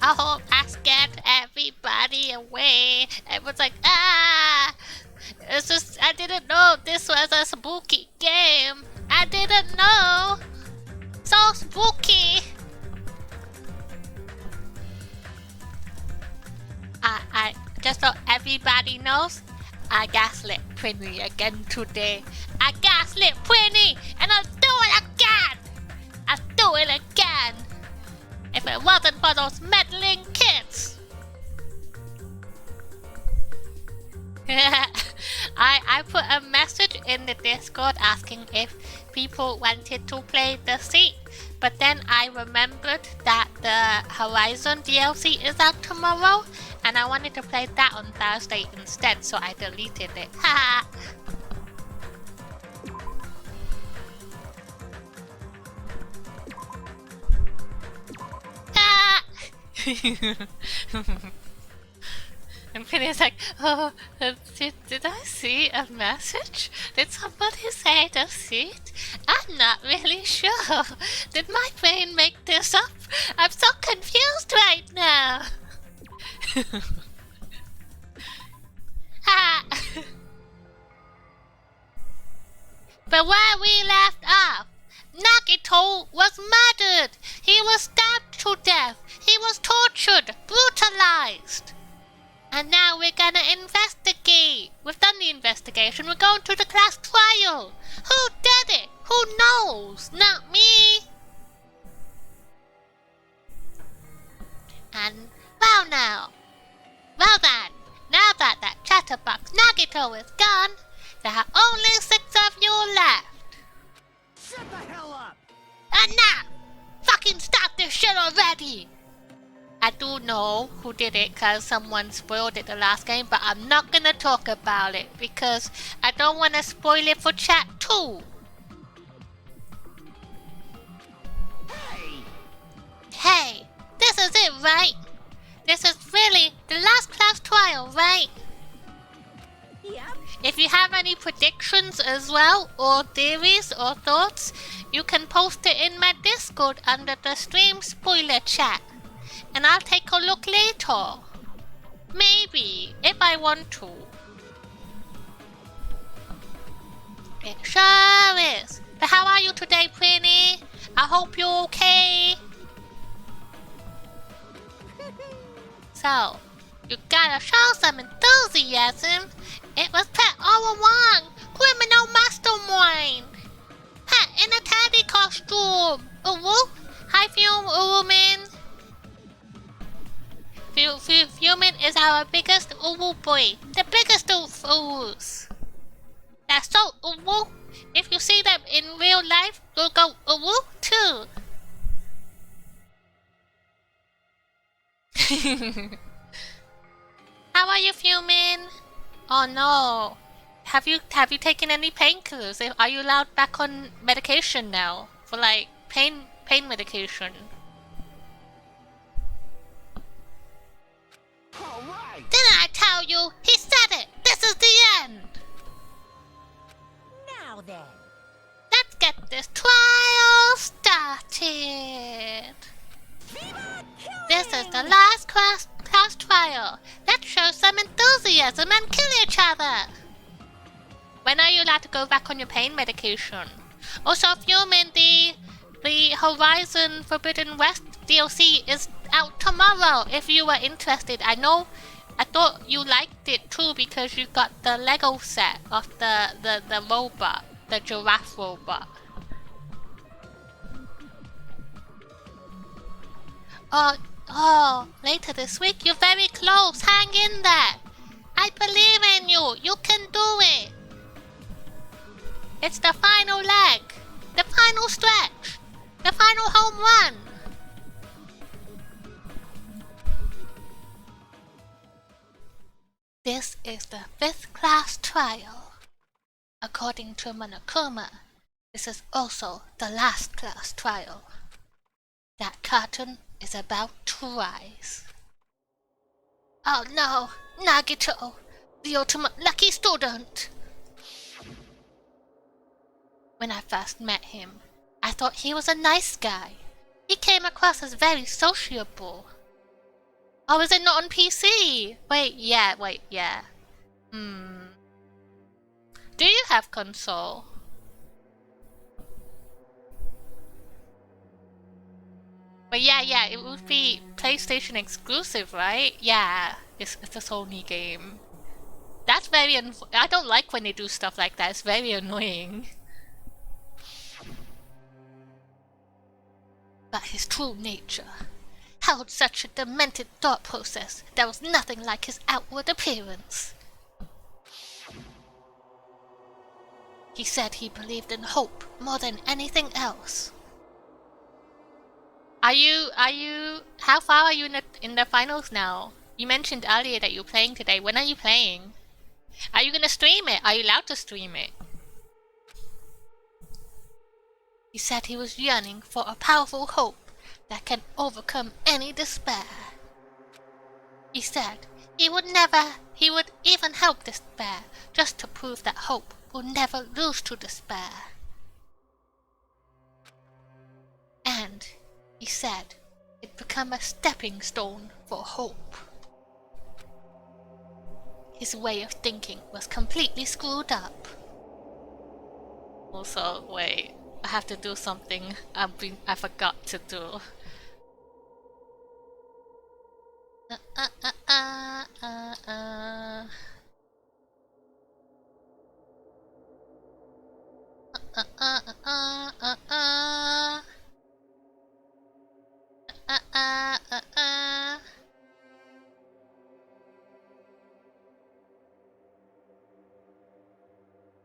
I hope I scared everybody away. It was like, ah! It's just, I didn't know this was a spooky game. I didn't know. So spooky. I just so everybody knows, I gaslit Prinny again today. I gaslit Prinny, and I'll do it again. I'll do it again. If it wasn't for those meddling kids. I put a message in the Discord asking if people wanted to play the seat, but then I remembered that the Horizon DLC is out tomorrow, and I wanted to play that on Thursday instead, so I deleted it. Haha. And Penny's like, oh, did I see a message? Did somebody say the seat? I'm not really sure. Did my brain make this up? I'm so confused right now. Ah. But where we left off, Nagito was murdered. He was stabbed to death. He was tortured, brutalized. And now we're gonna investigate. We've done the investigation. We're going to the class trial. Who did it? Who knows? Not me. And, well then, now that that chatterbox Nagito is gone, there are only 6 of you left. Shut the hell up! And now, fucking stop this shit already! I do know who did it because someone spoiled it the last game, but I'm not gonna talk about it because I don't want to spoil it for chat too. Hey, this is it, right? This is really the last class trial, right? Yep. If you have any predictions as well, or theories or thoughts, you can post it in my Discord under the stream spoiler chat. And I'll take a look later. Maybe, if I want to. It sure is. But how are you today, Prinny? I hope you're okay. So, you gotta show some enthusiasm. It was Pet all along. Criminal mastermind. Pet in a teddy costume. Ooh, hi, Fumin. Fumin is our biggest uwu boy. The biggest of uwus. That's so uwu. If you see them in real life, you'll go uwu too. How are you, Fumin? Oh no. Have you taken any painkillers? Are you allowed back on medication now? For like pain medication? Alright! Didn't I tell you? He said it! This is the end! Now then. Let's get this trial started! This is the last class trial. Let's show some enthusiasm and kill each other! When are you allowed to go back on your pain medication? Also, Fumin, the Horizon Forbidden West DLC is out tomorrow if you were interested. I thought you liked it too because you got the Lego set of the robot, the giraffe robot. Oh, later this week. You're very close. Hang in there. I believe in you. You can do it. It's the final leg. The final stretch. The final home run. This is the 5th class trial. According to Monokuma, this is also the last class trial. That curtain is about to rise. Oh no, Nagito, the ultimate lucky student. When I first met him, I thought he was a nice guy. He came across as very sociable. Oh, is it not on PC? Wait, yeah. Do you have console? But yeah, it would be PlayStation exclusive, right? Yeah, it's a Sony game. That's very I don't like when they do stuff like that. It's very annoying. But his true nature held such a demented thought process. There was nothing like his outward appearance. He said he believed in hope more than anything else. How far are you in the finals now? You mentioned earlier that you're playing today. When are you playing? Are you gonna stream it? Are you allowed to stream it? He said he was yearning for a powerful hope that can overcome any despair. He said he would even help despair just to prove that hope will never lose to despair. And he said it'd become a stepping stone for hope. His way of thinking was completely screwed up. Also, wait, I have to do something I forgot to do.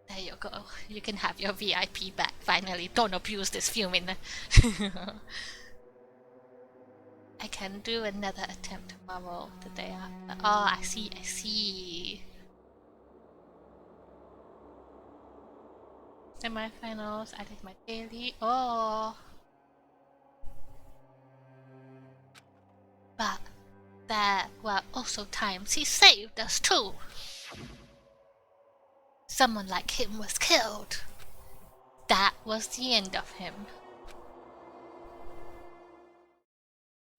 There you go. You can have your VIP back finally. Don't abuse this fuming. I can do another attempt tomorrow, the day after. Oh, I see. Semi-finals, I did my daily. Oh. But there were also times he saved us too. Someone like him was killed. That was the end of him.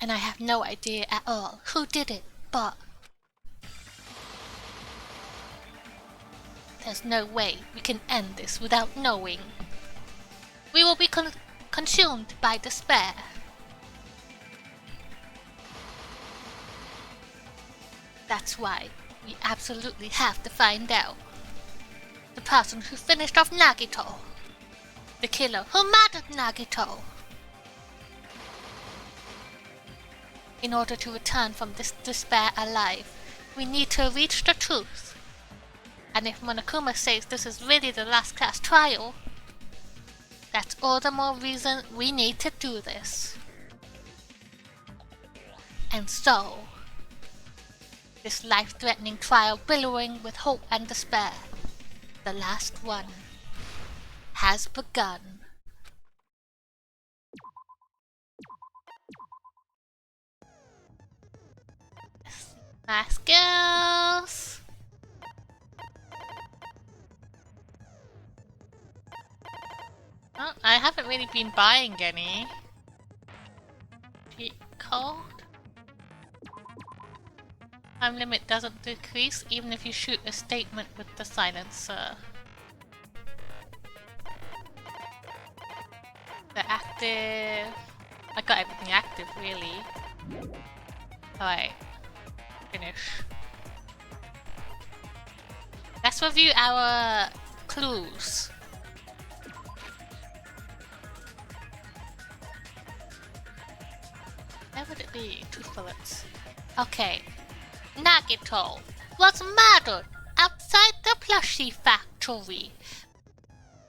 And I have no idea at all who did it, but there's no way we can end this without knowing. We will be consumed by despair. That's why we absolutely have to find out. The person who finished off Nagito. The killer who murdered Nagito. In order to return from this despair alive, we need to reach the truth. And if Monokuma says this is really the last class trial, that's all the more reason we need to do this. And so, this life-threatening trial billowing with hope and despair, the last one, has begun. My skills! Oh, I haven't really been buying any. Cheat code? Time limit doesn't decrease even if you shoot a statement with the silencer. The active... I got everything active really. Alright. Finish. Let's review our clues. Where would it be? 2 bullets. Okay. Nagito was murdered outside the plushie factory.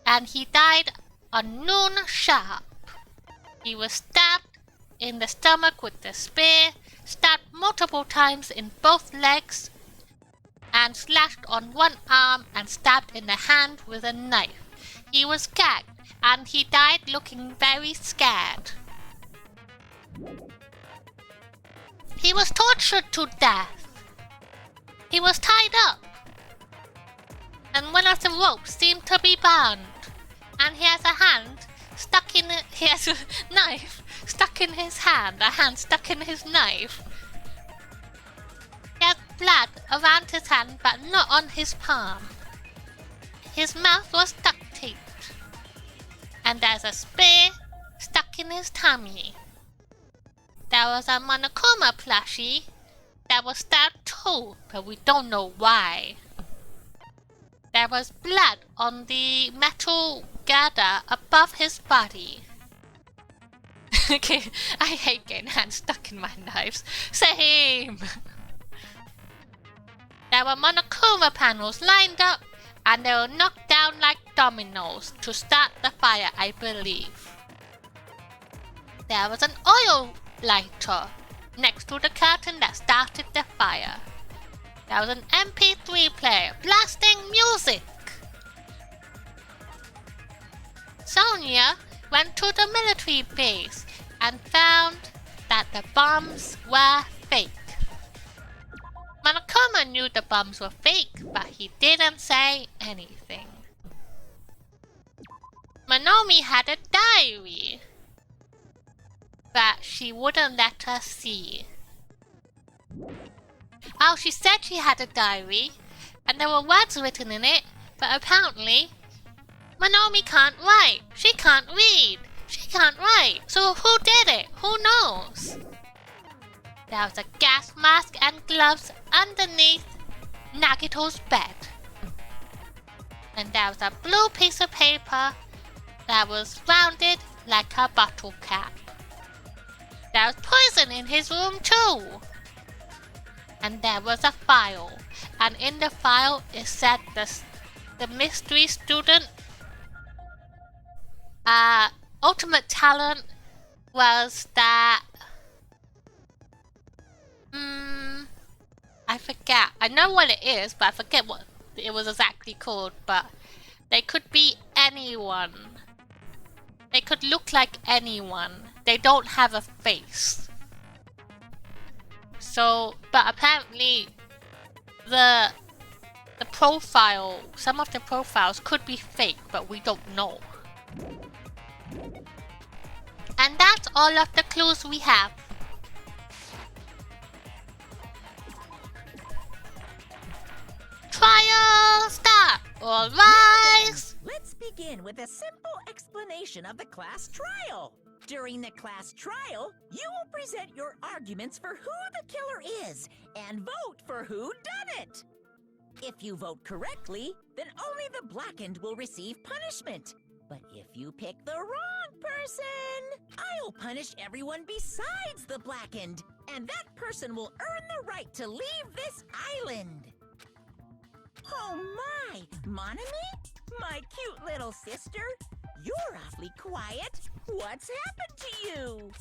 And he died on noon sharp. He was stabbed in the stomach with a spear, stabbed multiple times in both legs, and slashed on one arm and stabbed in the hand with a knife. He was gagged, and he died looking very scared. He was tortured to death. He was tied up, and one of the ropes seemed to be bound, and he has a knife stuck in his hand, a hand stuck in his knife. blood around his hand but not on his palm. His mouth was duct taped. And there's a spear stuck in his tummy. There was a Monokuma plushie that was stabbed too, but we don't know why. There was blood on the metal girder above his body. Okay, I hate getting hands stuck in my knives. Same! There were Monokuma panels lined up, and they were knocked down like dominoes to start the fire, I believe. There was an oil lighter next to the curtain that started the fire. There was an MP3 player blasting music. Sonia went to the military base and found that the bombs were fake. Monokuma knew the bombs were fake, but he didn't say anything. Monomi had a diary, but she wouldn't let us see. Oh, she said she had a diary, and there were words written in it, but apparently Monomi can't write. She can't read. She can't write. So who did it? Who knows? There was a gas mask and gloves underneath Nagito's bed. And there was a blue piece of paper that was rounded like a bottle cap. There was poison in his room too. And there was a file. And in the file it said the mystery student ultimate talent was that I forget. I know what it is, but I forget what it was exactly called. But they could be anyone. They could look like anyone. They don't have a face. So, but apparently the profile, some of the profiles could be fake, but we don't know. And that's all of the clues we have. Trial start! All rise! Let's begin with a simple explanation of the class trial. During the class trial, you will present your arguments for who the killer is and vote for who done it. If you vote correctly, then only the blackened will receive punishment. But if you pick the wrong person, I'll punish everyone besides the blackened, and that person will earn the right to leave this island. Oh my, Monami? My cute little sister? You're awfully quiet. What's happened to you?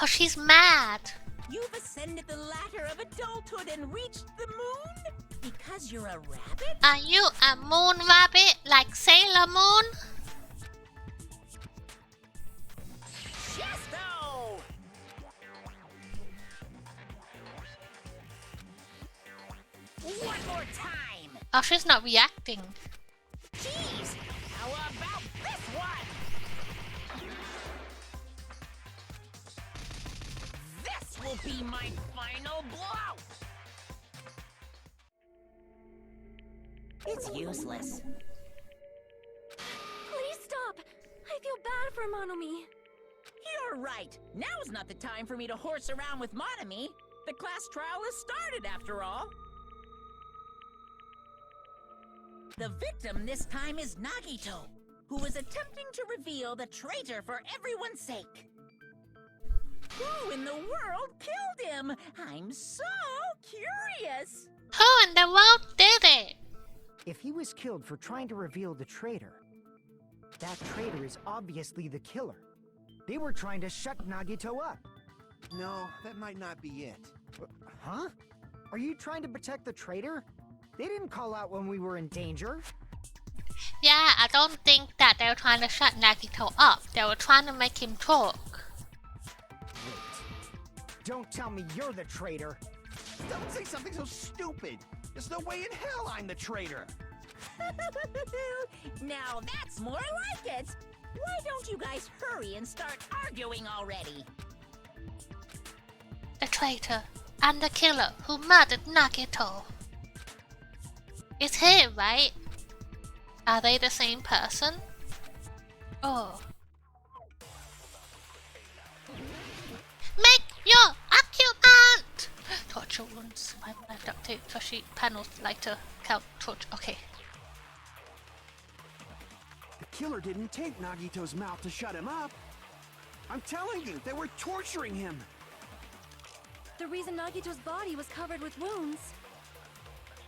Oh, she's mad. You've ascended the ladder of adulthood and reached the moon? Because you're a rabbit? Are you a moon rabbit like Sailor Moon? Chesto! One more time! Oh, she's not reacting. Jeez! How about this one? This will be my final blow! It's useless. Please stop! I feel bad for Monomi. You're right. Now's not the time for me to horse around with Monami. The class trial has started, after all. The victim this time is Nagito, who is attempting to reveal the traitor for everyone's sake. Who in the world killed him? I'm so curious. Who in the world did it? If he was killed for trying to reveal the traitor, that traitor is obviously the killer. They were trying to shut Nagito up. No, that might not be it. Huh? Are you trying to protect the traitor? They didn't call out when we were in danger. Yeah, I don't think that they were trying to shut Nagito up. They were trying to make him talk. Wait. Don't tell me you're the traitor. Don't say something so stupid. There's no way in hell I'm the traitor. Now that's more like it. Why don't you guys hurry and start arguing already? The traitor. and the killer who murdered Nagito. It's him, right? Are they the same person? Oh. Make your argument! Torture wounds. My duct tape, Toshi panels, lighter, count, torture. Okay. The killer didn't tape Nagito's mouth to shut him up. I'm telling you, they were torturing him. The reason Nagito's body was covered with wounds.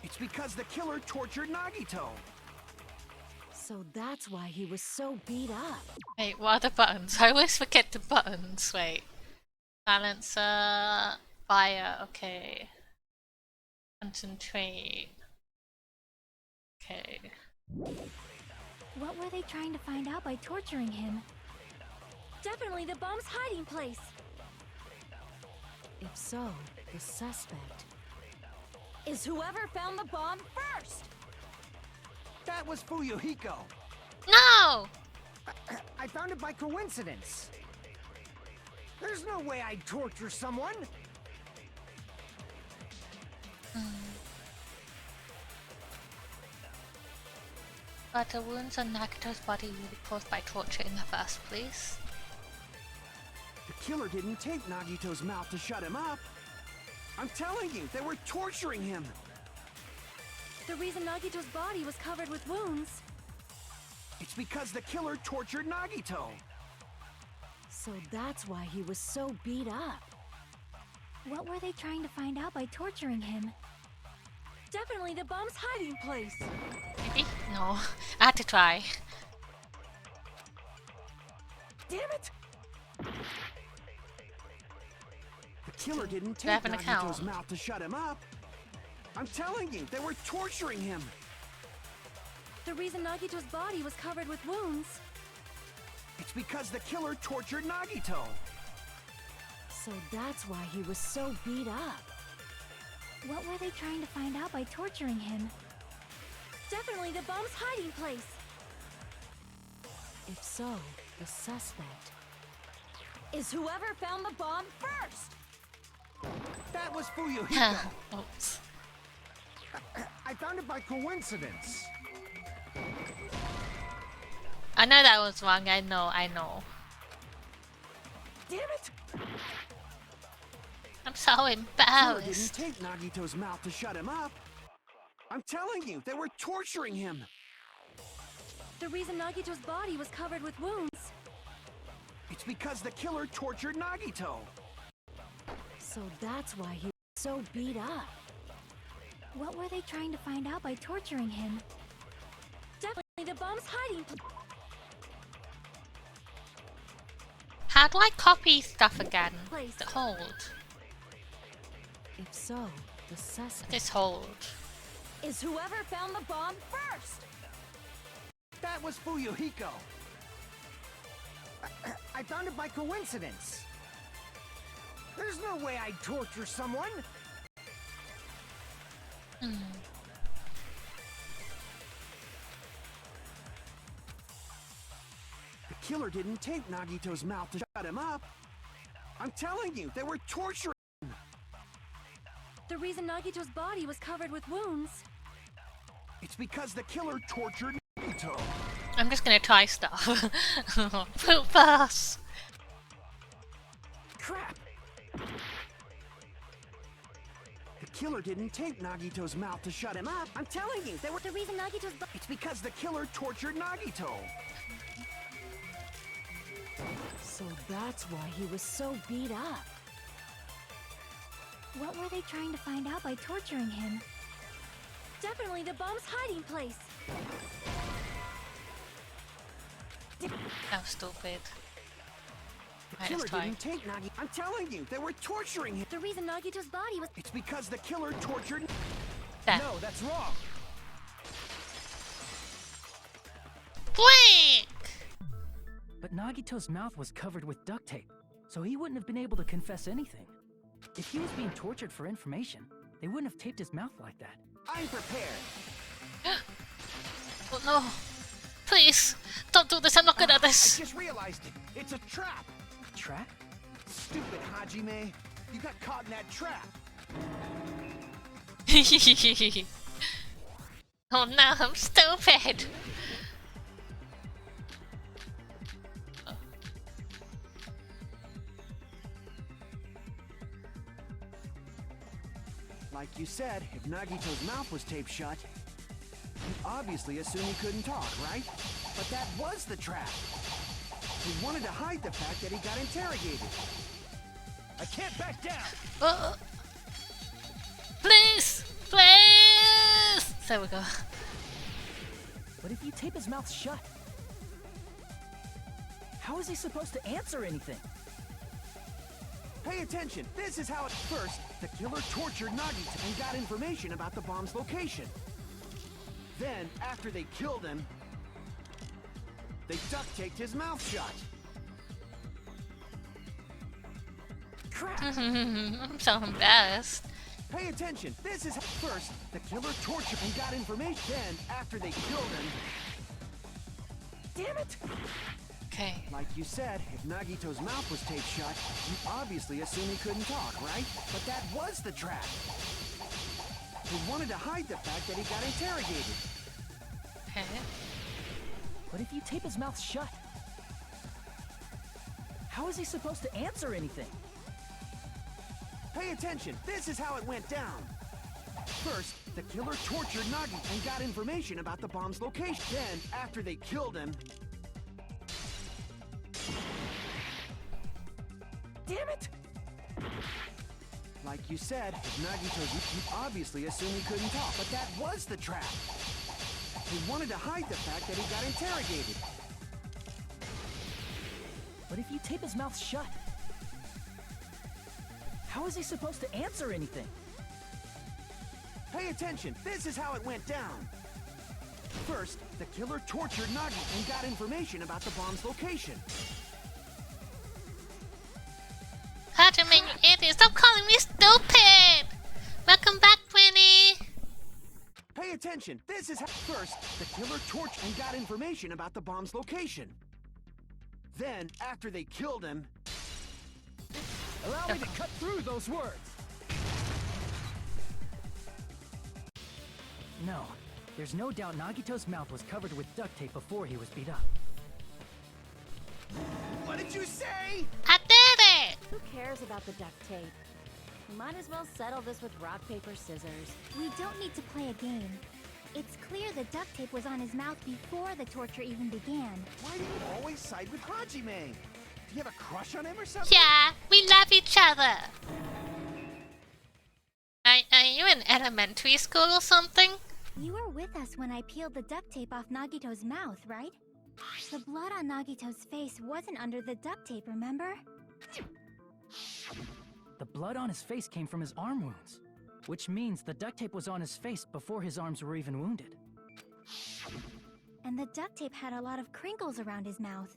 It's because the killer tortured Nagito. So that's why he was so beat up. Wait, what are the buttons? I always forget the buttons. Wait. Balancer. Fire. Okay. Concentrate. Okay. What were they trying to find out by torturing him? Definitely the bomb's hiding place. If so, the suspect is whoever found the bomb first. That was Fuyuhiko. No! I found it by coincidence. There's no way I'd torture someone. But the wounds on Nagito's body were caused by torture in the first place. The killer didn't tape Nagito's mouth to shut him up. I'm telling you, they were torturing him. The reason Nagito's body was covered with wounds. It's because the killer tortured Nagito. So that's why he was so beat up. What were they trying to find out by torturing him? Definitely the bomb's hiding place. Maybe? No. I had to try. Damn it! The killer didn't Do I tape have an Nagito's account? mouth to shut him up. I'm telling you, they were torturing him. The reason Nagito's body was covered with wounds. It's because the killer tortured Nagito. So that's why he was so beat up. What were they trying to find out by torturing him? Definitely the bomb's hiding place. If so, the suspect is whoever found the bomb first. That was Fuyuhiko. Oops. I found it by coincidence. I know that was wrong. I know. Damn it! I'm so The killer didn't embarrassed. tape Nagito's mouth to shut him up. I'm telling you, they were torturing him. The reason Nagito's body was covered with wounds. It's because the killer tortured Nagito. So that's why he was so beat up. What were they trying to find out by torturing him? Definitely the bomb's hiding place. How do I copy stuff again? Place. The hold. If so, the suspect This hold. is whoever found the bomb first. That was Fuyuhiko. I found it by coincidence. There's no way I'd torture someone. The killer didn't tape Nagito's mouth to shut him up. I'm telling you, they were torturing. The reason Nagito's body was covered with wounds. It's because the killer tortured Nagito. I'm just gonna try stuff. Poop fast. Crap! The killer didn't tape Nagito's mouth to shut him up. I'm telling you, they were. The reason Nagito's body. It's because the killer tortured Nagito. So that's why he was so beat up. What were they trying to find out by torturing him? Definitely the bomb's hiding place. That was stupid. The Right, killer let's try. didn't tape Nagito. I'm telling you, they were torturing him. The reason Nagito's body was. It's because the killer tortured. There. No, that's wrong. Blink! But Nagito's mouth was covered with duct tape, so he wouldn't have been able to confess anything. If he was being tortured for information, they wouldn't have taped his mouth like that. I'm prepared. Oh no. Please, don't do this. I'm not good at I this. just realized it. It's a trap. A trap? Stupid Hajime. You got caught in that trap. Oh no, I'm stupid. Like you said, if Nagito's mouth was taped shut, you obviously assumed he couldn't talk, right? But that was the trap. He wanted to hide the fact that he got interrogated. I can't back down! Please! Please! There we go. But if you tape his mouth shut, how is he supposed to answer anything? Pay attention. This is how at first the killer tortured Nagito and got information about the bomb's location. Then, after they killed him, they duct-taped his mouth shut. Crap! I'm so embarrassed. Pay attention. This is first the killer tortured and got information. Then, after they killed him, damn it! Okay. Like you said, if Nagito's mouth was taped shut, you obviously assumed he couldn't talk, right? But that was the trap. He wanted to hide the fact that he got interrogated. Okay. But if you tape his mouth shut, how is he supposed to answer anything? Pay attention. This is how it went down. First, the killer tortured Nagi and got information about the bomb's location. Then, after they killed him... Damn it! Like you said, if Nagito's... You obviously assumed he couldn't talk, but that was the trap. He wanted to hide the fact that he got interrogated. But if you tape his mouth shut, how is he supposed to answer anything? Pay attention. This is how it went down. First, the killer tortured Nagi and got information about the bomb's location. Hajime, you idiot! Stop calling me stupid! Welcome back, Winnie! Pay attention. This is how... First, the killer tortured and got information about the bomb's location. Then, after they killed him... Allow me to cut through those words! No, there's no doubt Nagito's mouth was covered with duct tape before he was beat up. What did you say? I did it! Who cares about the duct tape? We might as well settle this with rock, paper, scissors. We don't need to play a game. It's clear the duct tape was on his mouth before the torture even began. Why do you always side with Hajime? Do you have a crush on him or something? Yeah, we love each other. Are you in elementary school or something? You were with us when I peeled the duct tape off Nagito's mouth, right? The blood on Nagito's face wasn't under the duct tape, remember? The blood on his face came from his arm wounds, which means the duct tape was on his face before his arms were even wounded. And the duct tape had a lot of crinkles around his mouth.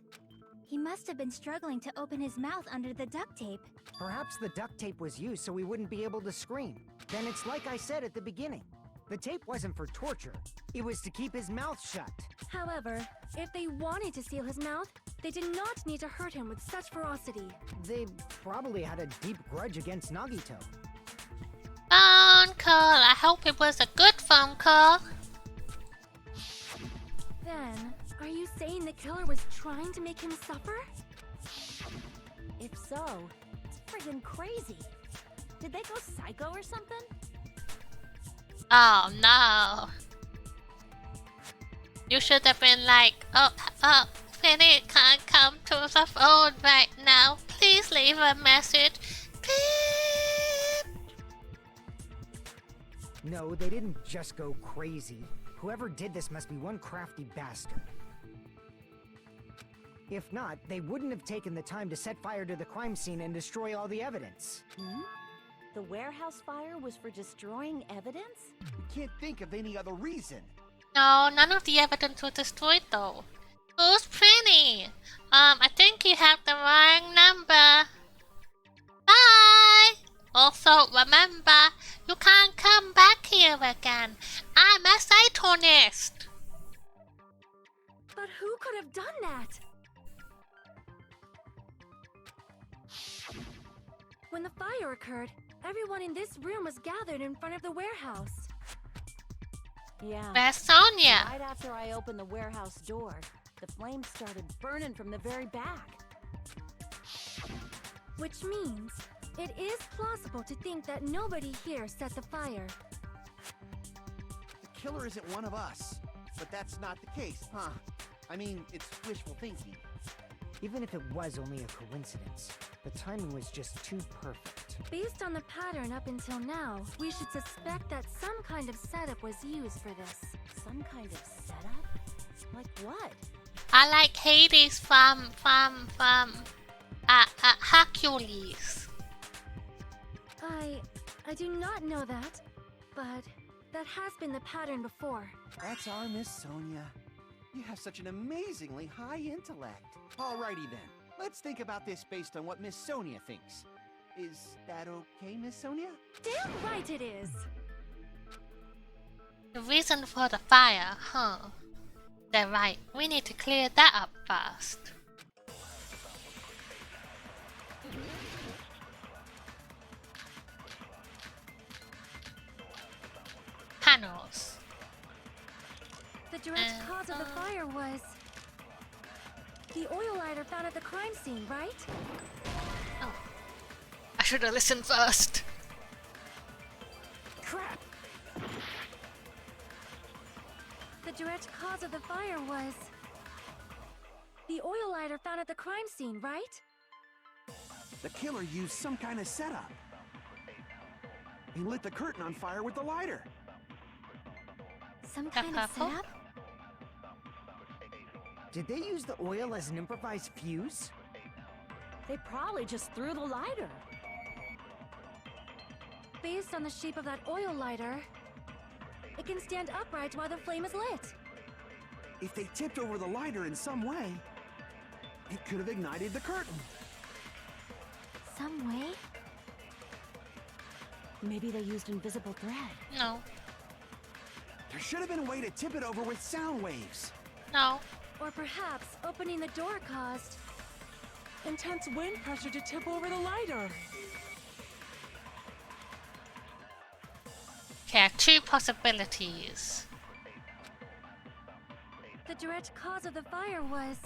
He must have been struggling to open his mouth under the duct tape. Perhaps the duct tape was used so he wouldn't be able to scream. Then it's like I said at the beginning. The tape wasn't for torture. It was to keep his mouth shut. However, if they wanted to seal his mouth, they did not need to hurt him with such ferocity. They probably had a deep grudge against Nagito. Phone call. I hope it was a good phone call. Then, are you saying the killer was trying to make him suffer? If so, it's friggin' crazy. Did they go psycho or something? Oh no. You should have been like, oh, Penny can't come to the phone right now. Please leave a message. Please. No, they didn't just go crazy. Whoever did this must be one crafty bastard. If not, they wouldn't have taken the time to set fire to the crime scene and destroy all the evidence. The warehouse fire was for destroying evidence? We can't think of any other reason. No, none of the evidence was destroyed though. Who's Penny? I think you have the wrong number. Bye! Also, remember, you can't come back here again. I'm a Satanist. But who could have done that? When the fire occurred, everyone in this room was gathered in front of the warehouse. Yeah. Where's Sonia? Right after I opened the warehouse door, the flames started burning from the very back. Which means it is plausible to think that nobody here set the fire. The killer isn't one of us. But that's not the case, huh? I mean, it's wishful thinking. Even if it was only a coincidence, the timing was just too perfect. Based on the pattern up until now, we should suspect that some kind of setup was used for this. Some kind of setup? Like what? I like Hades from Hercules. I do not know that, but that has been the pattern before. That's our Miss Sonia. You have such an amazingly high intellect. Alrighty then. Let's think about this based on what Miss Sonia thinks. Is that okay, Miss Sonia? Damn right it is! The reason for the fire, huh? They're right. We need to clear that up first. Panels. The direct cause of the fire was the oil lighter found at the crime scene, right? Oh. I should have listened first. Crap! The direct cause of the fire was the oil lighter found at the crime scene, right? The killer used some kind of setup. He lit the curtain on fire with the lighter. Some kind of setup? Did they use the oil as an improvised fuse? They probably just threw the lighter. Based on the shape of that oil lighter, it can stand upright while the flame is lit. If they tipped over the lighter in some way, it could have ignited the curtain. Some way? Maybe they used invisible thread. No. There should have been a way to tip it over with sound waves. No. Or perhaps opening the door caused intense wind pressure to tip over the lighter. Okay, two possibilities. the direct cause of the fire was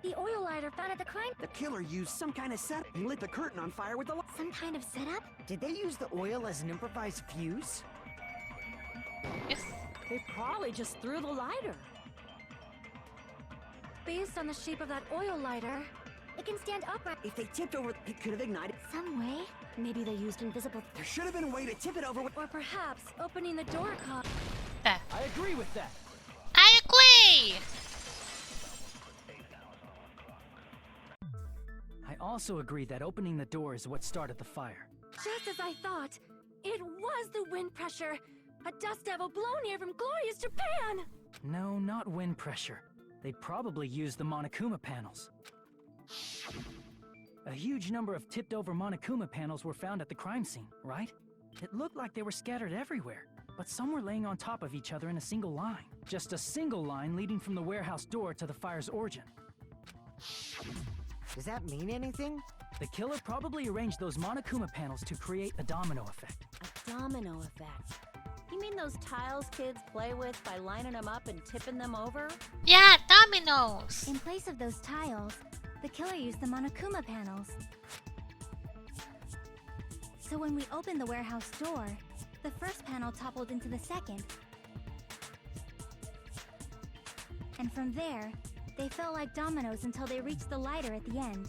the oil lighter found at the crime. The killer used some kind of setup. He lit the curtain on fire with the light. Some kind of setup? Did they use the oil as an improvised fuse? Yes. They probably just threw the lighter. Based on the shape of that oil lighter, it can stand upright. If they tipped over, it could have ignited. Some way? Maybe they used invisible. There should have been a way to tip it over with. Or perhaps opening the door caused. There. I agree with that. I agree! I also agree that opening the door is what started the fire. Just as I thought, it was the wind pressure. A dust devil blown here from glorious Japan! No, not wind pressure. They probably used the Monokuma panels. A huge number of tipped-over Monokuma panels were found at the crime scene, right? It looked like they were scattered everywhere, but some were laying on top of each other in a single line. Just a single line leading from the warehouse door to the fire's origin. Does that mean anything? The killer probably arranged those Monokuma panels to create a domino effect. A domino effect. You mean those tiles kids play with by lining them up and tipping them over? Yeah, dominoes! In place of those tiles, the killer used the Monokuma panels. So when we opened the warehouse door, the first panel toppled into the second. And from there, they fell like dominoes until they reached the lighter at the end.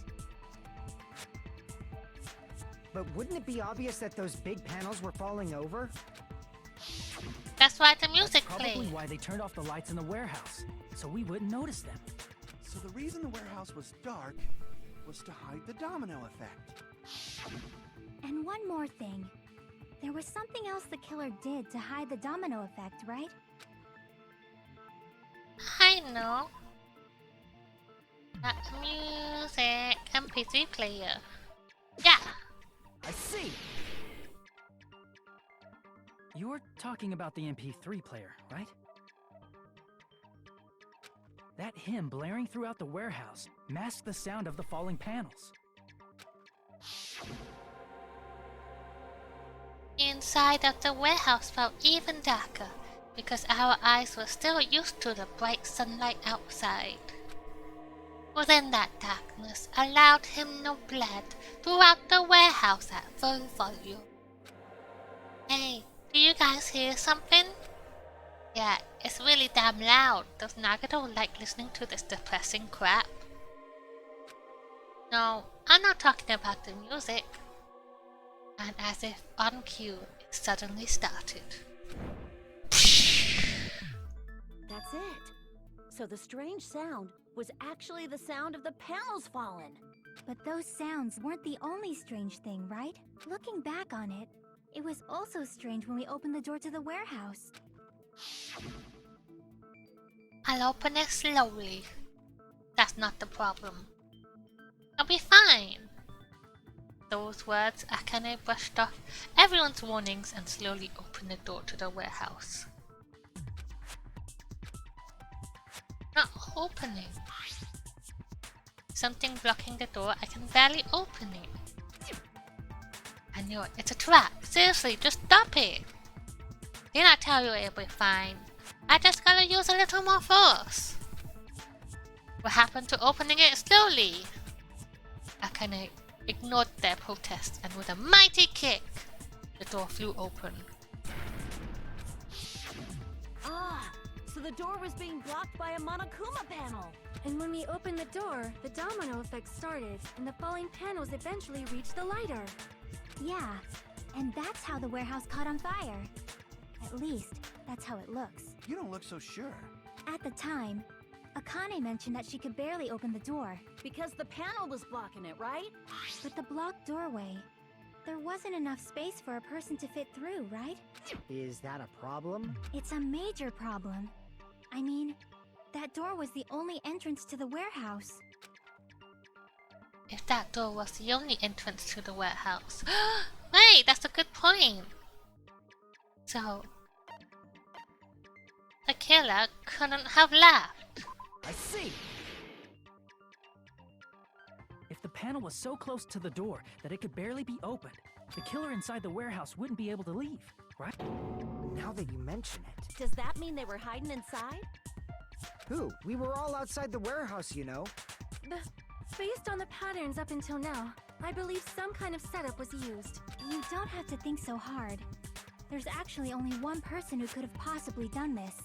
But wouldn't it be obvious that those big panels were falling over? That's why the music That's probably played. why they turned off the lights in the warehouse, so we wouldn't notice them. So the reason the warehouse was dark was to hide the domino effect. And one more thing. There was something else the killer did to hide the domino effect, right? I know. That music MP3 player. Yeah. I see! You're talking about the MP3 player, right? That hymn blaring throughout the warehouse masked the sound of the falling panels. inside of the warehouse felt even darker because our eyes were still used to the bright sunlight outside. Within that darkness, a loud hymnal bled throughout the warehouse at full volume. Hey, do you guys hear something? Yeah, it's really damn loud. Does Nagato like listening to this depressing crap? No, I'm not talking about the music. And as if on cue, it suddenly started. That's it. So the strange sound was actually the sound of the panels falling. But those sounds weren't the only strange thing, right? Looking back on it, it was also strange when we opened the door to the warehouse. I'll open it slowly. That's not the problem. I'll be fine. Those words, Akane brushed off everyone's warnings and slowly opened the door to the warehouse. Not opening. Something blocking the door. I can barely open it. I knew it. It's a trap. Seriously, just stop it. Didn't I tell you it'll be fine? I just gotta use a little more force. What happened to opening it slowly? Akane ignored their protest and with a mighty kick, the door flew open. Ah, so the door was being blocked by a Monokuma panel. And when we opened the door, the domino effect started, and the falling panels eventually reached the lighter. Yeah, and that's how the warehouse caught on fire. At least, that's how it looks. You don't look so sure. At the time, Akane mentioned that she could barely open the door. Because the panel was blocking it, right? But the blocked doorway, there wasn't enough space for a person to fit through, right? Is that a problem? It's a major problem. I mean, that door was the only entrance to the warehouse. If that door was the only entrance to the warehouse. Wait, that's a good point. So, the killer couldn't have left. I see. If the panel was so close to the door that it could barely be opened, the killer inside the warehouse wouldn't be able to leave, right? Now that you mention it. Does that mean they were hiding inside? Who? We were all outside the warehouse, you know. Based on the patterns up until now, I believe some kind of setup was used. You don't have to think so hard. There's actually only one person who could have possibly done this.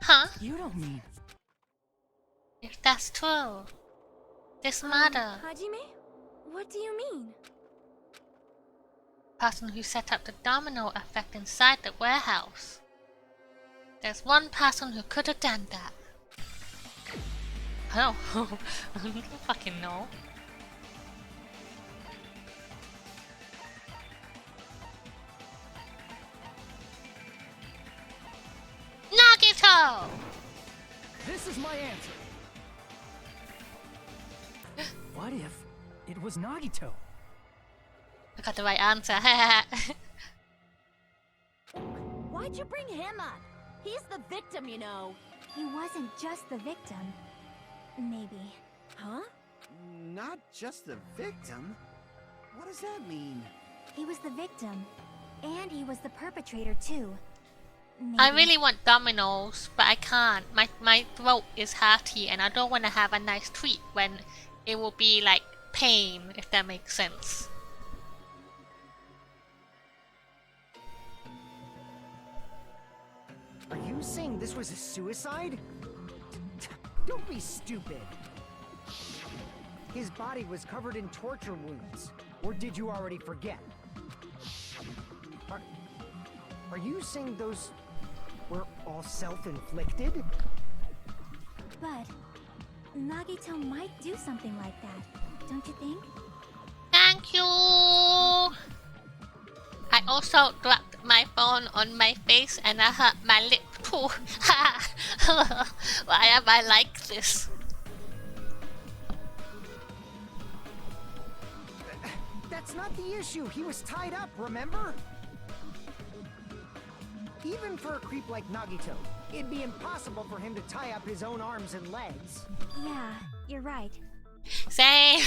Huh? You don't mean... If that's true, this mother, Hajime? What do you mean? person who set up the domino effect inside the warehouse. There's one person who could have done that. I don't fucking know. Nagito! This is my answer! What if it was Nagito? I got the right answer. Why'd you bring him up? He's the victim, you know. He wasn't just the victim. Maybe. Huh? Not just the victim? What does that mean? He was the victim. And he was the perpetrator, too. Maybe. I really want dominoes, but I can't. My throat is hearty and I don't want to have a nice treat when it will be like pain, if that makes sense. Are you saying this was a suicide? Don't be stupid. His body was covered in torture wounds. Or did you already forget? Are you saying those were all self-inflicted? But Nagito might do something like that, don't you think? Thank you! I also dropped my phone on my face and I hurt my lip too. Why am I like this? That's not the issue. He was tied up, remember? Even for a creep like Nagito, it'd be impossible for him to tie up his own arms and legs. Yeah, you're right. Same.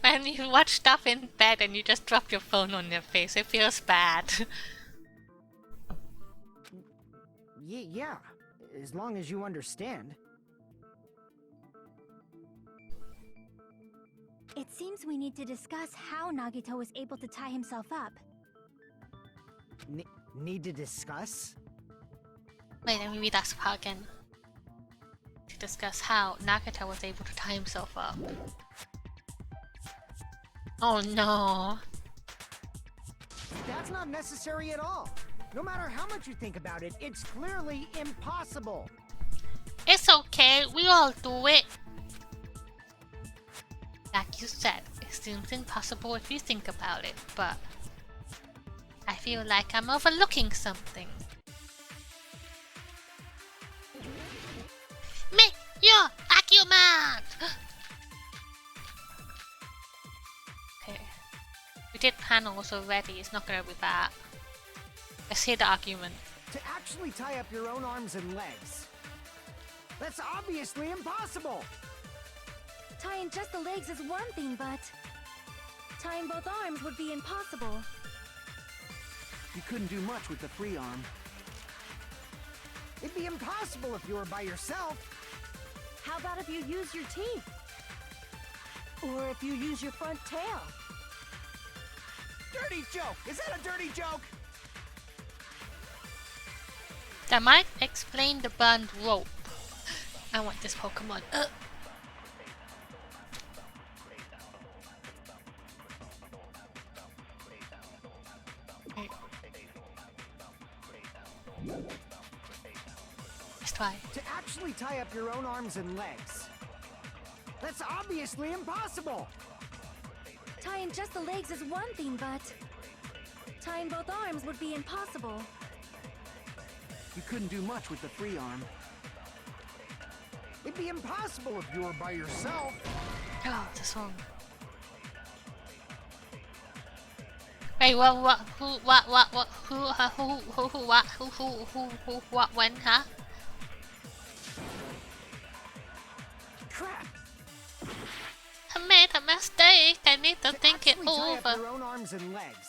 When you watch stuff in bed and you just drop your phone on your face, it feels bad. Yeah, as long as you understand. It seems we need to discuss how Nagito was able to tie himself up. Need to discuss? Wait, let me read that part again. To discuss how Nagito was able to tie himself up. Oh no. That's not necessary at all. No matter how much you think about it, it's clearly impossible. It's okay, we all do it. Like you said, it seems impossible if you think about it, but I feel like I'm overlooking something. Make your argument! Okay. We did panels already, it's not gonna be bad. Let's hear the argument. To actually tie up your own arms and legs. That's obviously impossible! Tying just the legs is one thing, but tying both arms would be impossible. You couldn't do much with the free arm. It'd be impossible if you were by yourself. How about if you use your teeth? Or if you use your front tail? Dirty joke! Is that a dirty joke? That might explain the burned rope. I want this Pokemon. Let's try. To actually tie up your own arms and legs. That's obviously impossible! Tying just the legs is one thing, but tying both arms would be impossible. You couldn't do much with the free arm. It'd be impossible if you were by yourself. Oh, the song. Wait, what, who, what, when, huh? Crap! I made a mistake. I need to think it actually tie up over. your own arms and legs.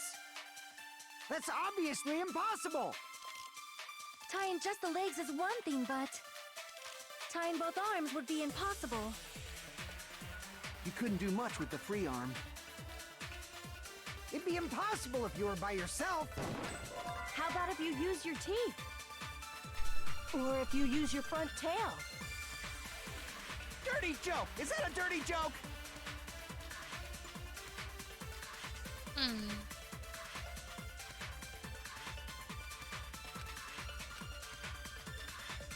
That's obviously impossible! Tying just the legs is one thing, but tying both arms would be impossible. You couldn't do much with the free arm. It'd be impossible if you were by yourself. How about if you use your teeth? Or if you use your front tail? Dirty joke! Is that a dirty joke?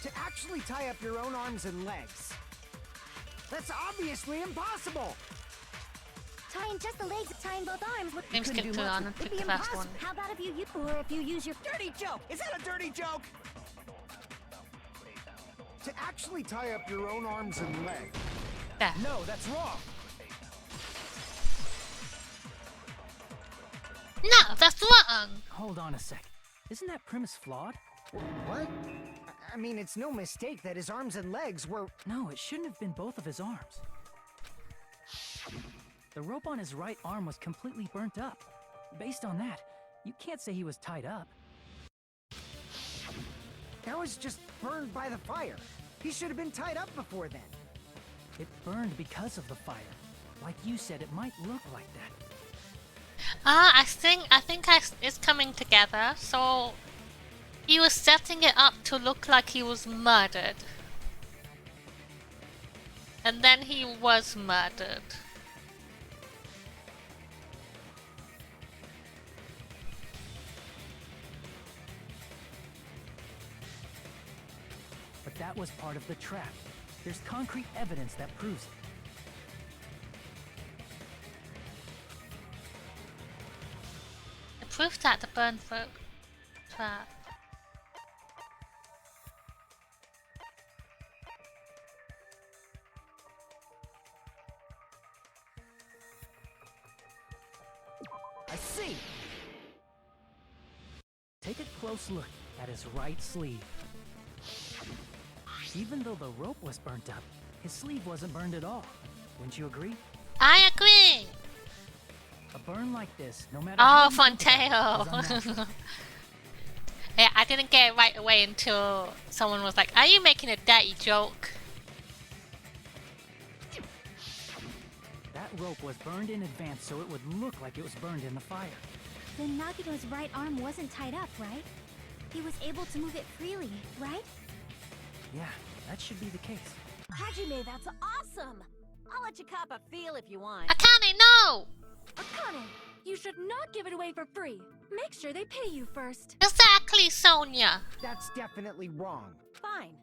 To actually tie up your own arms and legs. That's obviously impossible! Tying just the legs, tying both arms would Maybe skip to on and it'd pick be the last one. impossible. How about if you use your Dirty joke! Is that a dirty joke? To actually tie up your own arms and legs. There. No, that's wrong! No, that's wrong. Hold on a sec. Isn't that premise flawed? What? I mean, it's no mistake that his arms and legs were... No, it shouldn't have been both of his arms. The rope on his right arm was completely burnt up. Based on that, you can't say he was tied up. That was just burned by the fire. He should have been tied up before then. It burned because of the fire. Like you said, it might look like that. I think it's coming together. So he was setting it up to look like he was murdered, and then he was murdered. But that was part of the trap. There's concrete evidence that proves it. The proof that the burn folk trap. I see! Take a close look at his right sleeve. Even though the rope was burnt up, his sleeve wasn't burned at all. Wouldn't you agree? I agree. A burn like this, no matter Oh, how you think about it, is Fonteo. unnatural. Yeah, I didn't get it right away until someone was like, "Are you making a dirty joke?" That rope was burned in advance so it would look like it was burned in the fire. Then Nagito's right arm wasn't tied up, right? He was able to move it freely, right? Yeah, that should be the case. Hajime, that's awesome! I'll let you cop a feel if you want. Akane, no! Akane, you should not give it away for free. Make sure they pay you first. Exactly, Sonia. That's definitely wrong. Fine.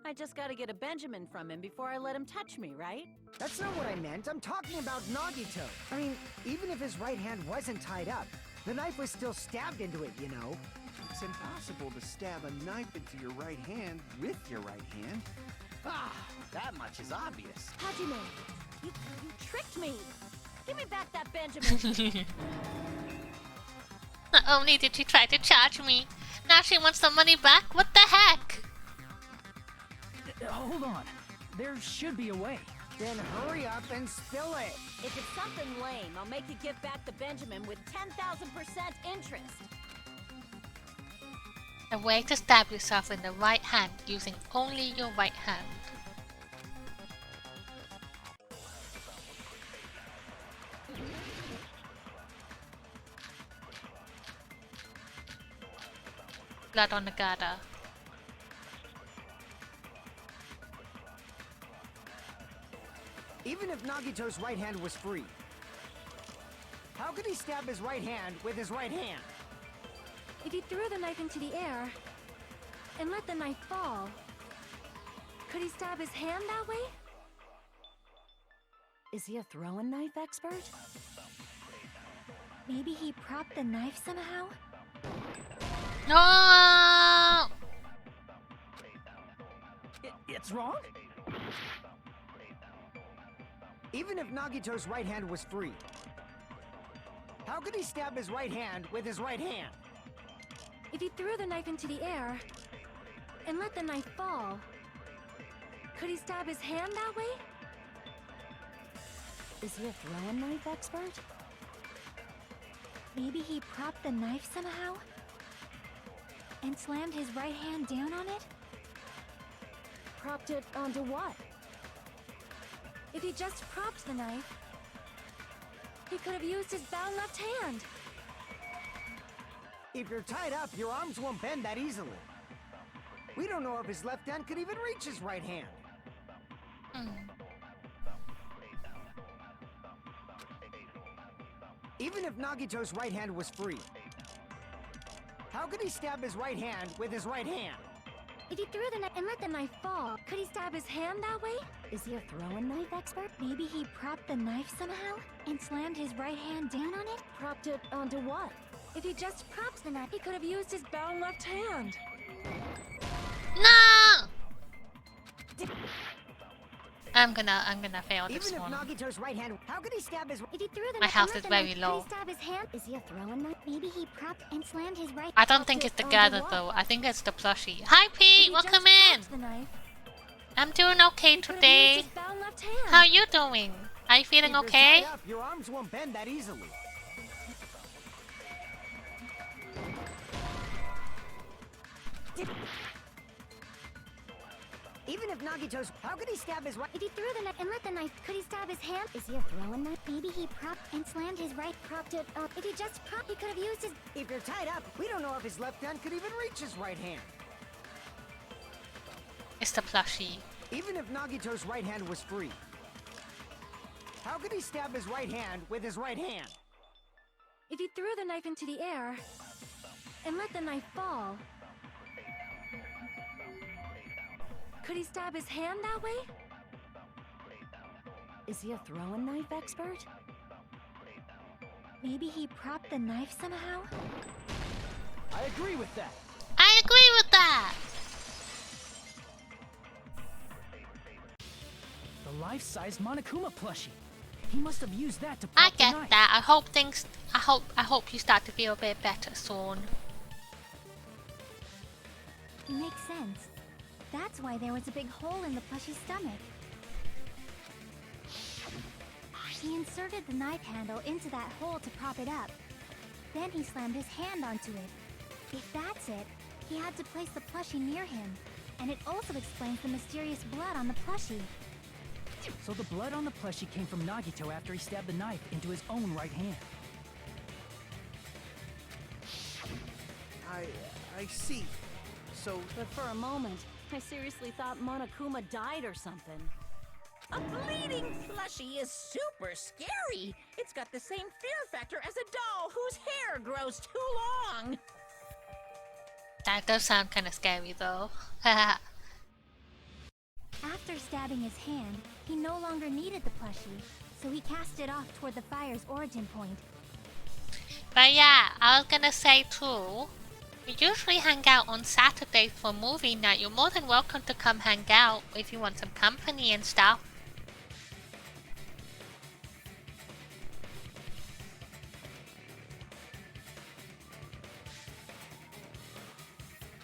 I just gotta get a Benjamin from him before I let him touch me, right? That's not what I meant. I'm talking about Nagito. I mean, even if his right hand wasn't tied up, the knife was still stabbed into it, you know? It's impossible to stab a knife into your right hand with your right hand. Ah, that much is obvious. Hajime, you tricked me! Give me back that Benjamin! Not only did she try to charge me, now she wants the money back? What the heck? Hold on. There should be a way. Then hurry up and spill it. If it's something lame, I'll make you give back the Benjamin with 10,000% interest. A way to stab yourself in the right hand using only your right hand. Blood on the gutter. Even if Nagito's right hand was free, how could he stab his right hand with his right hand? If he threw the knife into the air and let the knife fall, could he stab his hand that way? Is he a throwing knife expert? Maybe he propped the knife somehow? No! It's wrong? Even if Nagito's right hand was free, how could he stab his right hand with his right hand? If he threw the knife into the air and let the knife fall, could he stab his hand that way? Is he a throwing knife expert? Maybe he propped the knife somehow and slammed his right hand down on it? Propped it onto what? If he just propped the knife, he could have used his bound left hand. If you're tied up, your arms won't bend that easily. We don't know if his left hand could even reach his right hand. Even if Nagito's right hand was free, how could he stab his right hand with his right hand? If he threw the knife and let the knife fall, could he stab his hand that way? Is he a throwing knife expert? Maybe he propped the knife somehow and slammed his right hand down on it? Propped it onto what? If he just propped the knife, he could have used his bound left hand. No! I'm gonna fail this Even if one. Nagito's right hand, how could he stab his... If he threw the My knife health and is let the very knife, low. could he stab his hand? Is he a throwing knife? Maybe he propped and slammed his right... I don't think it's the gather though. I think it's the plushie. Hi Pete, welcome in. The knife, I'm doing okay he could have used today. his bound left hand. How are you doing? Are you feeling If you're okay? tied up, your arms won't bend that easily. Even if Nagito's... How could he stab his right... If he threw the knife and let the knife, could he stab his hand? Is he a throwing knife? Maybe he propped and slammed his right, propped it up. If he just propped, he could have used his... If you're tied up, we don't know if his left hand could even reach his right hand. It's the plushie. Even if Nagito's right hand was free, how could he stab his right hand with his right hand? If he threw the knife into the air and let the knife fall, could he stab his hand that way? Is he a throwing knife expert? Maybe he propped the knife somehow? I agree with that. I agree with that. The life-size Monokuma plushie. He must have used that to I prop the get knife. that. I hope you start to feel a bit better soon. Makes sense. That's why there was a big hole in the plushie's stomach. He inserted the knife handle into that hole to prop it up. Then he slammed his hand onto it. If that's it, he had to place the plushie near him. And it also explains the mysterious blood on the plushie. So the blood on the plushie came from Nagito after he stabbed the knife into his own right hand. I see. So, But for a moment, I seriously thought Monokuma died or something. A bleeding plushie is super scary. It's got the same fear factor as a doll whose hair grows too long. That does sound kind of scary though. After stabbing his hand, he no longer needed the plushie, so he cast it off toward the fire's origin point. But yeah, I was gonna say too, we usually hang out on Saturdays for movie night. You're more than welcome to come hang out if you want some company and stuff.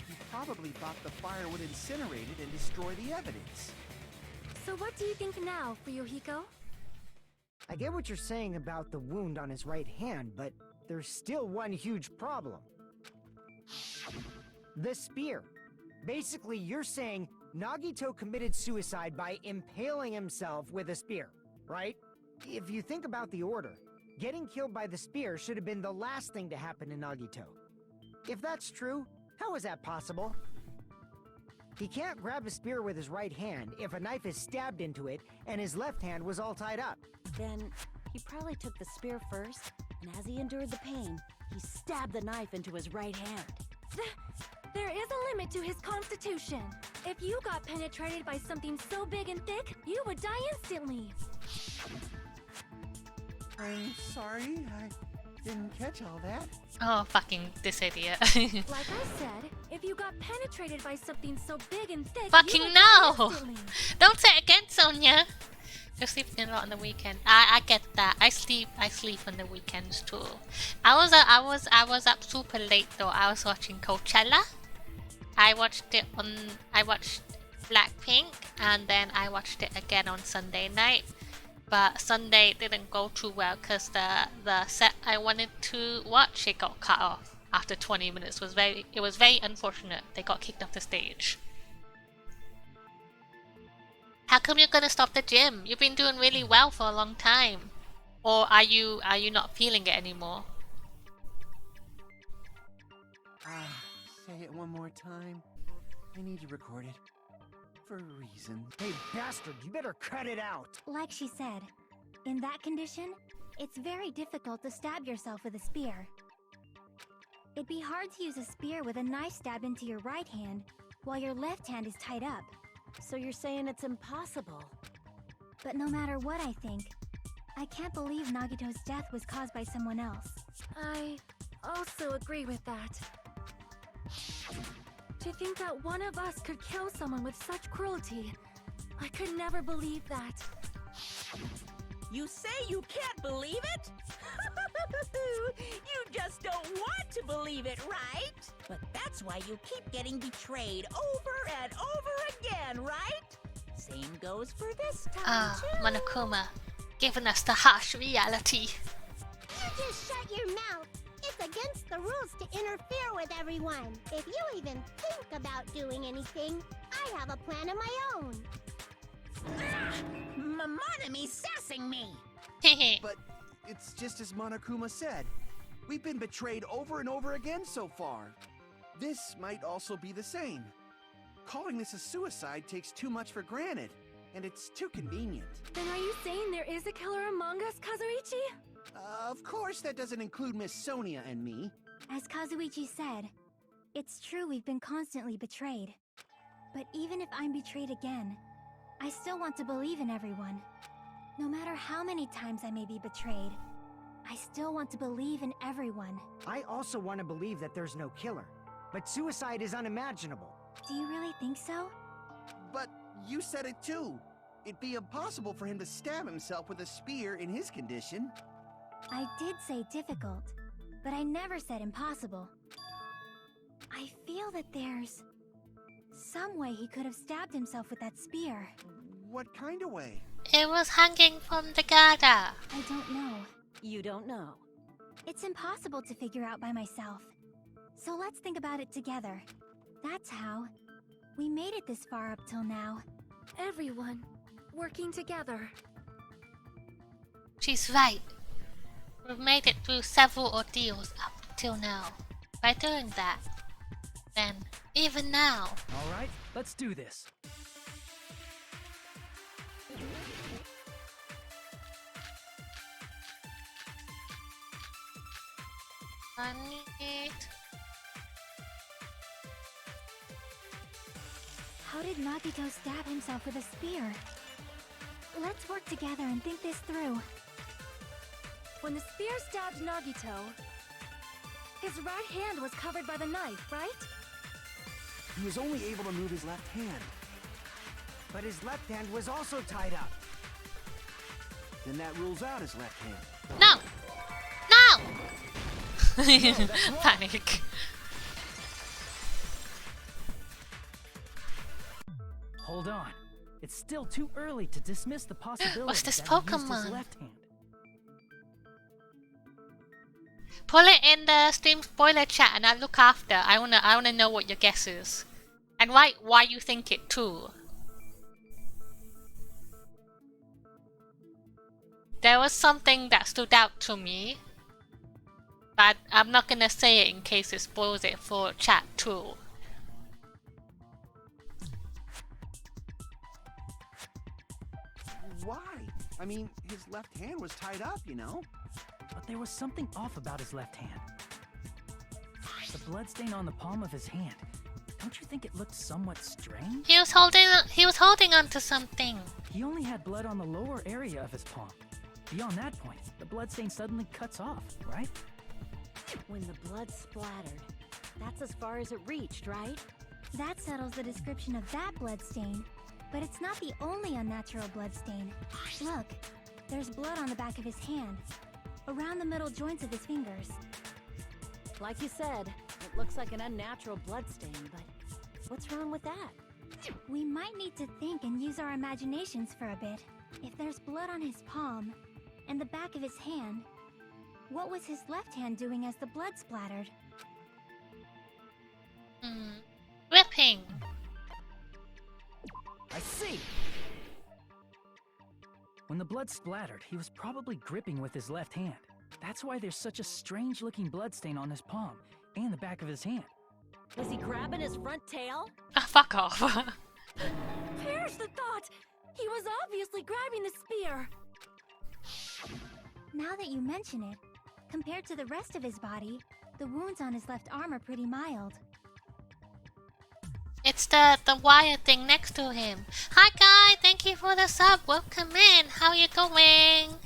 he probably thought the fire would incinerate it and destroy the evidence. So what do you think now, Fuyuhiko? I get what you're saying about the wound on his right hand, but there's still one huge problem. The spear. Basically, you're saying Nagito committed suicide by impaling himself with a spear, right? If you think about the order, getting killed by the spear should have been the last thing to happen to Nagito. If that's true, how is that possible? He can't grab a spear with his right hand if a knife is stabbed into it and his left hand was all tied up. Then he probably took the spear first, and as he endured the pain, he stabbed the knife into his right hand. There is a limit to his constitution. If you got penetrated by something so big and thick, you would die instantly. I'm sorry, I didn't catch all that. Oh, fucking this idiot. Like I said, if you got penetrated by something so big and thick, Fucking you would no! die instantly. Don't say it again, Sonia. You're sleeping a lot on the weekend. I get that. I sleep on the weekends too. I was up super late though. I was watching Coachella. I watched Blackpink and then I watched it again on Sunday night. But Sunday didn't go too well because the set I wanted to watch, it got cut off after 20 minutes. It was very unfortunate. They got kicked off the stage. How come you're gonna stop the gym? You've been doing really well for a long time. Or are you not feeling it anymore? Say it one more time. I need to record it. For a reason. Hey, bastard, you better cut it out! Like she said, in that condition, it's very difficult to stab yourself with a spear. It'd be hard to use a spear with a knife stabbed into your right hand while your left hand is tied up. So you're saying it's impossible? But no matter what I think, I can't believe Nagito's death was caused by someone else. I also agree with that. To think that one of us could kill someone with such cruelty, I could never believe that. You say you can't believe it? You just don't want to believe it, right? But that's why you keep getting betrayed over and over again, right? Same goes for this time, too. Monokuma, giving us the harsh reality. You just shut your mouth. It's against the rules to interfere with everyone. If you even think about doing anything, I have a plan of my own. Monome's sassing me. But it's just as Monokuma said. We've been betrayed over and over again so far. This might also be the same. Calling this a suicide takes too much for granted, and it's too convenient. Then are you saying there is a killer among us, Kazuichi? Of course, that doesn't include Miss Sonia and me. As Kazuichi said, it's true we've been constantly betrayed. But even if I'm betrayed again, I still want to believe in everyone. No matter how many times I may be betrayed, I still want to believe in everyone. I also want to believe that there's no killer, but suicide is unimaginable. Do you really think so? But you said it too. It'd be impossible for him to stab himself with a spear in his condition. I did say difficult, but I never said impossible. I feel that there's some way he could have stabbed himself with that spear. What kind of way? It was hanging from the gather. I don't know. You don't know. It's impossible to figure out by myself. So let's think about it together. That's how we made it this far up till now. Everyone working together. She's right. We've made it through several ordeals up till now. By doing that, then even now. Alright, let's do this. I need... How did Nagito stab himself with a spear? Let's work together and think this through. When the spear stabbed Nagito, his right hand was covered by the knife, right? He was only able to move his left hand. But his left hand was also tied up. Then that rules out his left hand. No! No! Panic. Hold on. It's still too early to dismiss the possibility What's this that he used his Pokemon? left hand. Put it in the Steam spoiler chat and I'll look after. I wanna know what your guess is. And why you think it too. There was something that stood out to me. But I'm not gonna say it in case it spoils it for chat too. Why? I mean, his left hand was tied up, you know? But there was something off about his left hand. The bloodstain on the palm of his hand. Don't you think it looked somewhat strange? He was holding on to something. He only had blood on the lower area of his palm. Beyond that point, the bloodstain suddenly cuts off, right? When the blood splattered, that's as far as it reached, right? That settles the description of that bloodstain. But it's not the only unnatural bloodstain. Look, there's blood on the back of his hand, around the middle joints of his fingers. Like you said, it looks like an unnatural bloodstain, but what's wrong with that? We might need to think and use our imaginations for a bit. If there's blood on his palm and the back of his hand, what was his left hand doing as the blood splattered? Ripping. I see! When the blood splattered, he was probably gripping with his left hand. That's why there's such a strange-looking bloodstain on his palm and the back of his hand. Was he grabbing his front tail? Fuck off. Perish the thought! He was obviously grabbing the spear! Now that you mention it, compared to the rest of his body, the wounds on his left arm are pretty mild. It's the wire thing next to him. Hi guy, thank you for the sub. Welcome in. How you doing?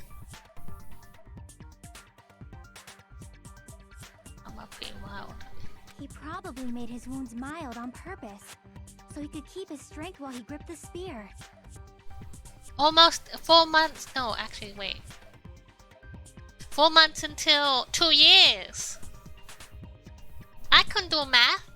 I'm up pretty wild. He probably made his wounds mild on purpose, so he could keep his strength while he gripped the spear. Almost 4 months. No, actually, wait. 4 months until 2 years. I can do math.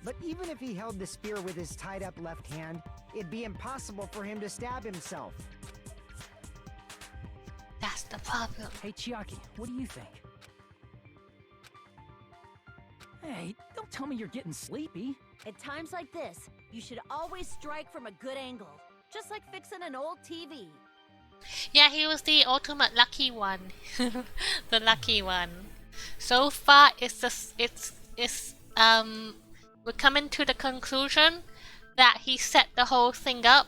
But even if he held the spear with his tied up left hand, it'd be impossible for him to stab himself. That's the problem. Hey Chiaki, what do you think? Hey, don't tell me you're getting sleepy. At times like this, you should always strike from a good angle. Just like fixing an old TV. Yeah, he was the ultimate lucky one. The lucky one. So far, we're coming to the conclusion that he set the whole thing up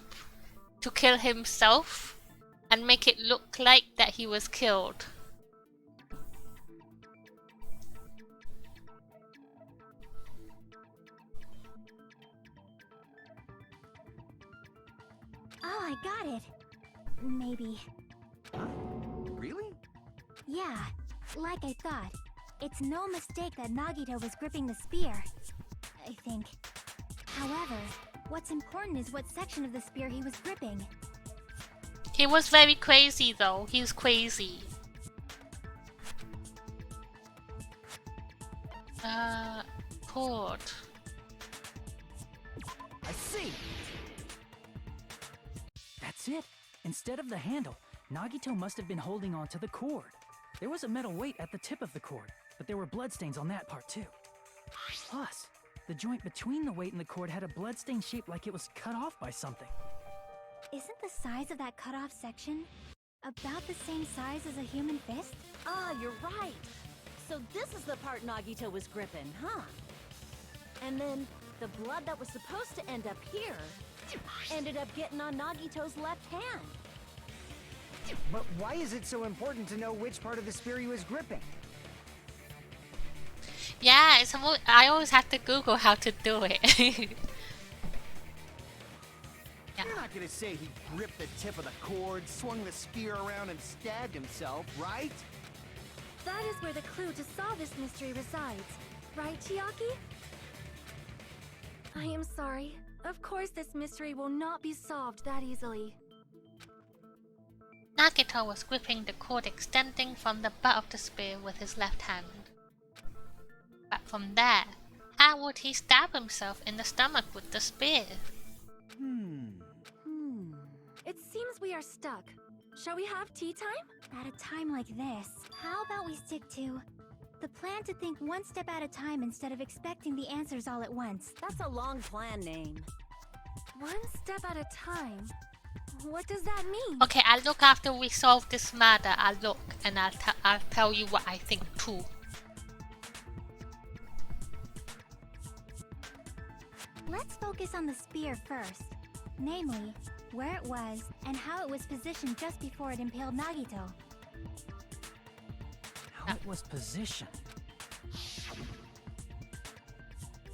to kill himself and make it look like that he was killed. Oh, I got it. Maybe. Really? Yeah, like I thought. It's no mistake that Nagito was gripping the spear, I think. However, what's important is what section of the spear he was gripping. He was very crazy though. He's crazy. Cord. I see. That's it. Instead of the handle, Nagito must have been holding on to the cord. There was a metal weight at the tip of the cord, but there were bloodstains on that part too. Plus, the joint between the weight and the cord had a bloodstain shaped like it was cut off by something. Isn't the size of that cut-off section about the same size as a human fist? Ah, you're right. So this is the part Nagito was gripping, huh? And then the blood that was supposed to end up here ended up getting on Nagito's left hand. But why is it so important to know which part of the spear he was gripping? Yeah, I always have to Google how to do it. You're not gonna say he gripped the tip of the cord, swung the spear around, and stabbed himself, right? That is where the clue to solve this mystery resides. Right, Chiaki? I am sorry. Of course this mystery will not be solved that easily. Nagito was gripping the cord extending from the butt of the spear with his left hand. But from there, how would he stab himself in the stomach with the spear? It seems we are stuck. Shall we have tea time? At a time like this, how about we stick to the plan to think one step at a time instead of expecting the answers all at once? That's a long plan name. One step at a time? What does that mean? Okay, I'll look after we solve this matter. I'll look and I'll tell you what I think too. Let's focus on the spear first. Namely, where it was and how it was positioned just before it impaled Nagito. How it was positioned.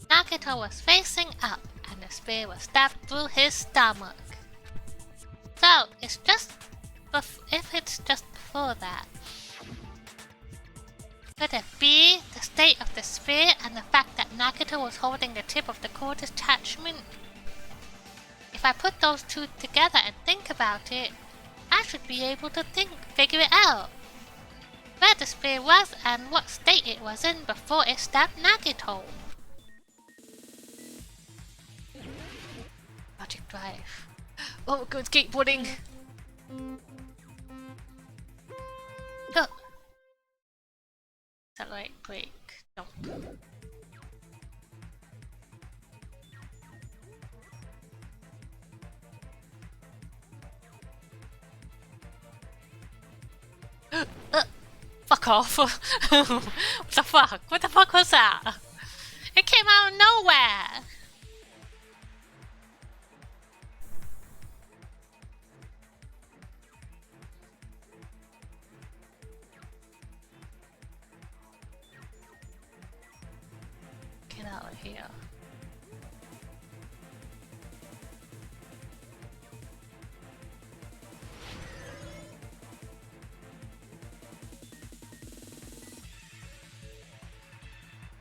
Nagito was facing up and the spear was stabbed through his stomach. So, if it's just before that, could it be the state of the spear and the fact that Nagito was holding the tip of the cord attachment? If I put those two together and think about it, I should be able to figure it out. Where the spear was and what state it was in before it stabbed Nagito. Logic drive. Oh, good skateboarding. Go. Accelerate, brake, jump. Fuck off. What the fuck? What the fuck was that? It came out of nowhere. Get out of here.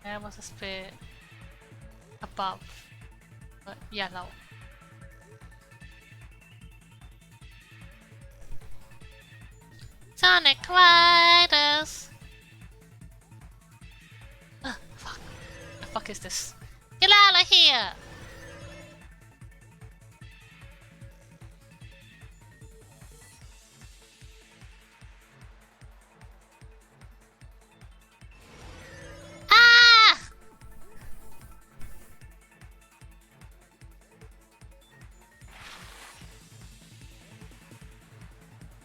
There was a spear above, but yellow. Sonic Riders! Fuck. The fuck is this? Get out of here!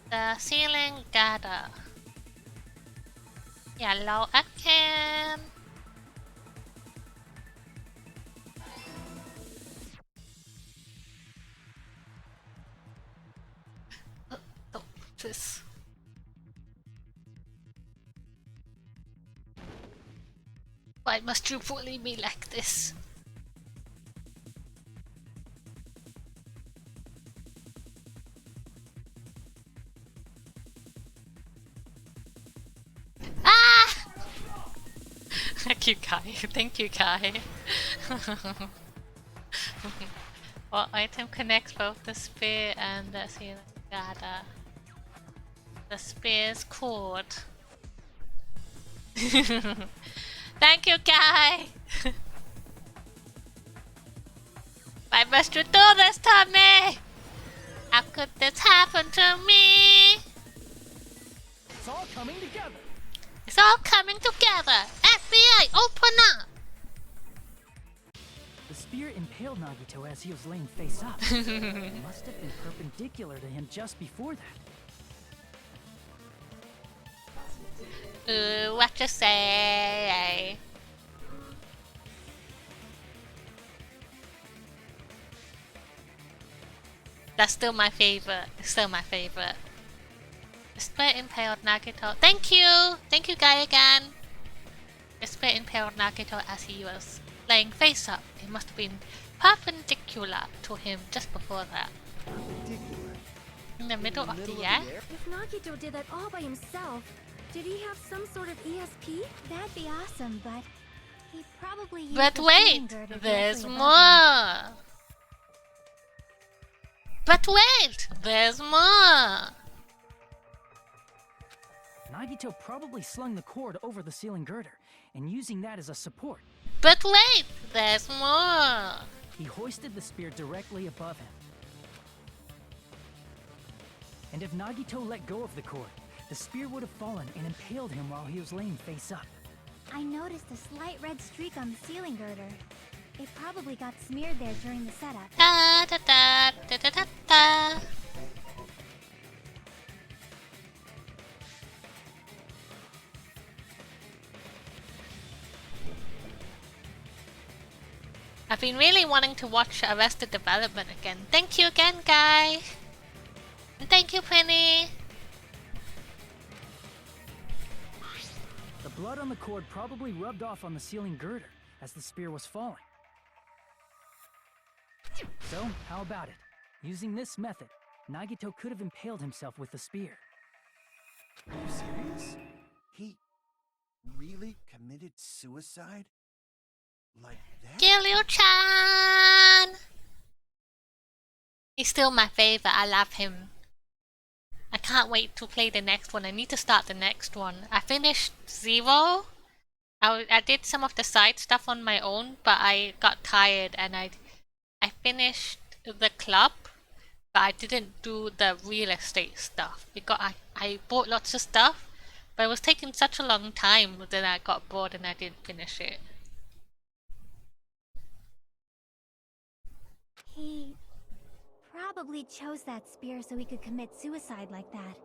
The ceiling gather. Yellow again. Oh, this. Why must you bully me like this? Thank you, Kai. Thank you, Kai. What item connects both the spear and the ceiling ladder? The spear's cord. Thank you, Kai. Why must you do this to me? How could this happen to me? It's all coming together. It's all coming together. FBI, open up. The spear impaled Nagito as he was laying face up. It must have been perpendicular to him just before that. Ooh, what you say? That's still my favorite. It's still my favorite. The spear impaled Nagito. Thank you guy again. The spear impaled Nagito as he was laying face up. It must have been perpendicular to him just before that. Perpendicular? In the middle of the air? If Nagito did that all by himself, did he have some sort of ESP? That'd be awesome, but he probably used But the wait, finger to there's directly above him. more. But wait, there's more. Nagito probably slung the cord over the ceiling girder and using that as a support. But wait, there's more. He hoisted the spear directly above him. And if Nagito let go of the cord, the spear would have fallen and impaled him while he was laying face up. I noticed a slight red streak on the ceiling girder. It probably got smeared there during the setup. Da da da da da da da. I've been really wanting to watch Arrested Development again. Thank you again, guys. And thank you, Penny. The blood on the cord probably rubbed off on the ceiling girder as the spear was falling. So, how about it? Using this method, Nagito could have impaled himself with the spear. Are you serious? He really committed suicide? Like that? Gilio-chan! He's still my favorite. I love him. I can't wait to play the next one. I need to start the next one. I finished Zero. I did some of the side stuff on my own, but I got tired and I finished the club, but I didn't do the real estate stuff because I bought lots of stuff, but it was taking such a long time that I got bored and I didn't finish it. He probably chose that spear so he could commit suicide like that.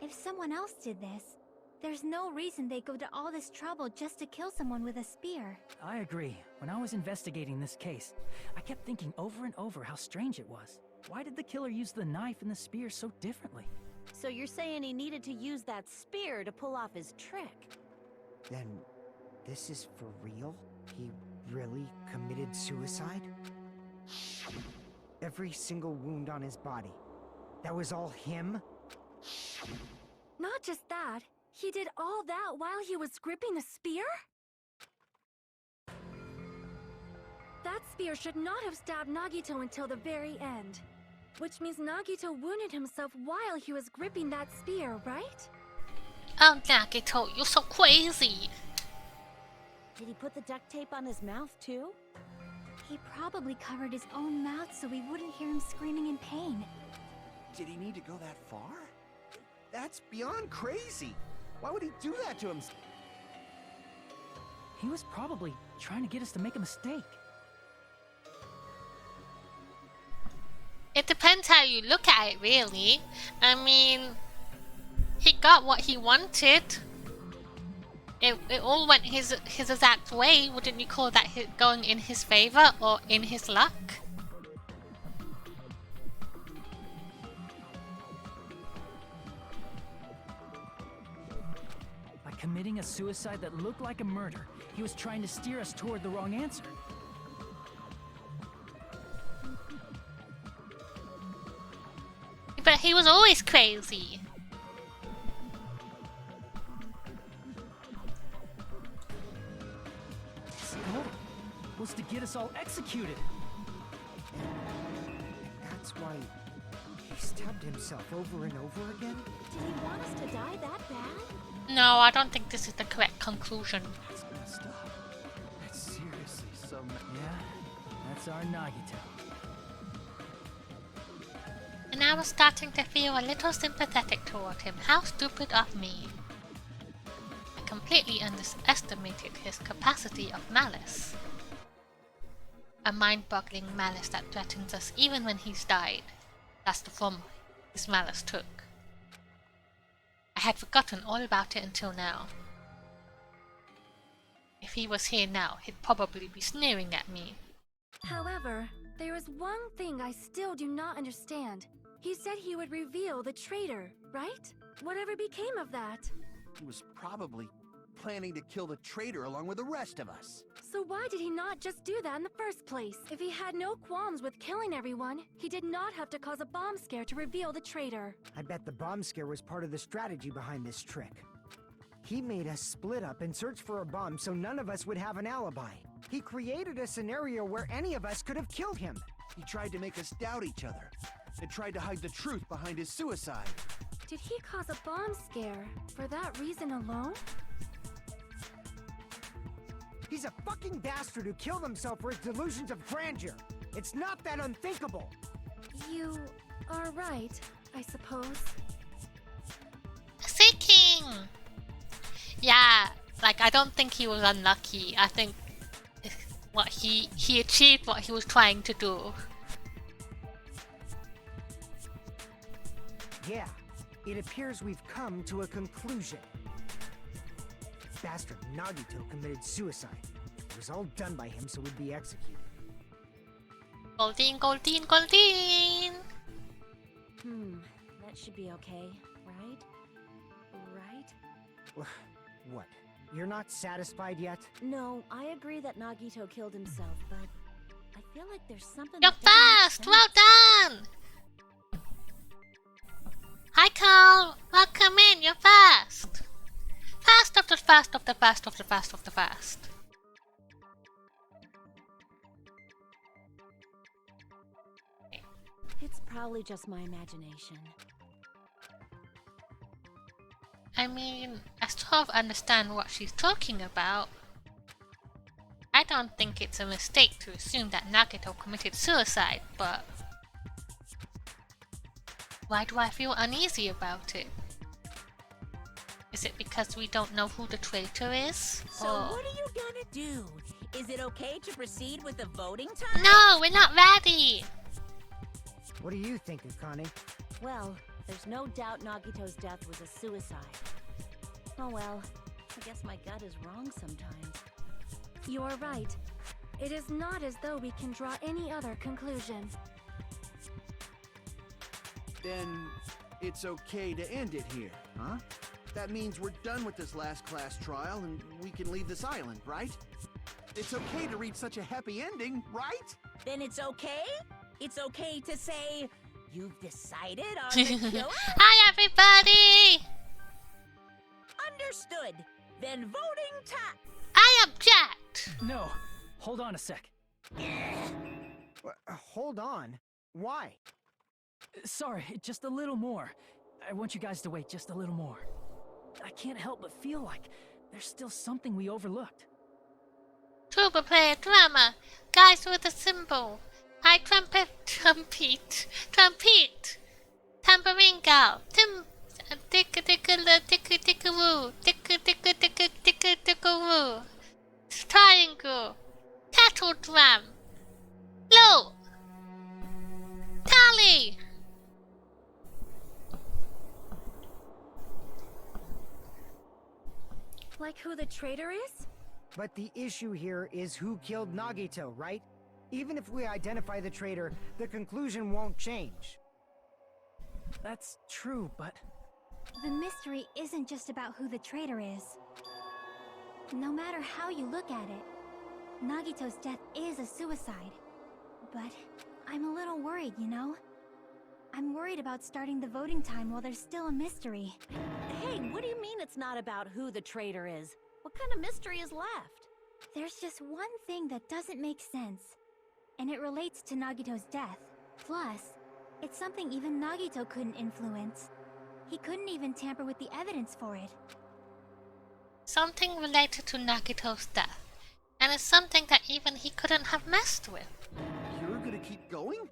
If someone else did this, there's no reason they go to all this trouble just to kill someone with a spear. I agree. When I was investigating this case, I kept thinking over and over how strange it was. Why did the killer use the knife and the spear so differently? So you're saying he needed to use that spear to pull off his trick? Then, this is for real? He really committed suicide? Every single wound on his body. That was all him? Not just that, he did all that while he was gripping the spear? That spear should not have stabbed Nagito until the very end. Which means Nagito wounded himself while he was gripping that spear, right? Oh, Nagito, you're so crazy. Did he put the duct tape on his mouth too? He probably covered his own mouth so we wouldn't hear him screaming in pain. Did he need to go that far? That's beyond crazy. Why would he do that to himself? He was probably trying to get us to make a mistake. It depends how you look at it, really. I mean, he got what he wanted. It all went his exact way. Wouldn't you call that going in his favor or in his luck? By committing a suicide that looked like a murder, he was trying to steer us toward the wrong answer. But he was always crazy. His goal was to get us all executed. That's why he stabbed himself over and over again? Did he want us to die that bad? No, I don't think this is the correct conclusion. That's messed up. That's seriously so Yeah, that's our Nagito. And I was starting to feel a little sympathetic toward him. How stupid of me. I completely underestimated his capacity of malice. A mind-boggling malice that threatens us even when he's died. That's the form his malice took. I had forgotten all about it until now. If he was here now, he'd probably be sneering at me. However, there is one thing I still do not understand. He said he would reveal the traitor, right? Whatever became of that? He was probably planning to kill the traitor along with the rest of us. So why did he not just do that in the first place? If he had no qualms with killing everyone, he did not have to cause a bomb scare to reveal the traitor. I bet the bomb scare was part of the strategy behind this trick. He made us split up and search for a bomb so none of us would have an alibi. He created a scenario where any of us could have killed him. He tried to make us doubt each other and tried to hide the truth behind his suicide. Did he cause a bomb scare for that reason alone? He's a fucking bastard who killed himself for his delusions of grandeur. It's not that unthinkable. You are right, I suppose. Seeking! Yeah, like I don't think he was unlucky. I think what he achieved what he was trying to do. Yeah, it appears we've come to a conclusion. Bastard Nagito committed suicide. It was all done by him so he'd be executed. Goldine, Goldine, Goldine! That should be okay, right? Right? What? You're not satisfied yet? No, I agree that Nagito killed himself, but I feel like there's something You're that doesn't make fast! sense. Well done! Hi Carl! Welcome in, you're fast! Fast of the fast of the fast of the fast of the fast. It's probably just my imagination. I mean, I sort of understand what she's talking about. I don't think it's a mistake to assume that Nagito committed suicide, but why do I feel uneasy about it? Is it because we don't know who the traitor is? So or... what are you gonna do? Is it okay to proceed with the voting time? No, we're not ready! What do you think, Akane? Well, there's no doubt Nagito's death was a suicide. Oh well, I guess my gut is wrong sometimes. You are right. It is not as though we can draw any other conclusion. Then it's okay to end it here, huh? That means we're done with this last class trial and we can leave this island, right? It's okay to reach such a happy ending, right? Then it's okay? It's okay to say, you've decided on the killer? Hi everybody! Understood. Then voting time. I object! No, hold on a sec. Hold on. Why? Sorry, just a little more. I want you guys to wait just a little more. I can't help but feel like there's still something we overlooked. Tuba player drama. Guys with a symbol. Hi trumpet, trumpet, tambourine girl, tickle-woo, tickle-woo, triangle, kettle drum, low, tally. Like who the traitor is? But the issue here is who killed Nagito, right? Even if we identify the traitor, the conclusion won't change. That's true, but... The mystery isn't just about who the traitor is. No matter how you look at it, Nagito's death is a suicide. But I'm a little worried, you know? I'm worried about starting the voting time while there's still a mystery. Hey, what do you mean it's not about who the traitor is? What kind of mystery is left? There's just one thing that doesn't make sense. And it relates to Nagito's death. Plus, it's something even Nagito couldn't influence. He couldn't even tamper with the evidence for it. Something related to Nagito's death. And it's something that even he couldn't have messed with. You're gonna keep going?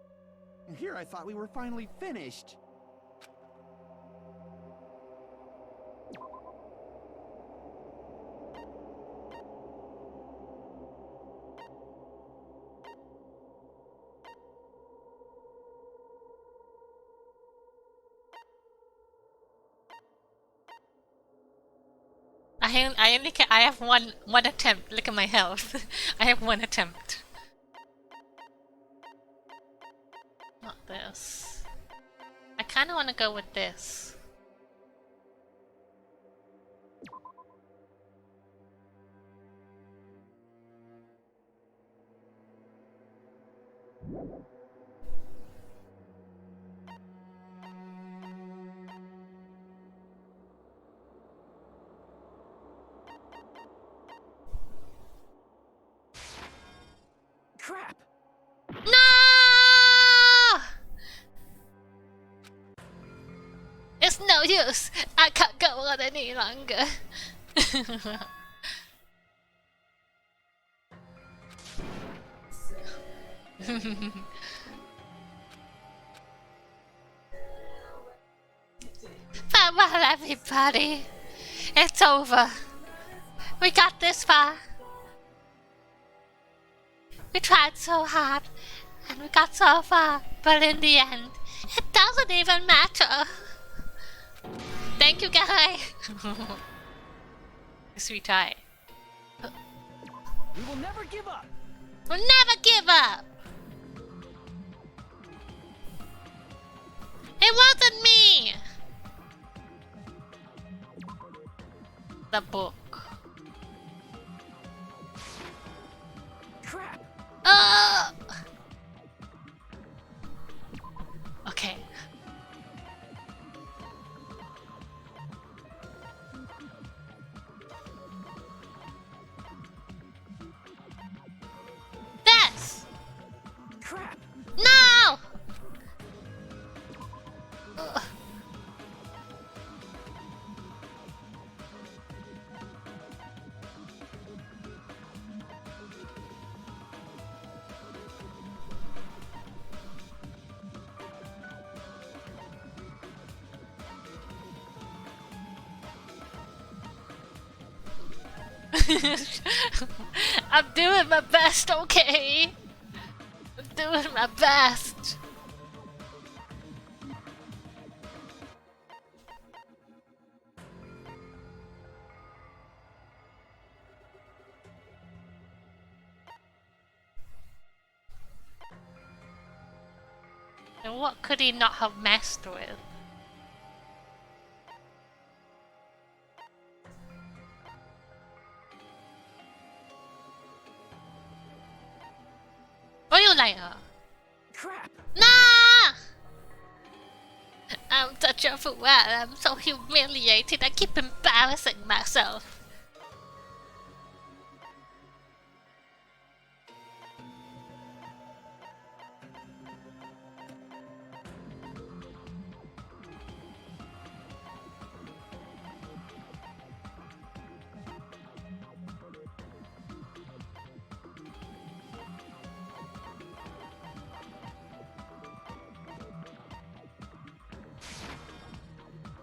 Here I thought we were finally finished. I have one attempt. Look at my health. I have one attempt. Not this. I kind of want to go with this. Crap! No! It's no use. I can't go on any longer. Farewell, everybody. It's over. We got this far. We tried so hard, and we got so far, but in the end, it doesn't even matter. Thank you, guy. Sweet eye. We will never give up. We'll never give up. It wasn't me. The book. Crap! Okay. This! Crap! No! I'm doing my best, okay? I'm doing my best. And what could he not have messed with? Oil layer. Crap! Nah! I'm such a fool. I'm so humiliated. I keep embarrassing myself.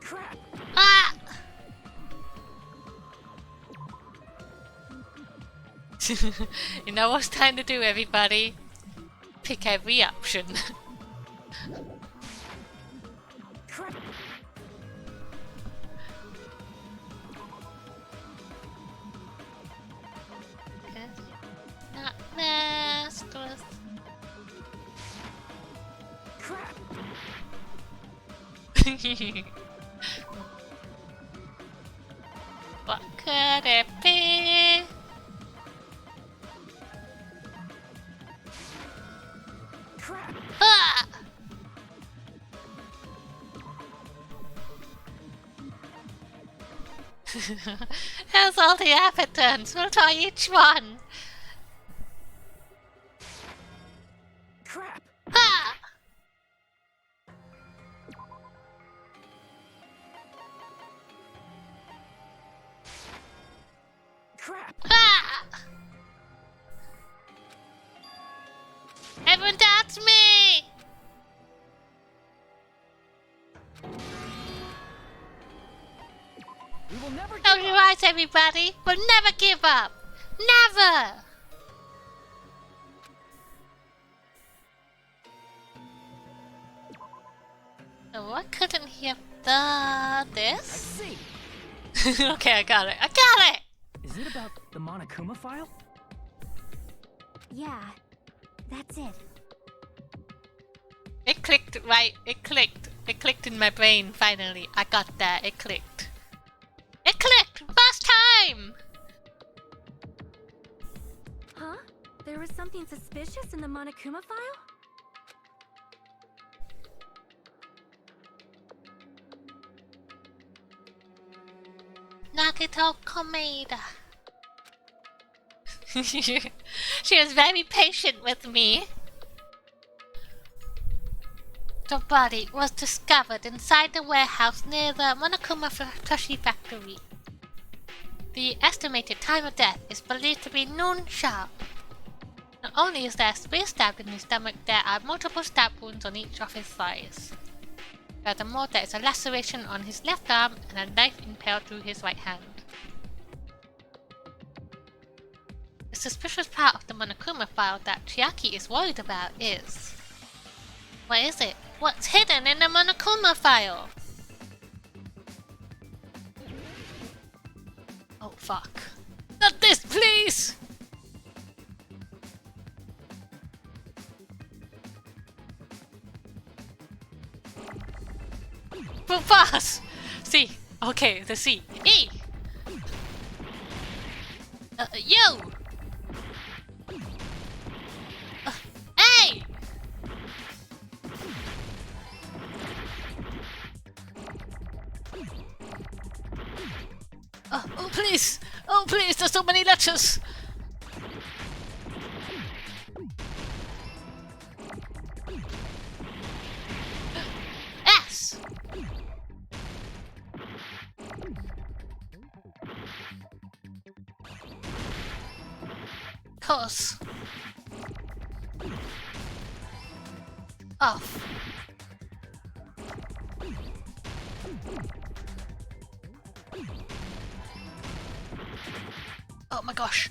Crap! Ah! You know what's time to do, everybody? Pick every option. Crap! Not messed with. Crap! What could it be? Crap! Ah! Here's all the appetants. We'll try each one. Crap! Ah! Crap! Ah! Everyone dance me! will never give Close your up! eyes, everybody! We'll never give up! Never! So I couldn't he have done I this? see! Okay, I got it. I got it! Is it about the Monokuma file? Yeah, that's it. It clicked, right? It clicked. It clicked in my brain, finally. I got that. It clicked. It clicked! First time! Huh? There was something suspicious in the Monokuma file? Nagito Komeda. She was very patient with me. The body was discovered inside the warehouse near the Monokuma Plushie factory. The estimated time of death is believed to be noon sharp. Not only is there a spear stabbed in his stomach, there are multiple stab wounds on each of his thighs. Furthermore, there is a laceration on his left arm and a knife impaled through his right hand. The suspicious part of the Monokuma file that Chiaki is worried about is... What is it? What's hidden in the Monokuma file? Oh fuck. Not this, please! Move fast! C. Okay, the C. E! U! A! Oh please! Oh please, there's so many letters! S! Cos. Off. Oh my gosh.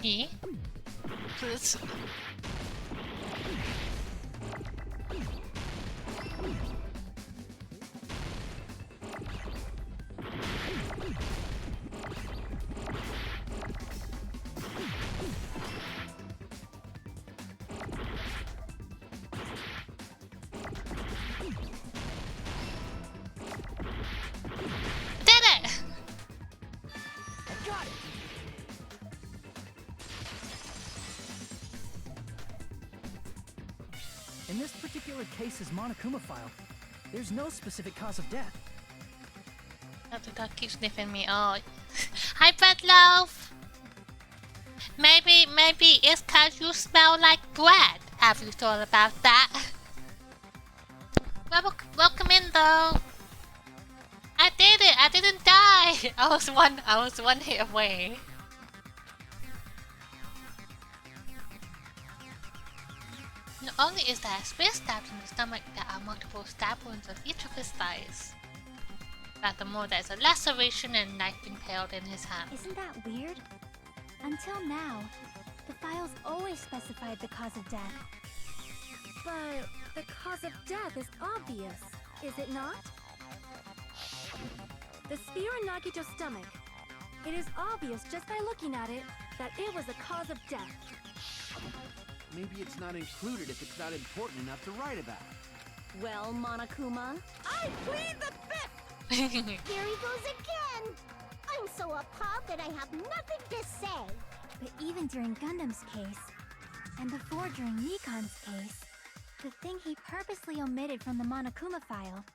E. Please. Did it! I got it! In this particular case's Monokuma file, there's no specific cause of death. Oh, the dog keeps sniffing me. Oh. Hi, Bread Loaf! Maybe it's cause you smell like bread. Have you thought about that? Welcome in though. I did it! I didn't die! I was one hit away. Not only is there a spear stabbed in the stomach, there are multiple stab wounds on each of his thighs. Furthermore, there is a laceration and knife impaled in his hand. Isn't that weird? Until now, the files always specified the cause of death. But the cause of death is obvious, is it not? The spear in Nagito's stomach. It is obvious just by looking at it that it was a cause of death. Maybe it's not included if it's not important enough to write about. Well, Monokuma, I plead the fifth! Here he goes again! I'm so appalled that I have nothing to say. But even during Gundam's case, and before during Nikon's case, the thing he purposely omitted from the Monokuma file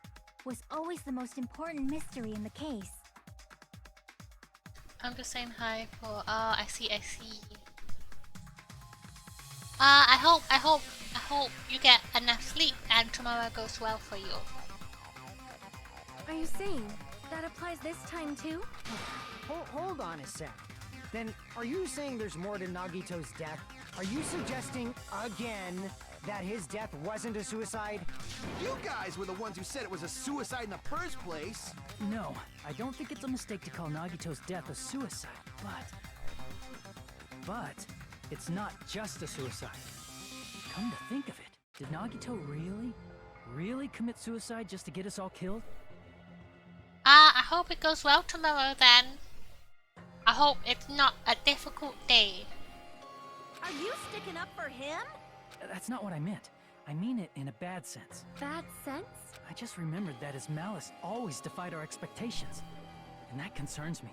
was always the most important mystery in the case. I'm just saying hi for. Oh, I see. I hope you get enough sleep and tomorrow goes well for you. Are you saying That applies this time too? Hold on a sec. Then, are you saying there's more to Nagito's death? Are you suggesting, again, that his death wasn't a suicide? You guys were the ones who said it was a suicide in the first place. No, I don't think it's a mistake to call Nagito's death a suicide, but it's not just a suicide. Come to think of it, did Nagito really commit suicide just to get us all killed? I hope it goes well tomorrow then. I hope it's not a difficult day. Are you sticking up for him? That's not what I meant. I mean it in a bad sense. Bad sense? I just remembered that his malice always defied our expectations. And that concerns me.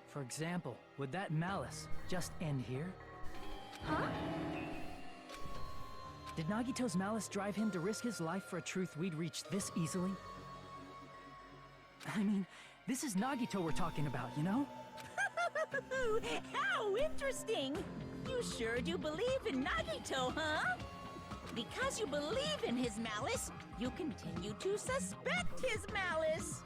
For example, would that malice just end here? Huh? Did Nagito's malice drive him to risk his life for a truth we'd reach this easily? I mean, this is Nagito we're talking about, you know? How interesting! You sure do believe in Nagito, huh? Because you believe in his malice, you continue to suspect his malice.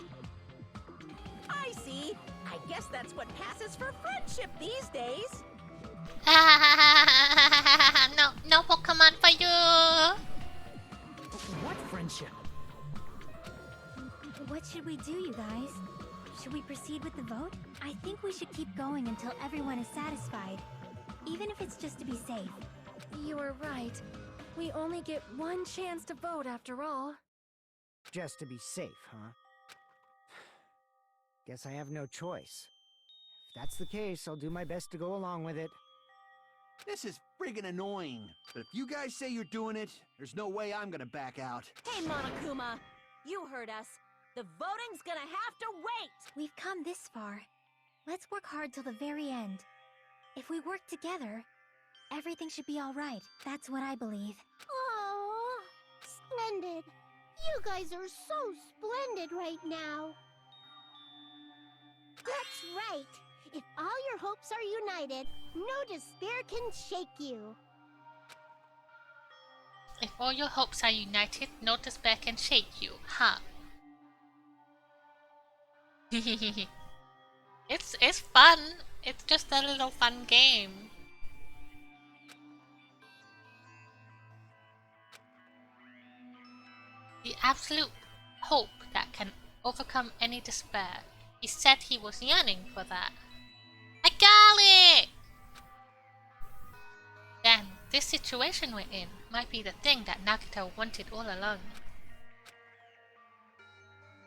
I see. I guess that's what passes for friendship these days. No Pokemon for you! What friendship? What should we do, you guys? Should we proceed with the vote? I think we should keep going until everyone is satisfied. Even if it's just to be safe. You are right. We only get one chance to vote after all. Just to be safe, huh? Guess I have no choice. If that's the case, I'll do my best to go along with it. This is friggin' annoying. But if you guys say you're doing it, there's no way I'm gonna back out. Hey, Monokuma, you heard us. The voting's gonna have to wait! We've come this far. Let's work hard till the very end. If we work together, everything should be alright. That's what I believe. Oh, splendid. You guys are so splendid right now. That's right. If all your hopes are united, no despair can shake you. If all your hopes are united, no despair can shake you, huh? It's fun. It's just a little fun game. The absolute hope that can overcome any despair. He said he was yearning for that. I got it! Then, this situation we're in might be the thing that Nagito wanted all along.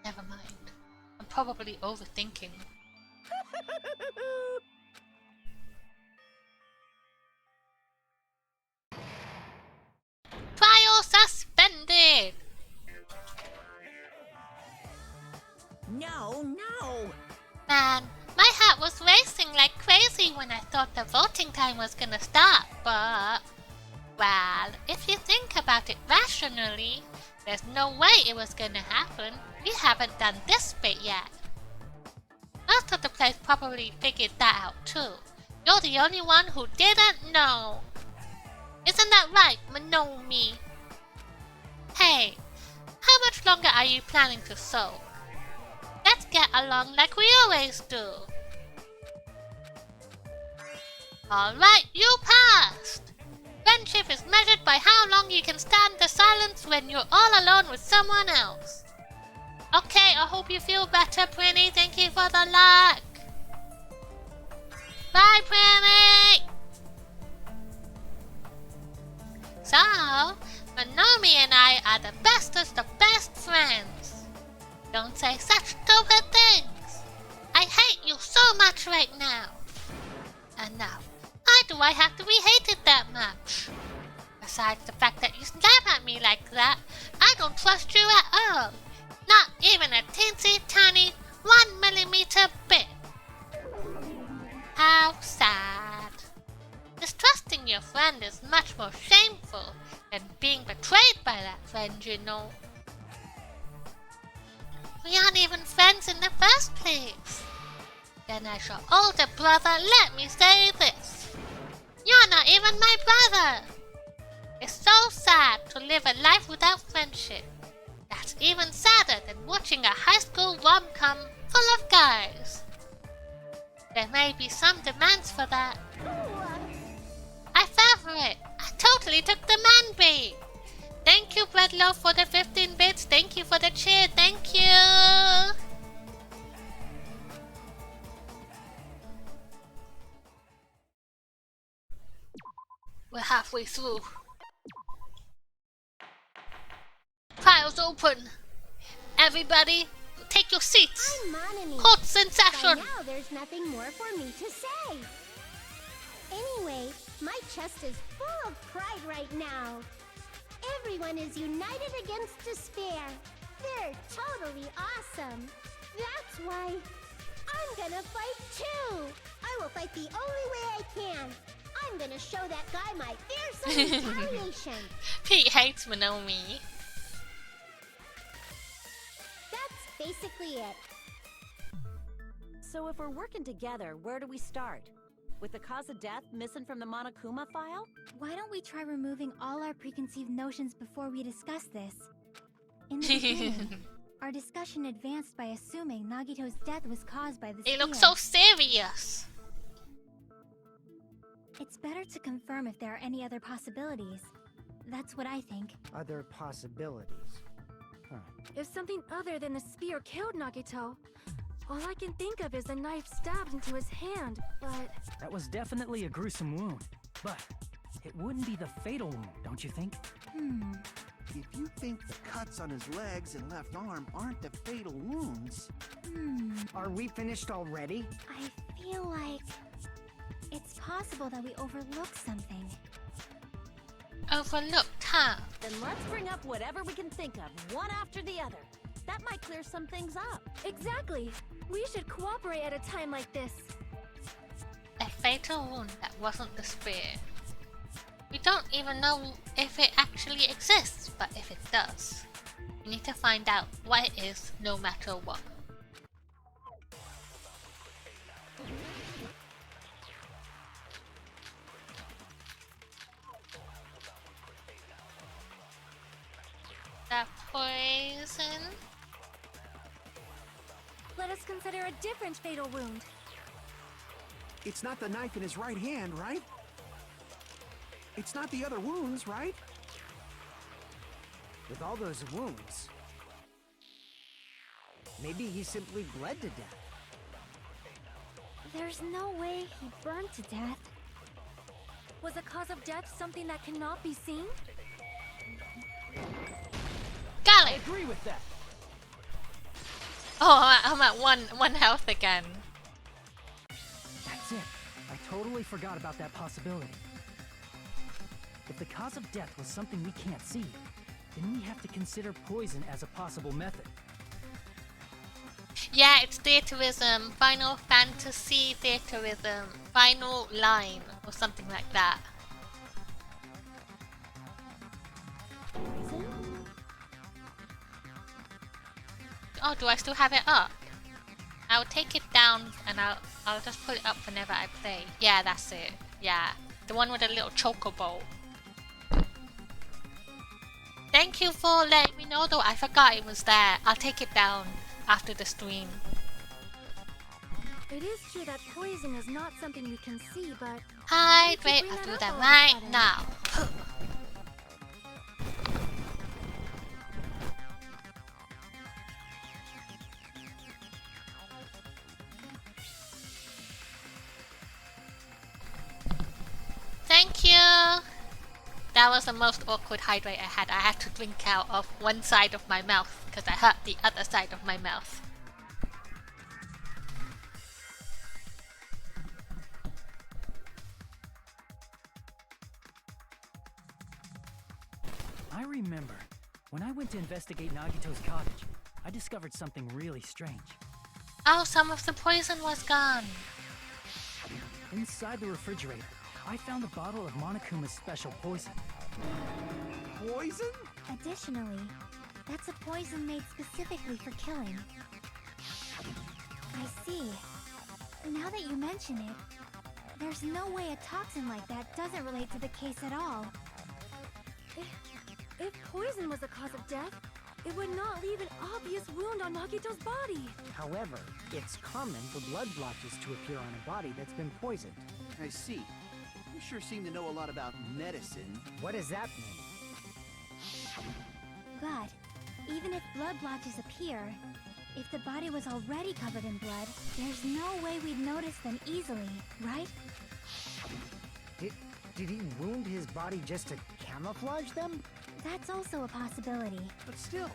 Never mind. I'm probably overthinking. Trial suspended! No. Man, my heart was racing like crazy when I thought the voting time was gonna start, but... Well, if you think about it rationally, there's no way it was gonna happen. We haven't done this bit yet. Most of the players probably figured that out too. You're the only one who didn't know. Isn't that right, Monomi? Hey, how much longer are you planning to sew? Let's get along like we always do. Alright, you passed! Friendship is measured by how long you can stand the silence when you're all alone with someone else. Okay, I hope you feel better, Prinny. Thank you for the luck. Bye, Prinny! So, Monomi and I are the bestest of best friends. Don't say such stupid things. I hate you so much right now. Enough. Why do I have to be hated that much? Besides the fact that you snap at me like that, I don't trust you at all. Not even a teensy tiny 1mm bit. How sad. Distrusting your friend is much more shameful than being betrayed by that friend, you know. We aren't even friends in the first place. Then as your older brother, let me say this. You're not even my brother. It's so sad to live a life without friendship. That's even sadder than watching a high school rom-com full may be some demands for that. Ooh, I fell for it. I totally took the man bait. Thank you, Breadloaf, for the 15 bits. Thank you for the cheer. Thank you. We're halfway through. Files open. Everybody, take your seats. I'm Monami. Courts in By session. now, there's nothing more for me to say. Anyway, my chest is full of pride right now. Everyone is united against despair. They're totally awesome. That's why I'm gonna fight too. I will fight the only way I can. I'm gonna show that guy my fearsome retaliation. Pete hates Monomi. That's basically it. So if we're working together, where do we start? With the cause of death missing from the Monokuma file? Why don't we try removing all our preconceived notions before we discuss this? In the beginning, our discussion advanced by assuming Nagito's death was caused by the It looks spear. so serious. It's better to confirm if there are any other possibilities. That's what I think. Other possibilities. Huh. If something other than the spear killed Nagito, all I can think of is a knife stabbed into his hand, but... That was definitely a gruesome wound. But it wouldn't be the fatal wound, don't you think? If you think the cuts on his legs and left arm aren't the fatal wounds... Are we finished already? I feel like... it's possible that we overlooked something. Overlooked, huh? Then let's bring up whatever we can think of, one after the other. That might clear some things up. Exactly! We should cooperate at a time like this. A fatal wound that wasn't the spear. We don't even know if it actually exists, but if it does, we need to find out what it is no matter what. That poison? Let us consider a different fatal wound. It's not the knife in his right hand, right? It's not the other wounds, right? With all those wounds, maybe he simply bled to death. There's no way he burned to death. Was the cause of death something that cannot be seen? Got I it! agree with that. Oh, I'm at one health again. That's it. I totally forgot about that possibility. If the cause of death was something we can't see, then we have to consider poison as a possible method. Yeah, it's theaterism, Final Fantasy theaterism, final line, or something like that. Oh, do I still have it up? I'll take it down and I'll just put it up whenever I play. Yeah, that's it. Yeah, the one with the little chocobo. Thank you for letting me know though, I forgot it was there. I'll take it down after the stream. It is true that poison is not something we can see, but... Hydrate, bring I'll that do up that all of a right sudden. now. Thank you! That was the most awkward hydrate I had. I had to drink out of one side of my mouth because I hurt the other side of my mouth. I remember, when I went to investigate Nagito's cottage, I discovered something really strange. Oh, some of the poison was gone. Inside the refrigerator, I found a bottle of Monokuma's special poison. Poison? Additionally, that's a poison made specifically for killing. I see. Now that you mention it, there's no way a toxin like that doesn't relate to the case at all. If poison was the cause of death, It would not leave an obvious wound on Nagito's body. However, it's common for blood blotches to appear on a body that's been poisoned. I see. You sure seem to know a lot about medicine. What does that mean? But even if blood blotches appear, if the body was already covered in blood, there's no way we'd notice them easily, right? Did he wound his body just to camouflage them? That's also a possibility. But still,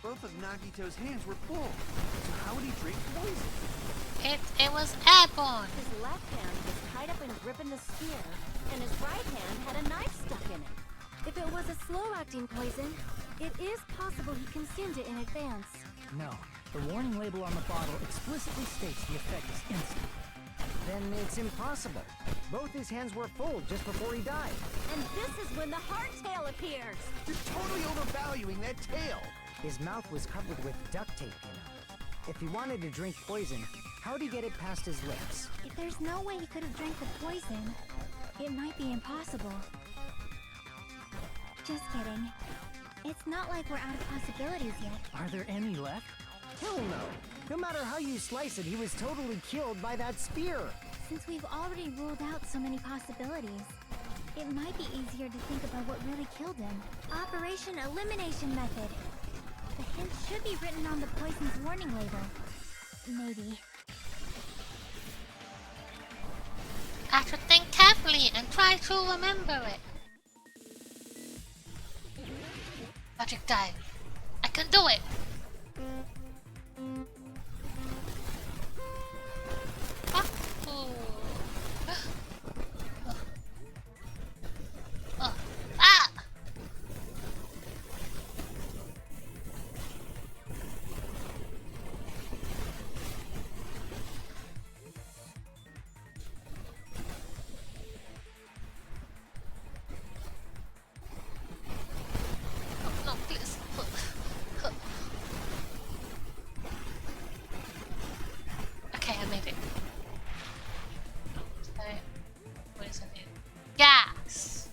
both of Nagito's hands were full. So how would he drink poison? It was airborne. His left hand was tied up and gripping the spear, and his right hand had a knife stuck in it. If it was a slow-acting poison, it is possible he consumed it in advance. No, the warning label on the bottle explicitly states the effect is instant. Then it's impossible. Both his hands were full just before he died. And this is when the hardtail appears. You're totally overvaluing that tail. His mouth was covered with duct tape, you know. If he wanted to drink poison, how'd he get it past his lips? If there's no way he could have drank the poison, it might be impossible. Just kidding. It's not like we're out of possibilities yet. Are there any left? Hell no! No matter how you slice it, he was totally killed by that spear! Since we've already ruled out so many possibilities, it might be easier to think about what really killed him. Operation Elimination Method. The hint should be written on the poison's warning label. Maybe. I should think carefully and try to remember it. Magic dive. I can do it. Ah. Ooh. Ah. No, please. Okay, I made it. Okay. What is it? Gas!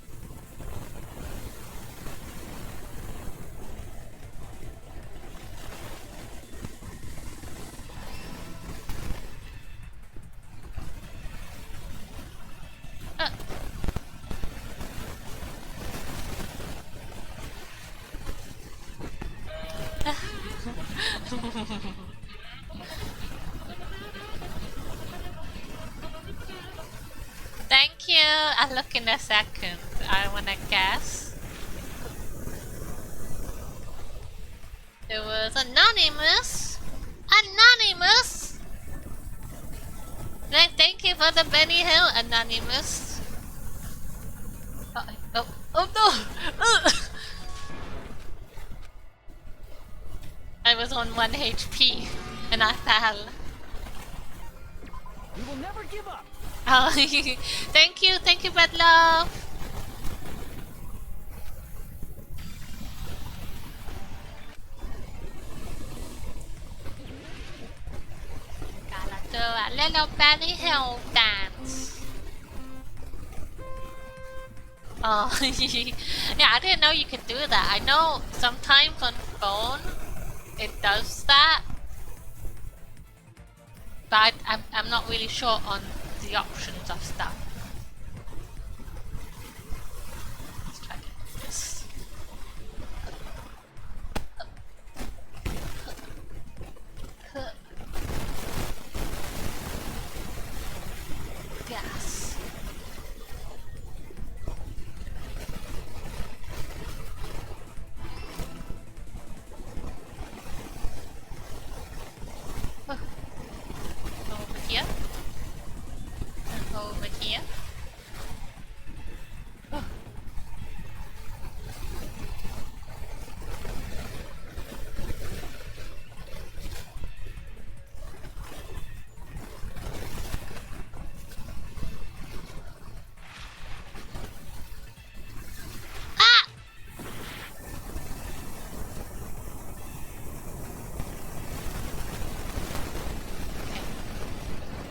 Thank you. I'll look in a second. I wanna guess. It was anonymous. Anonymous. Thank you for the Benny Hill, Anonymous. Oh no! I was on 1 HP and I fell. We will never give up! Oh, thank you, Bad Love. Gotta do a little Benny Hill dance. Oh, yeah, I didn't know you could do that. I know sometimes on phone it does that, but I'm not really sure on the options of stuff. Let's try to do this. Gas. Over here. Over here. Oh. Ah! Okay.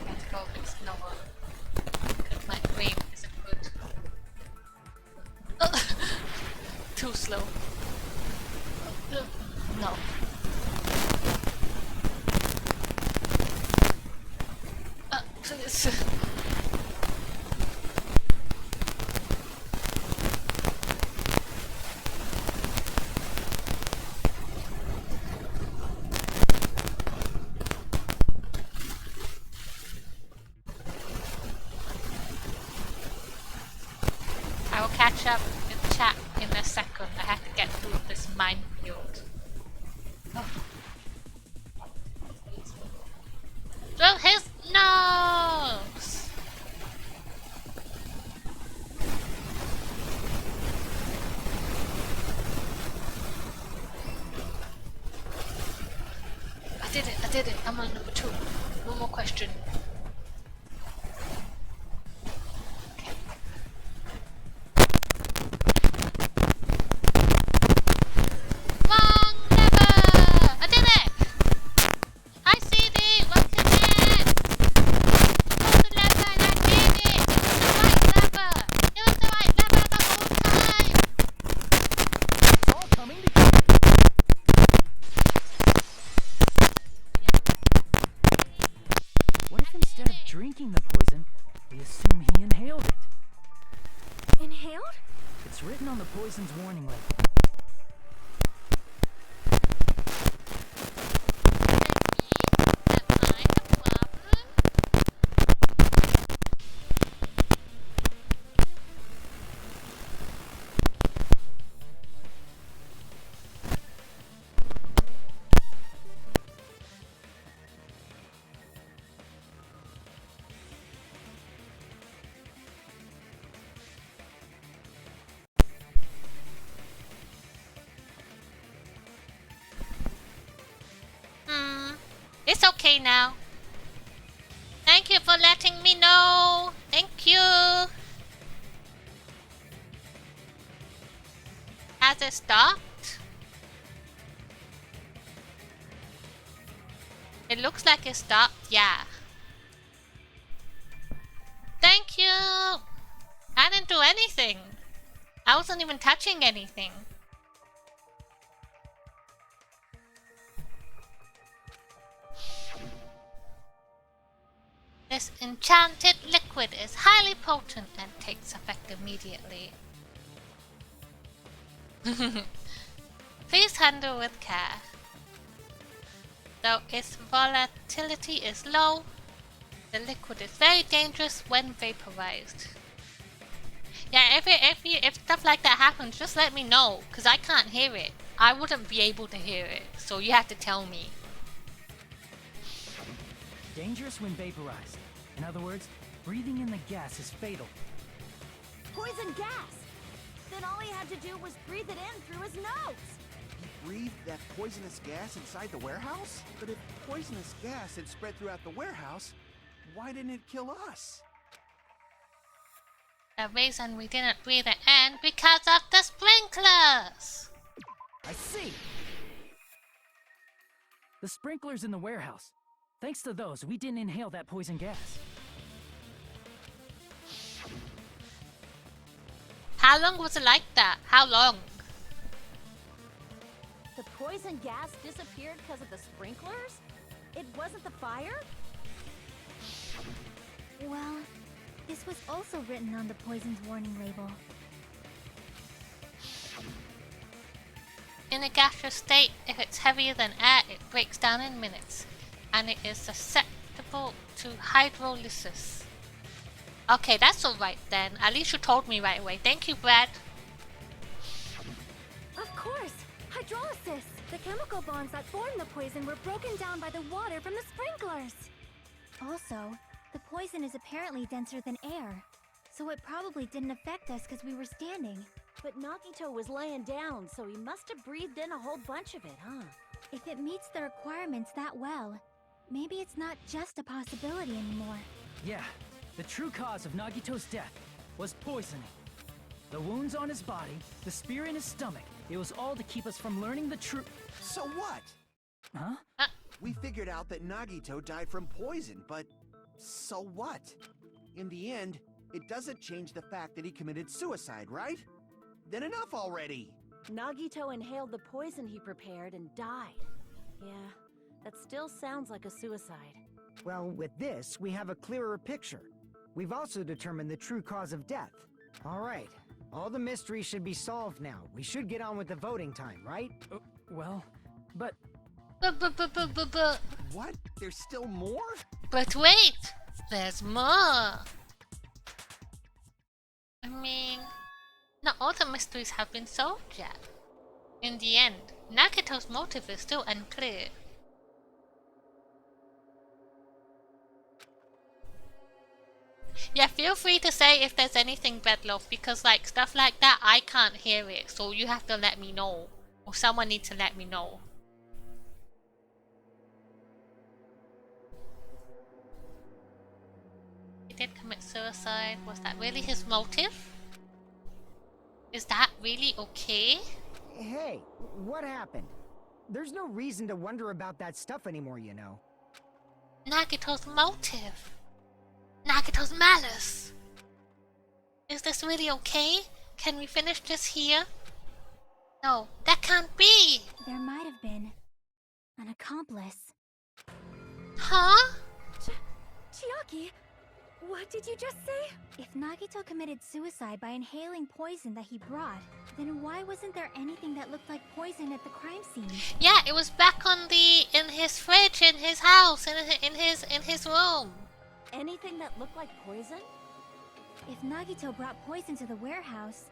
Let's go fix no one. My up in chat in a second. I have to get through this minefield. Oh. Through his nose! I did it, I'm on number 2. One more question. Wrong lever! I did it! Hi CD, welcome in! Hold the lever and I did it! It was the right lever! It was the right lever the whole time! It's all coming together. What if instead of drinking the poison, we assume he inhaled it? Inhaled? It's written on the poison's warning label. It's okay now. Thank you for letting me know. Thank you. Has it stopped? It looks like it stopped, yeah. Thank you. I didn't do anything. I wasn't even touching anything. This enchanted liquid is highly potent and takes effect immediately. Please handle with care. Though its volatility is low, the liquid is very dangerous when vaporized. Yeah, if stuff like that happens, just let me know, because I can't hear it. I wouldn't be able to hear it, so you have to tell me. Dangerous when vaporized. In other words, breathing in the gas is fatal. Poison gas! Then all he had to do was breathe it in through his nose! He breathed that poisonous gas inside the warehouse? But if poisonous gas had spread throughout the warehouse, why didn't it kill us? The reason we didn't breathe it in because of the sprinklers! I see! The sprinklers in the warehouse. Thanks to those, we didn't inhale that poison gas. How long was it like that? How long? The poison gas disappeared because of the sprinklers? It wasn't the fire? Well, this was also written on the poison's warning label. In a gaseous state, if it's heavier than air, it breaks down in minutes, and it is susceptible to hydrolysis. Okay, that's alright then. At least you told me right away. Thank you, Brad. Of course! Hydrolysis! The chemical bonds that formed the poison were broken down by the water from the sprinklers! Also, the poison is apparently denser than air, so it probably didn't affect us because we were standing. But Nagito was laying down, so he must have breathed in a whole bunch of it, huh? If it meets the requirements that well, maybe it's not just a possibility anymore. Yeah, the true cause of Nagito's death was poisoning. The wounds on his body, the spear in his stomach, it was all to keep us from learning the truth. So what? Huh? We figured out that Nagito died from poison, but so what? In the end, it doesn't change the fact that he committed suicide, right? Then enough already! Nagito inhaled the poison he prepared and died. Yeah, that still sounds like a suicide. Well, with this, we have a clearer picture. We've also determined the true cause of death. All right, all the mysteries should be solved now. We should get on with the voting time, right? Well, but... What? There's still more? But wait! There's more! I mean... Not all the mysteries have been solved yet. In the end, Nagito's motive is still unclear. Yeah, feel free to say if there's anything Bedloaf, because like stuff like that I can't hear it, so you have to let me know. Or someone needs to let me know. He did commit suicide. Was that really his motive? Is that really okay? Hey, what happened? There's no reason to wonder about that stuff anymore, you know. Nagito's motive. Nagito's malice. Is this really okay? Can we finish this here? No, that can't be! There might have been an accomplice. Huh? Chiaki, what did you just say? If Nagito committed suicide by inhaling poison that he brought, then why wasn't there anything that looked like poison at the crime scene? Yeah, it was back on in his fridge, in his house, in his room. Anything that looked like poison? If Nagito brought poison to the warehouse,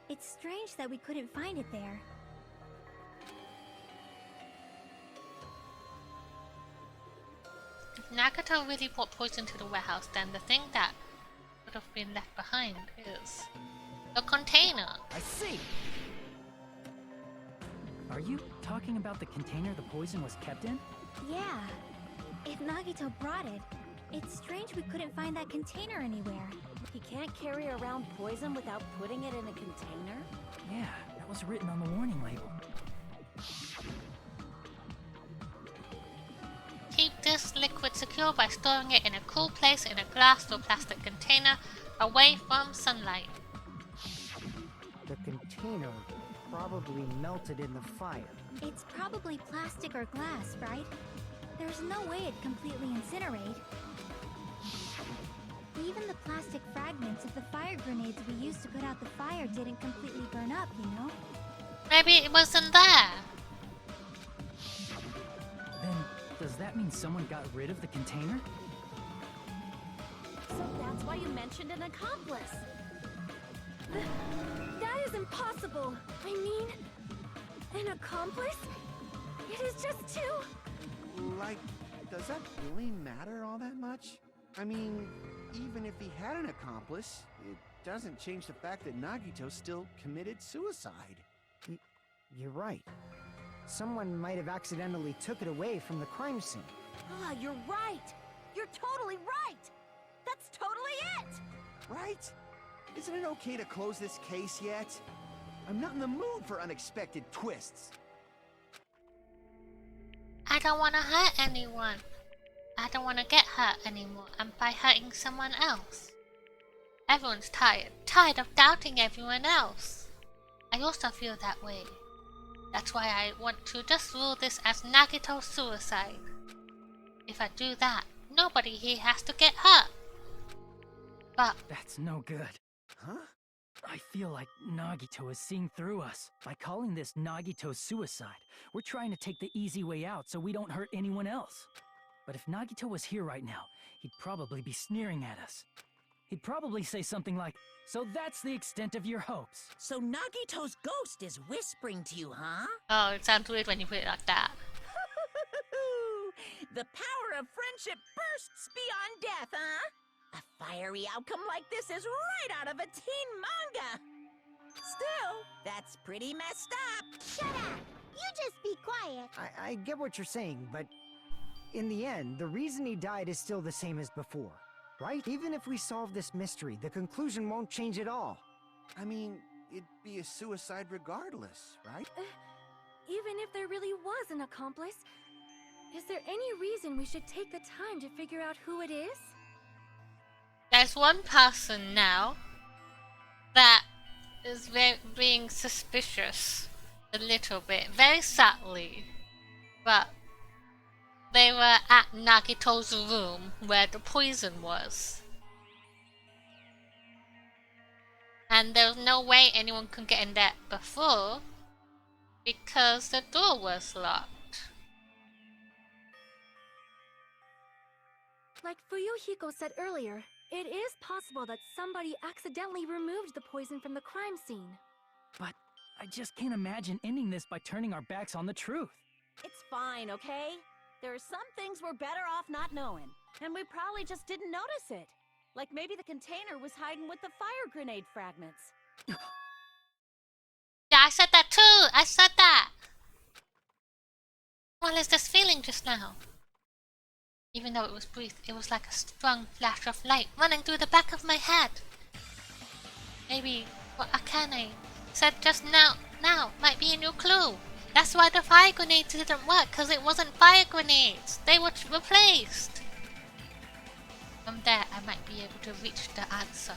it's strange that we couldn't find it there. If Nagito really brought poison to the warehouse, then the thing that would have been left behind is the container. I see. Are you talking about the container the poison was kept in? Yeah. If Nagito brought it, it's strange we couldn't find that container anywhere. He can't carry around poison without putting it in a container? Yeah, that was written on the warning label. Keep this liquid secure by storing it in a cool place in a glass or plastic container away from sunlight. The container probably melted in the fire. It's probably plastic or glass, right? There's no way it'd completely incinerate. Even the plastic fragments of the fire grenades we used to put out the fire didn't completely burn up, you know? Maybe it wasn't there. Then, does that mean someone got rid of the container? So that's why you mentioned an accomplice. That is impossible. I mean, an accomplice? It is just too... Like, does that really matter all that much? I mean, even if he had an accomplice, it doesn't change the fact that Nagito still committed suicide. You're right. Someone might have accidentally took it away from the crime scene. Ah, you're right. You're totally right. That's totally it. Right? Isn't it okay to close this case yet? I'm not in the mood for unexpected twists. I don't want to hurt anyone. I don't want to get hurt anymore, and by hurting someone else. Everyone's tired of doubting everyone else. I also feel that way. That's why I want to just rule this as Nagito's suicide. If I do that, nobody here has to get hurt. But That's no good. Huh? I feel like Nagito is seeing through us. By calling this Nagito's suicide, we're trying to take the easy way out so we don't hurt anyone else. But if Nagito was here right now, he'd probably be sneering at us. He'd probably say something like, "So that's the extent of your hopes." So Nagito's ghost is whispering to you, huh? oh, it sounds weird when you put it like that. The power of friendship bursts beyond death, huh? A fiery outcome like this is right out of a teen manga. Still, that's pretty messed up. Shut up! You just be quiet. I get what you're saying, but in the end, the reason he died is still the same as before, right? Even if we solve this mystery, the conclusion won't change at all. I mean, it'd be a suicide regardless, right? Even if there really was an accomplice, is there any reason we should take the time to figure out who it is? There's one person now that is being suspicious a little bit, very subtly, but they were at Nagito's room where the poison was. And there was no way anyone could get in there before because the door was locked. Like Fuyuhiko said earlier, It is possible that somebody accidentally removed the poison from the crime scene. But I just can't imagine ending this by turning our backs on the truth. It's fine, okay? There are some things we're better off not knowing. And we probably just didn't notice it. Like maybe the container was hiding with the fire grenade fragments. Yeah, I said that too. I said that. What is this feeling just now? Even though it was brief, it was like a strong flash of light running through the back of my head. Maybe what Akane said just now might be a new clue. That's why the fire grenades didn't work, because it wasn't fire grenades. They were replaced. From there, I might be able to reach the answer.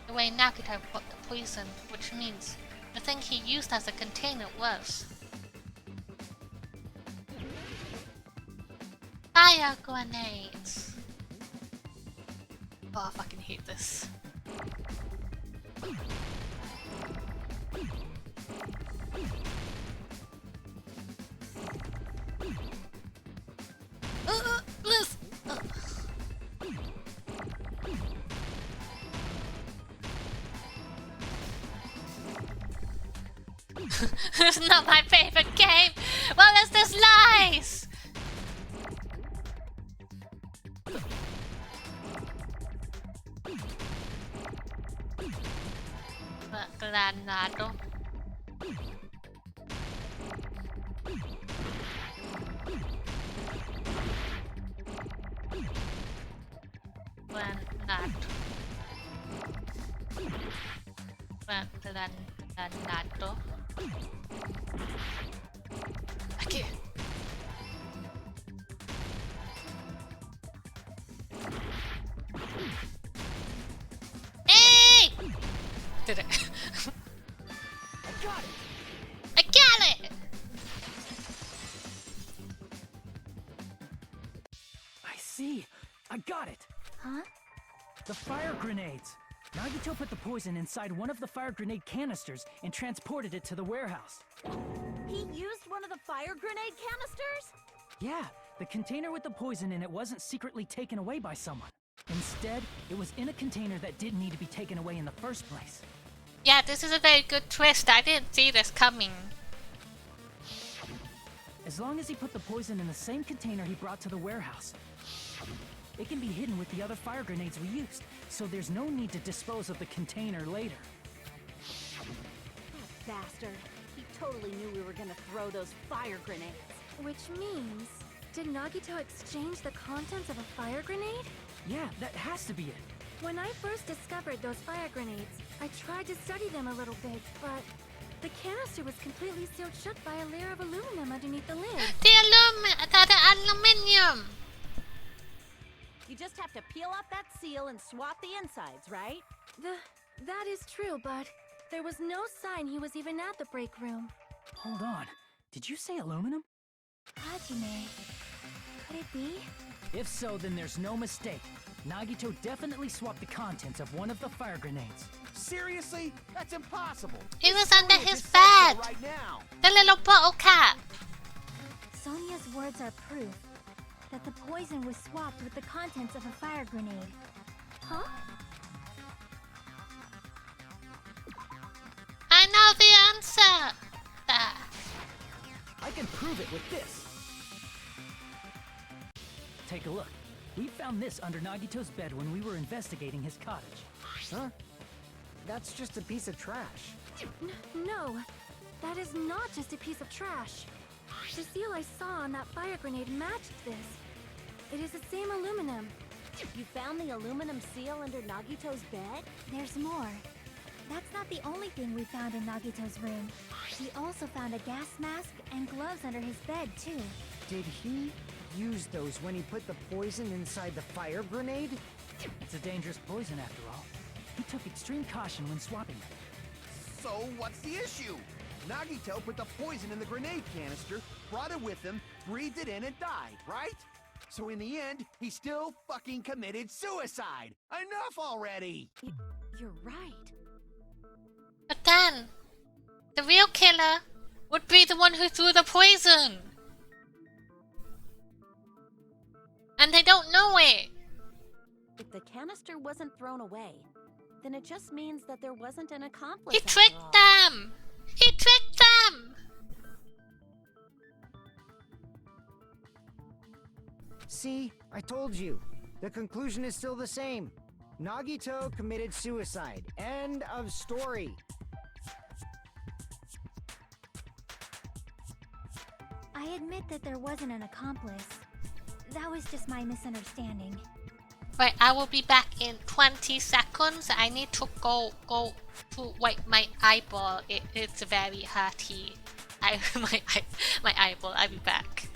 The way Nagito put the poison, which means the thing he used as a container was fire grenades. Oh, I fucking hate this. Bliss. It's not my favorite game. What is this lies? Granado. Granado. Aquí. Hey! Did it? I got it! I got it! I see. I got it. Huh? The fire grenades. Nagito put the poison inside one of the fire grenade canisters and transported it to the warehouse. He used one of the fire grenade canisters? Yeah, the container with the poison in it wasn't secretly taken away by someone. Instead, it was in a container that didn't need to be taken away in the first place. Yeah, this is a very good twist. I didn't see this coming. As long as he put the poison in the same container he brought to the warehouse, it can be hidden with the other fire grenades we used, so there's no need to dispose of the container later. That bastard. He totally knew we were gonna throw those fire grenades. Which means, did Nagito exchange the contents of a fire grenade? Yeah, that has to be it. When I first discovered those fire grenades, I tried to study them a little bit, but the canister was completely sealed shut by a layer of aluminum underneath the lid. The aluminium! You just have to peel off that seal and swap the insides, right? That is true, but there was no sign he was even at the break room. Hold on. Did you say aluminum? Hajime, could it be? If so, then there's no mistake. Nagito definitely swapped the contents of one of the fire grenades. Seriously? That's impossible. It was Sonia under his just said so bed. right now. The little bottle cap. Sonia's words are proof that the poison was swapped with the contents of a fire grenade. Huh? I know the answer. I can prove it with this. Take a look. We found this under Nagito's bed when we were investigating his cottage. Huh? That's just a piece of trash. No, that is not just a piece of trash. The seal I saw on that fire grenade matched this. It is the same aluminum. You found the aluminum seal under Nagito's bed? There's more. That's not the only thing we found in Nagito's room. We also found a gas mask and gloves under his bed, too. Did he use those when he put the poison inside the fire grenade? It's a dangerous poison after all. He took extreme caution when swapping it. So what's the issue? Nagito put the poison in the grenade canister, brought it with him, breathed it in and died, right? So in the end, he still fucking committed suicide. Enough already! You're right. But then, the real killer would be the one who threw the poison. And they don't know it. If the canister wasn't thrown away, then it just means that there wasn't an accomplice. He after tricked all. them! He tricked them! See, I told you. The conclusion is still the same. Nagito committed suicide. End of story. I admit that there wasn't an accomplice. That was just my misunderstanding. Right, I will be back in 20 seconds. I need to go to wipe my eyeball. It's very hurty. My eyeball. I'll be back.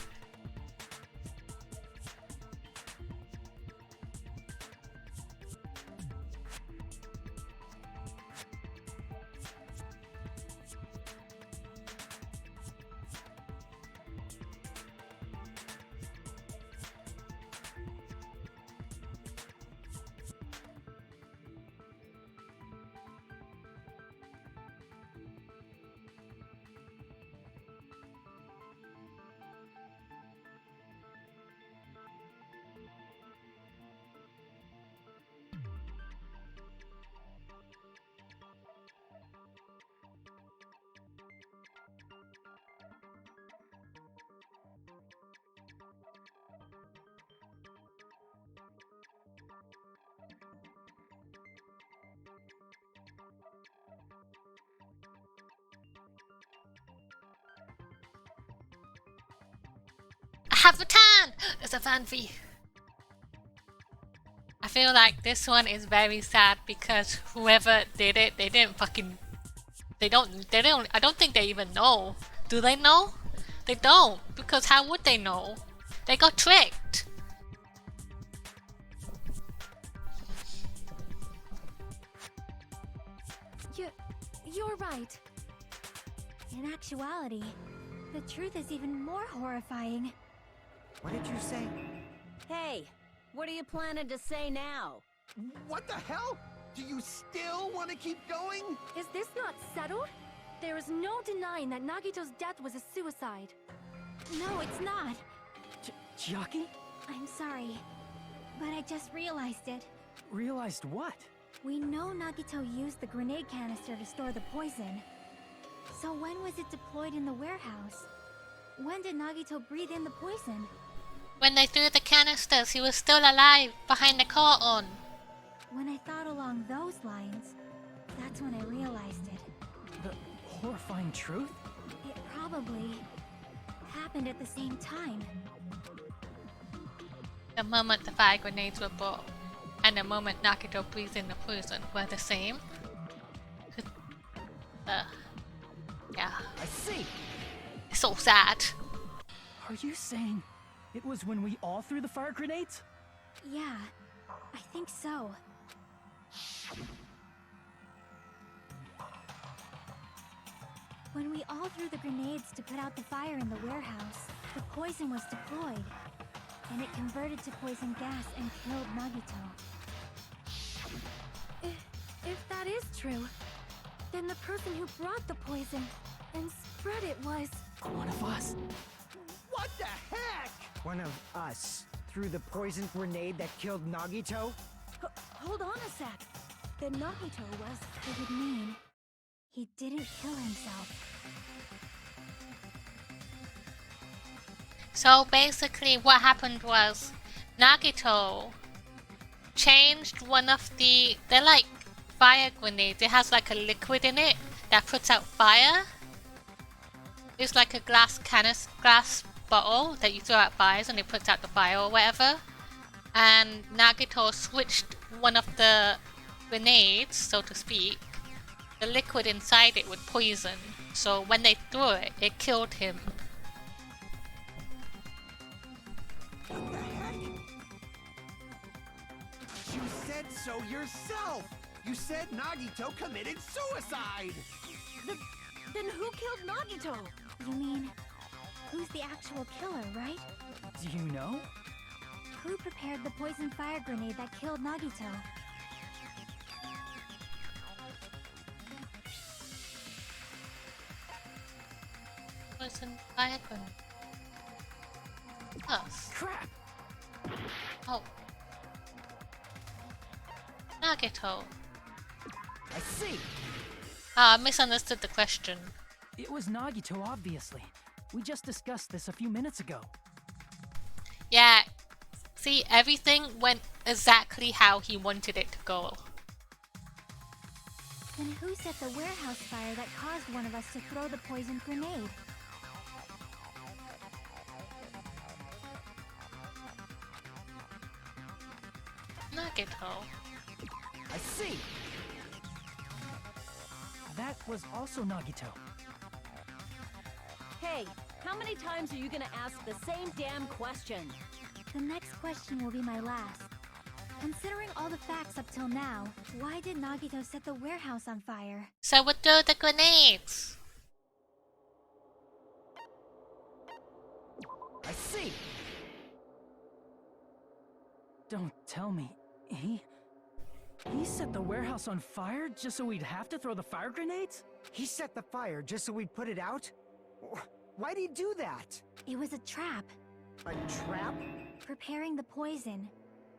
I have a tan! There's a fan fee. I feel like this one is very sad because whoever did it, they didn't fucking... I don't think they even know. Do they know? They don't, because how would they know? They got tricked. You're right. In actuality, the truth is even more horrifying. What did you say? Hey, what are you planning to say now? What the hell? Do you still want to keep going? Is this not settled? There is no denying that Nagito's death was a suicide. No, it's not. Chiaki? I'm sorry, but I just realized it. Realized what? We know Nagito used the grenade canister to store the poison. So when was it deployed in the warehouse? When did Nagito breathe in the poison? When they threw the canisters, he was still alive behind the curtain. When I thought along those lines, that's when I realized it. The horrifying truth? It probably happened at the same time. The moment the fire grenades were brought, and the moment Nagito breathed in the poison were the same. Yeah. I see! It's so sad. Are you saying it was when we all threw the fire grenades? Yeah, I think so. When we all threw the grenades to put out the fire in the warehouse, the poison was deployed, and it converted to poison gas and killed Nagito. If that is true, then the person who brought the poison and spread it was... One of us. What the heck? One of us threw the poison grenade that killed Nagito? Hold on a sec. Then Nagito was... It would mean he didn't kill himself. So basically what happened was Nagito changed one of they're like fire grenades. It has like a liquid in it that puts out fire. It's like a glass bottle that you throw out fires and it puts out the fire or whatever. And Nagito switched one of the grenades, so to speak, the liquid inside it with poison. So when they threw it, it killed him. What the heck? You said so yourself! You said Nagito committed suicide! Then who killed Nagito? You mean, who's the actual killer, right? Do you know? Who prepared the poison fire grenade that killed Nagito? Poison fire grenade. Us. Crap! Oh. Nagito. I see. Ah, I misunderstood the question. It was Nagito, obviously. We just discussed this a few minutes ago. Yeah, see, everything went exactly how he wanted it to go. Then who set the warehouse fire that caused one of us to throw the poisoned grenade? Nagito. I see. That was also Nagito. Hey, how many times are you gonna ask the same damn question? The next question will be my last. Considering all the facts up till now, why did Nagito set the warehouse on fire? So we'll throw the grenades. I see. Don't tell me. He set the warehouse on fire just so we'd have to throw the fire grenades? He set the fire just so we'd put it out? Why'd he do that? It was a trap. A trap? Preparing the poison.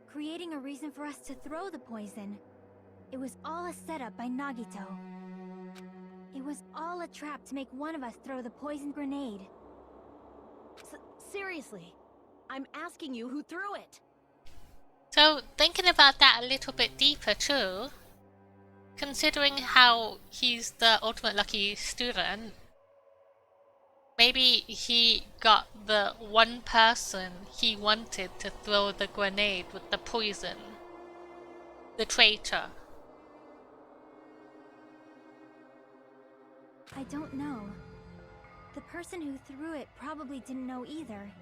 Creating a reason for us to throw the poison. It was all a setup by Nagito. It was all a trap to make one of us throw the poison grenade. Seriously, I'm asking you who threw it. So, thinking about that a little bit deeper too, considering how he's the ultimate lucky student, maybe he got the one person he wanted to throw the grenade with the poison. The traitor. I don't know. The person who threw it probably didn't know either.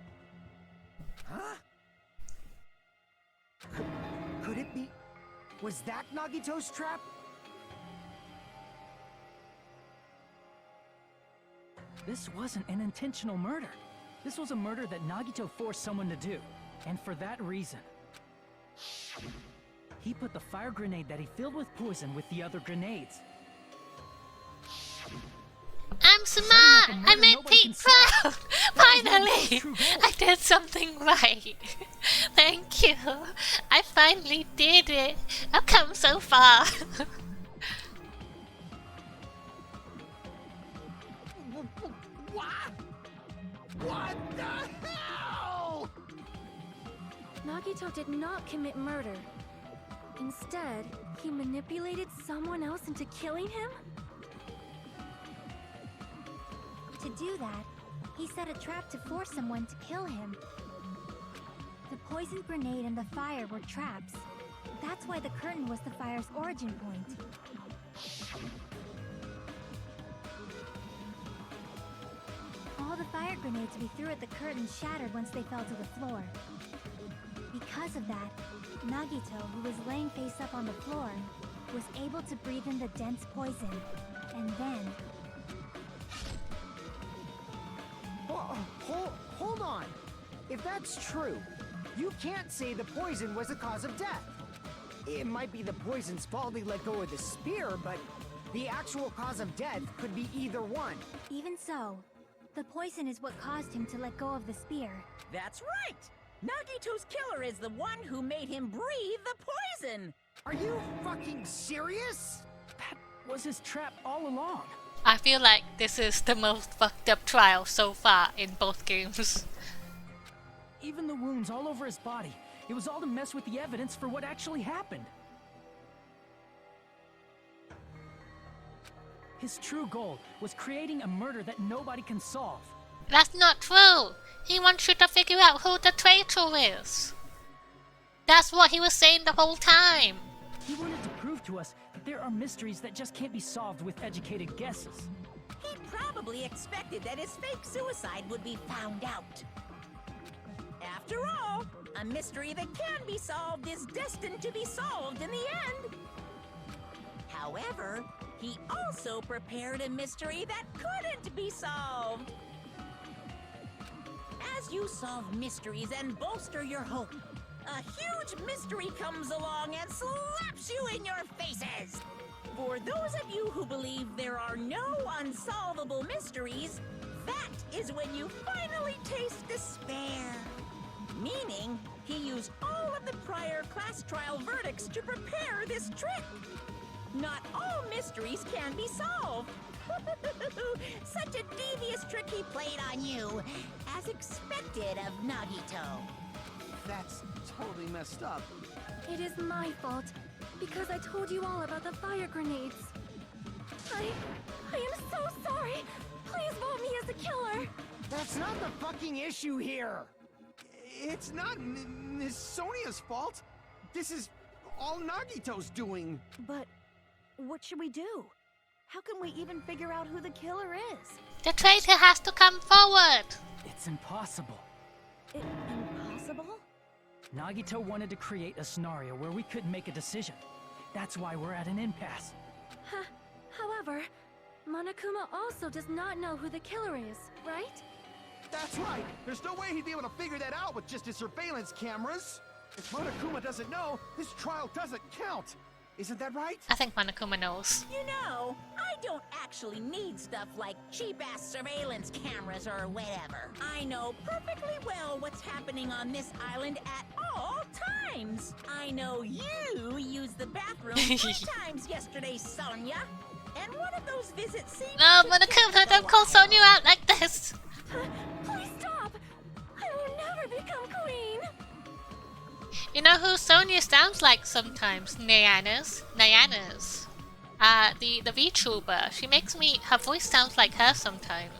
Huh? Could it be? Was that Nagito's trap? This wasn't an intentional murder. This was a murder that Nagito forced someone to do. And for that reason, he put the fire grenade that he filled with poison with the other grenades. I'm smart! I made Pete proud! Finally! I did something right! Thank you! I finally did it! I've come so far! What the hell? Nagito did not commit murder. Instead, he manipulated someone else into killing him? To do that, he set a trap to force someone to kill him. The poison grenade and the fire were traps. That's why the curtain was the fire's origin point. All the fire grenades we threw at the curtain shattered once they fell to the floor. Because of that, Nagito, who was laying face up on the floor, was able to breathe in the dense poison. And then... Hold on. If that's true, you can't say the poison was the cause of death. It might be the poison's fault he let go of the spear, but the actual cause of death could be either one. Even so, the poison is what caused him to let go of the spear. That's right! Nagito's killer is the one who made him breathe the poison! Are you fucking serious? That was his trap all along. I feel like this is the most fucked up trial so far in both games. Even the wounds all over his body. It was all to mess with the evidence for what actually happened. His true goal was creating a murder that nobody can solve. That's not true! He wants you to figure out who the traitor is! That's what he was saying the whole time! He wanted to prove to us that there are mysteries that just can't be solved with educated guesses. He probably expected that his fake suicide would be found out. After all, a mystery that can be solved is destined to be solved in the end. However, he also prepared a mystery that couldn't be solved. As you solve mysteries and bolster your hope, a huge mystery comes along and slaps you in your faces! For those of you who believe there are no unsolvable mysteries, that is when you finally taste despair. Meaning, He used all of the prior class trial verdicts to prepare this trick. Not all mysteries can be solved. Such a devious trick he played on you, as expected of Nagito. That's totally messed up. It is my fault, because I told you all about the fire grenades. I am so sorry. Please vote me as the killer. That's not the fucking issue here. It's not Miss Sonia's fault. This is all Nagito's doing. But what should we do? How can we even figure out who the killer is? The traitor has to come forward. It's impossible. Impossible? Nagito wanted to create a scenario where we couldn't make a decision. That's why we're at an impasse. However, Monokuma also does not know who the killer is, right? That's right. There's no way he'd be able to figure that out with just his surveillance cameras. If Monokuma doesn't know, this trial doesn't count. Isn't that right? I think Monokuma knows. You know, I don't actually need stuff like cheap-ass surveillance cameras or whatever. I know perfectly well what's happening on this island at all times. I know you used the bathroom 3 times yesterday, Sonia. And one of those visits seemed No, to Monokuma, take don't a call while. Sonia out like this. Please stop! I will never become queen! You know who Sonia sounds like sometimes? Nyanas. The VTuber. She makes me, her voice sounds like her sometimes.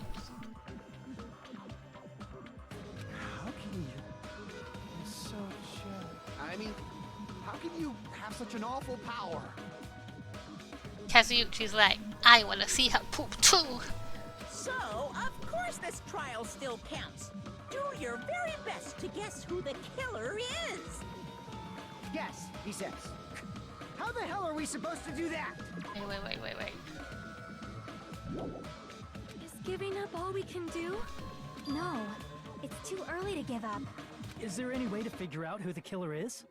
How can you be such a... I mean, how can you have such an awful power? Kazuchi's like, I wanna see her poop too. So, of course this trial still counts. Do your very best to guess who the killer is. Yes, he says. How the hell are we supposed to do that? Wait. Is giving up all we can do? No, it's too early to give up. Is there any way to figure out who the killer is?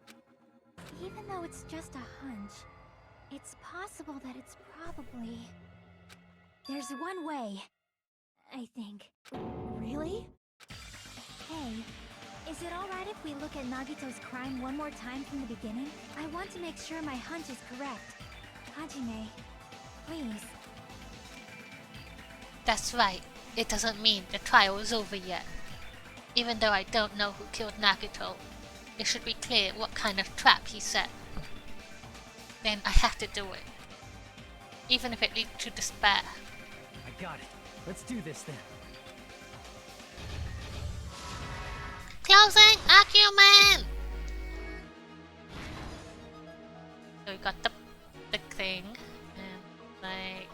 Even though it's just a hunch, it's possible that it's probably... There's one way, I think. Really? Hey, is it alright if we look at Nagito's crime one more time from the beginning? I want to make sure my hunch is correct. Hajime, please. That's right. It doesn't mean the trial is over yet. Even though I don't know who killed Nagito, it should be clear what kind of trap he set. Then I have to do it. Even if it leads to despair. I got it. Let's do this then. Closing argument! So we got the thing, and like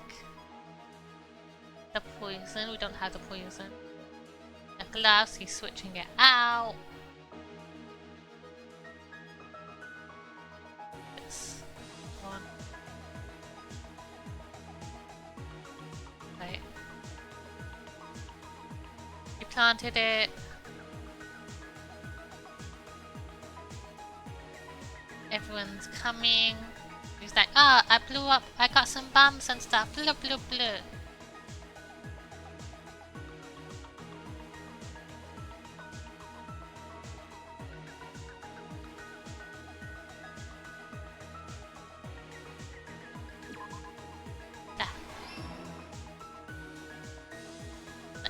the poison. We don't have the poison. The glass, he's switching it out. This one. Right. We planted it. Everyone's coming. He's like, ah, I blew up. I got some bombs and stuff. Blah, blah, blah. Ah.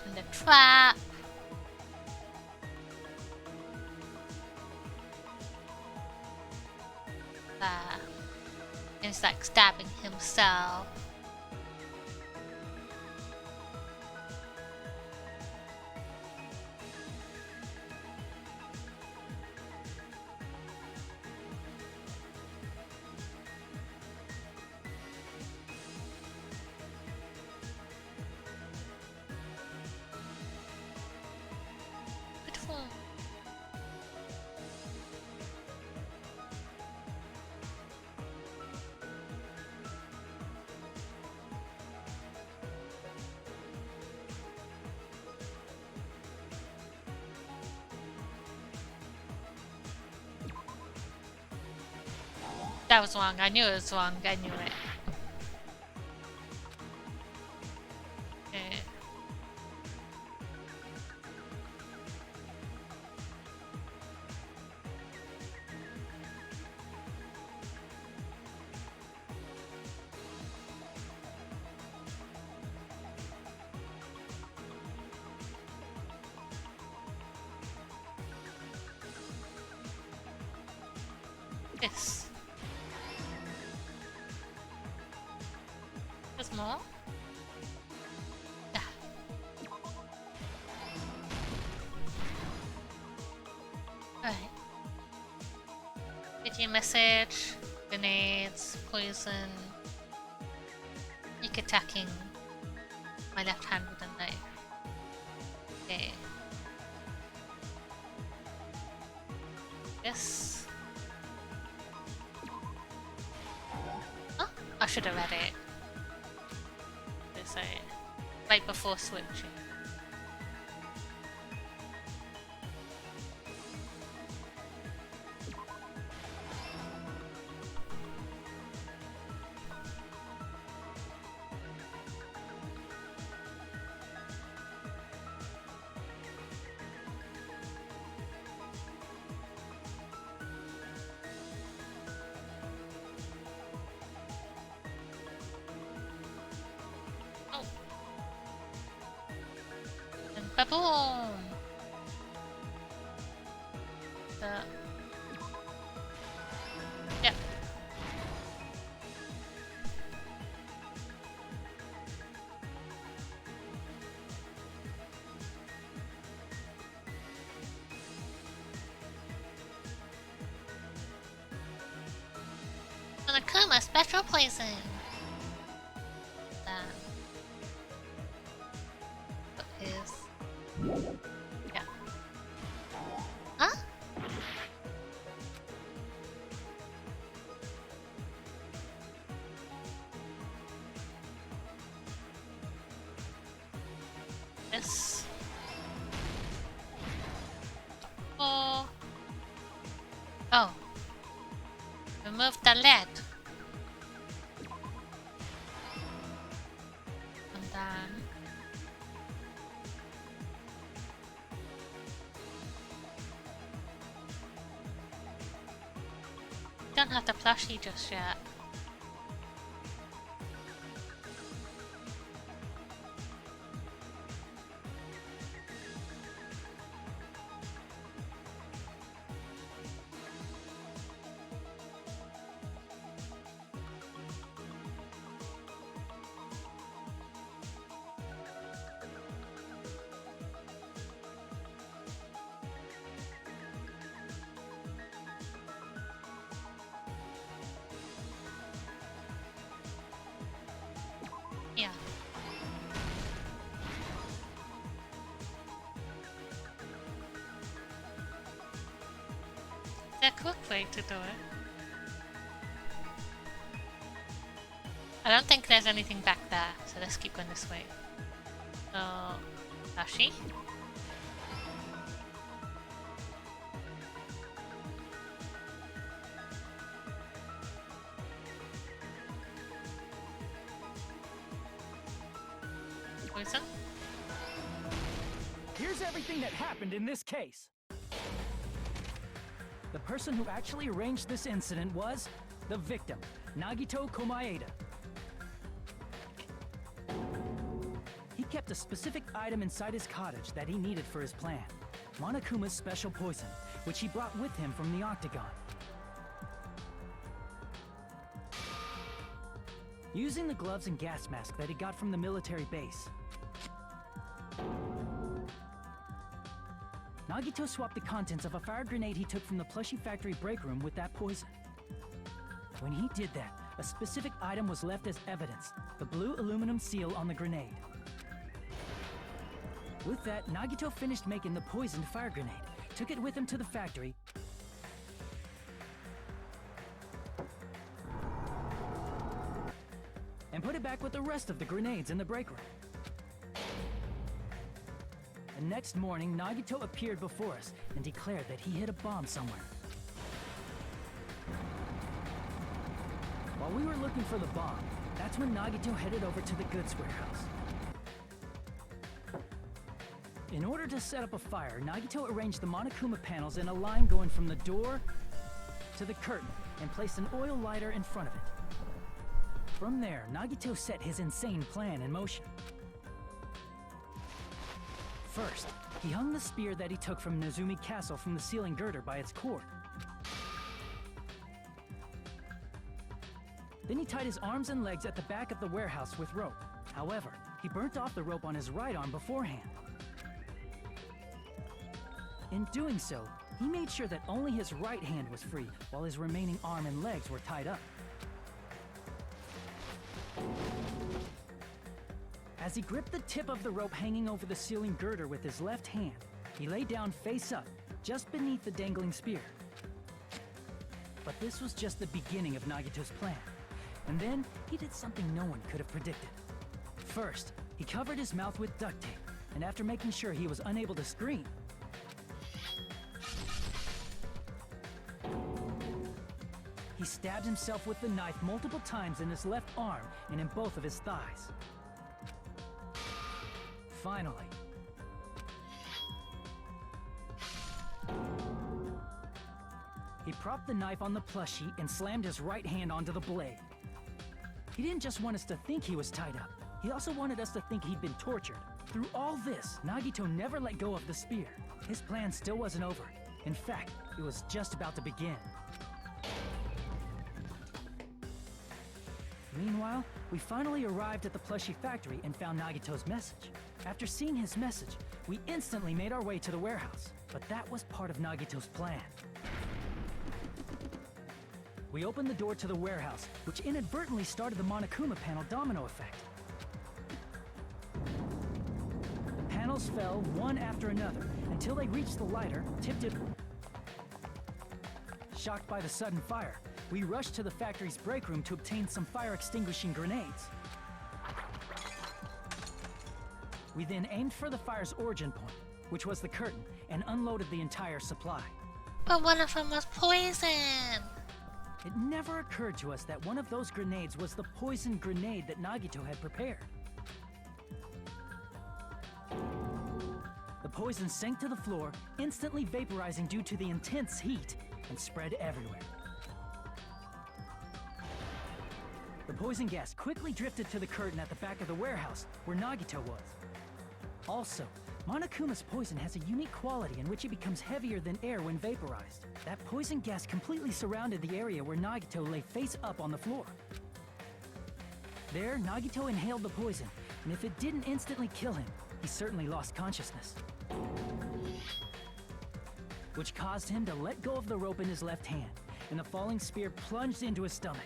In the trap. And he's like stabbing himself. Beautiful. That was wrong. I knew it was wrong. I knew it. Okay. This. There's more? Yeah. Alright. Get your message. Grenades, poison. Sneak attacking. My left hand with a knife. Okay. This. Oh, I should have read it. Sorry. Right before switching. Baboom! Yep. Monokuma special poison. What is? Yeah. Huh? This. Oh. Oh. Remove the lead. And then. Don't have the plushie just yet. Yeah. Is there a quick way to do it? I don't think there's anything back there, so let's keep going this way. So, Dashi. Poison. Here's everything that happened in this case. The person who actually arranged this incident was the victim, Nagito Komaeda. He kept a specific item inside his cottage that he needed for his plan. Monokuma's special poison, which he brought with him from the Octagon. Using the gloves and gas mask that he got from the military base, Nagito swapped the contents of a fire grenade he took from the plushie factory break room with that poison. When he did that, a specific item was left as evidence, the blue aluminum seal on the grenade. With that, Nagito finished making the poisoned fire grenade, took it with him to the factory, and put it back with the rest of the grenades in the break room. The next morning, Nagito appeared before us and declared that he hid a bomb somewhere. While we were looking for the bomb, that's when Nagito headed over to the goods warehouse. In order to set up a fire, Nagito arranged the Monokuma panels in a line going from the door to the curtain and placed an oil lighter in front of it. From there, Nagito set his insane plan in motion. First, he hung the spear that he took from Nezumi Castle from the ceiling girder by its cord. Then he tied his arms and legs at the back of the warehouse with rope. However, he burnt off the rope on his right arm beforehand. In doing so, he made sure that only his right hand was free, while his remaining arm and legs were tied up. As he gripped the tip of the rope hanging over the ceiling girder with his left hand, he lay down face up, just beneath the dangling spear. But this was just the beginning of Nagito's plan. And then, he did something no one could have predicted. First, he covered his mouth with duct tape, and after making sure he was unable to scream, he stabbed himself with the knife multiple times in his left arm and in both of his thighs. Finally, he propped the knife on the plushie and slammed his right hand onto the blade. He didn't just want us to think he was tied up. He also wanted us to think he'd been tortured. Through all this, Nagito never let go of the spear. His plan still wasn't over. In fact, it was just about to begin. Meanwhile, we finally arrived at the plushie factory and found Nagito's message. After seeing his message, we instantly made our way to the warehouse. But that was part of Nagito's plan. We opened the door to the warehouse, which inadvertently started the Monokuma panel domino effect. The panels fell one after another until they reached the lighter, tipped it. Shocked by the sudden fire, we rushed to the factory's break room to obtain some fire-extinguishing grenades. We then aimed for the fire's origin point, which was the curtain, and unloaded the entire supply. But one of them was poison. It never occurred to us that one of those grenades was the poison grenade that Nagito had prepared. The poison sank to the floor, instantly vaporizing due to the intense heat, and spread everywhere. The poison gas quickly drifted to the curtain at the back of the warehouse, where Nagito was. Also, Monokuma's poison has a unique quality in which it becomes heavier than air when vaporized. That poison gas completely surrounded the area where Nagito lay face up on the floor. There, Nagito inhaled the poison, and if it didn't instantly kill him, he certainly lost consciousness. Which caused him to let go of the rope in his left hand, and the falling spear plunged into his stomach.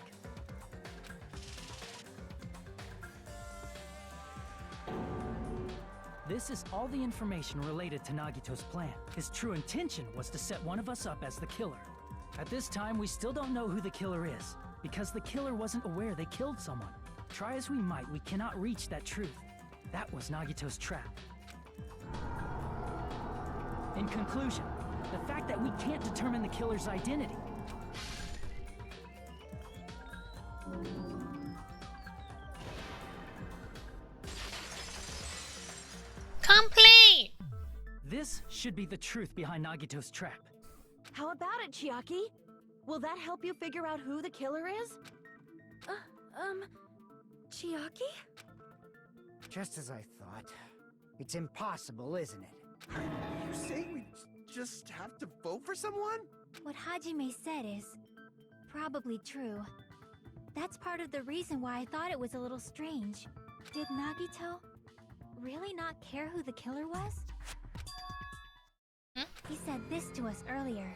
This is all the information related to Nagito's plan. His true intention was to set one of us up as the killer. At this time, we still don't know who the killer is, because the killer wasn't aware they killed someone. Try as we might, we cannot reach that truth. That was Nagito's trap. In conclusion, the fact that we can't determine the killer's identity. Complete! This should be the truth behind Nagito's trap. How about it, Chiaki? Will that help you figure out who the killer is? Chiaki? Just as I thought. It's impossible, isn't it? You say we just have to vote for someone? What Hajime said is probably true. That's part of the reason why I thought it was a little strange. Did Nagito really not care who the killer was? He said this to us earlier.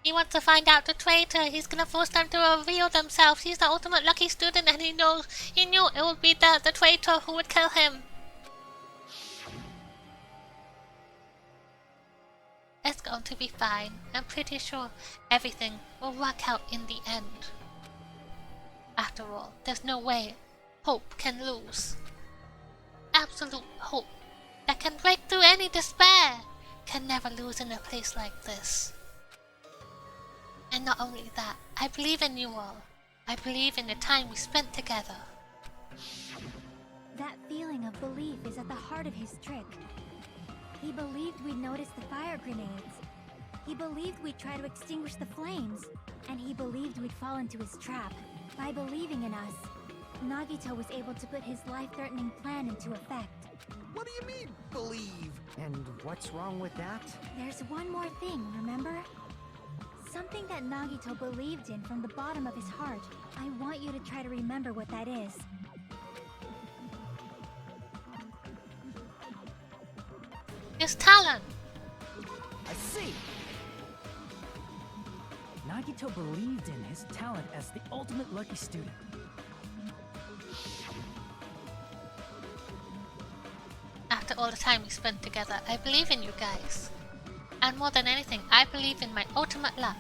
He wants to find out the traitor. He's gonna force them to reveal themselves. He's the ultimate lucky student, and he knew it would be the traitor who would kill him. It's going to be fine. I'm pretty sure everything will work out in the end. After all, there's no way hope can lose. Absolute hope that can break through any despair can never lose in a place like this. And not only that, I believe in you all. I believe in the time we spent together. That feeling of belief is at the heart of his trick. He believed we'd notice the fire grenades. He believed we'd try to extinguish the flames. And he believed we'd fall into his trap. By believing in us, Nagito was able to put his life-threatening plan into effect. What do you mean, believe? And what's wrong with that? There's one more thing, remember? something that Nagito believed in from the bottom of his heart. I want you to try to remember what that is. His talent. I see. Nagito believed in his talent as the ultimate lucky student. After all the time we spent together, I believe in you guys. And more than anything, I believe in my ultimate luck.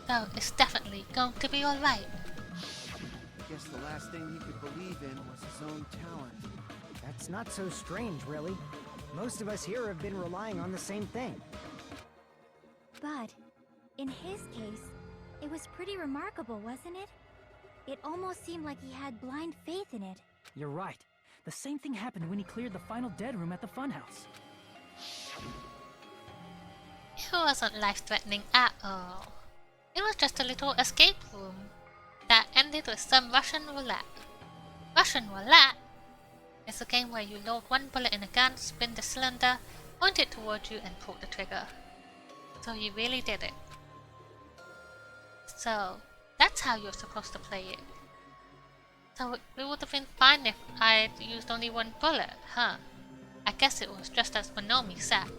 So it's definitely going to be alright. Guess the last thing he could believe in was his own talent. That's not so strange, really. Most of us here have been relying on the same thing. But, in his case, it was pretty remarkable, wasn't it? It almost seemed like he had blind faith in it. You're right. The same thing happened when he cleared the final dead room at the funhouse. It wasn't life-threatening at all. It was just a little escape room that ended with some Russian roulette. Russian roulette is a game where you load one bullet in a gun, spin the cylinder, point it towards you, and pull the trigger. So you really did it. So that's how you're supposed to play it. So it would have been fine if I had used only one bullet, huh? I guess it was just as Monomi said.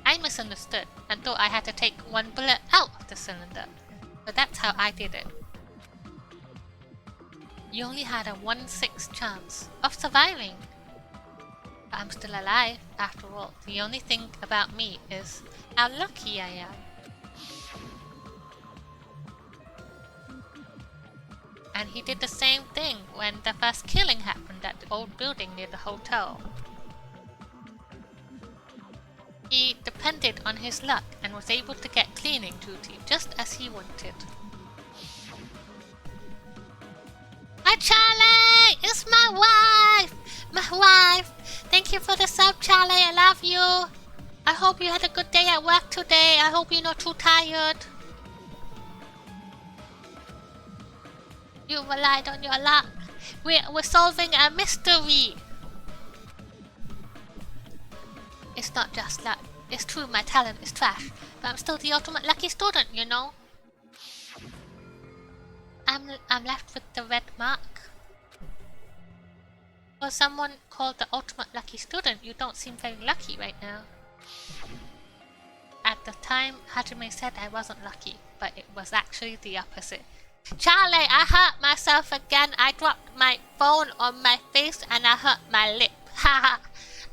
I misunderstood and thought I had to take one bullet out of the cylinder. But that's how I did it. You only had a 1/6 chance of surviving. But I'm still alive, after all. The only thing about me is how lucky I am. And he did the same thing when the first killing happened at the old building near the hotel. He depended on his luck and was able to get cleaning duty just as he wanted. Hi Charlie! It's my wife! My wife! Thank you for the sub, Charlie. I love you. I hope you had a good day at work today. I hope you're not too tired. You relied on your luck. We're solving a mystery. It's not just luck. It's true my talent is trash, but I'm still the ultimate lucky student, you know? I'm left with the red mark. For someone called the ultimate lucky student, you don't seem very lucky right now. At the time, Hajime said I wasn't lucky, but it was actually the opposite. Charlie, I hurt myself again. I dropped my phone on my face and I hurt my lip. Haha.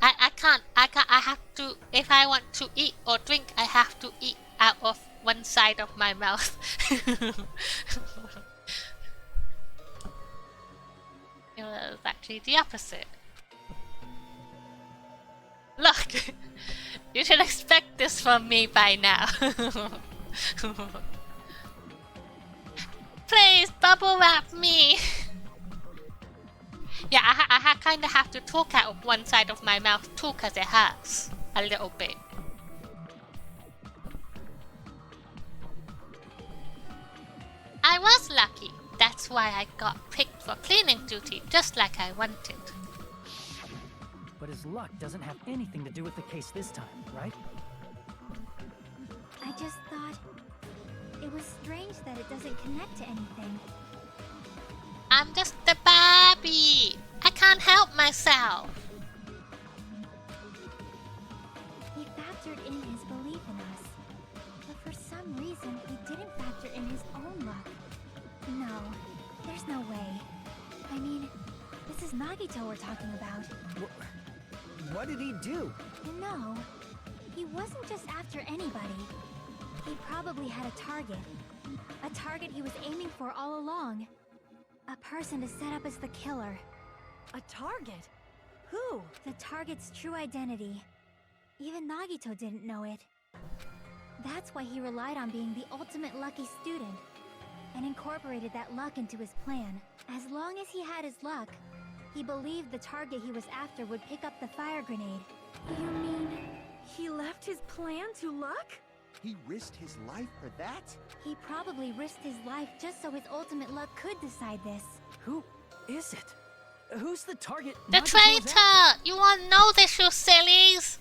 I can't, I have to, if I want to eat or drink, I have to eat out of one side of my mouth. It was actually the opposite. Look, you should expect this from me by now. Please bubble wrap me. Yeah, I kind of have to talk out of one side of my mouth too, cause it hurts a little bit. I was lucky. That's why I got picked for cleaning duty, just like I wanted. But his luck doesn't have anything to do with the case this time, right? I just thought it was strange that it doesn't connect to anything. I'm just a Barbie. I can't help myself. He factored in his belief in us, but for some reason he didn't factor in his own luck. No, there's no way. I mean, this is Nagito we're talking about. What did he do? No, he wasn't just after anybody. He probably had a target. A target he was aiming for all along. A person to set up as the killer. A target? Who? The target's true identity. Even Nagito didn't know it. That's why he relied on being the ultimate lucky student, and incorporated that luck into his plan. As long as he had his luck, he believed the target he was after would pick up the fire grenade. You mean he left his plan to luck? He risked his life for that? He probably risked his life just so his ultimate luck could decide this. Who is it? Who's the target? The Nagito was traitor! after? You all know this, you sillies!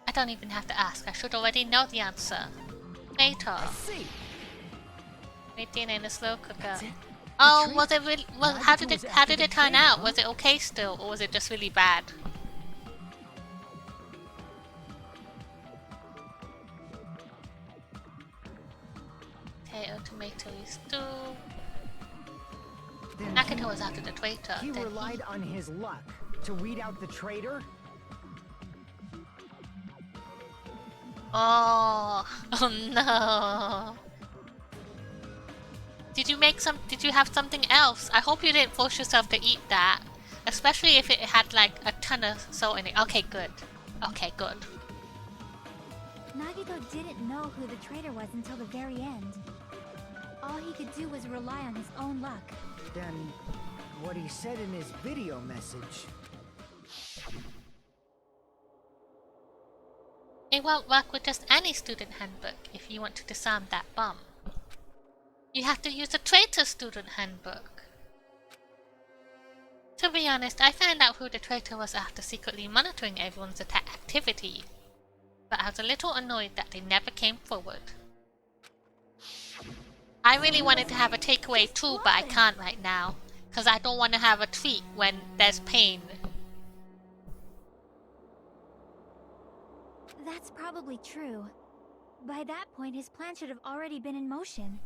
I don't even have to ask. I should already know the answer. Later. I see. Waiting in a slow cooker. That's it. Oh, was it really? How did Nagito was it after the turn traitor, out? huh? Was it okay still, or was it just really bad? Potato, tomato stew. Then Nagito was after the traitor. he then relied on his luck to weed out the traitor? Oh, oh no. Did you have something else? I hope you didn't force yourself to eat that. Especially if it had like a ton of salt in it. Okay, good. Okay, good. Nagito didn't know who the traitor was until the very end. All he could do was rely on his own luck. Then what he said in his video message. It won't work with just any student handbook if you want to disarm that bomb. You have to use the traitor student handbook. To be honest, I found out who the traitor was after secretly monitoring everyone's activity. But I was a little annoyed that they never came forward. I really wanted to have a takeaway too, but I can't right now. Because I don't want to have a treat when there's pain. That's probably true. By that point, his plan should have already been in motion.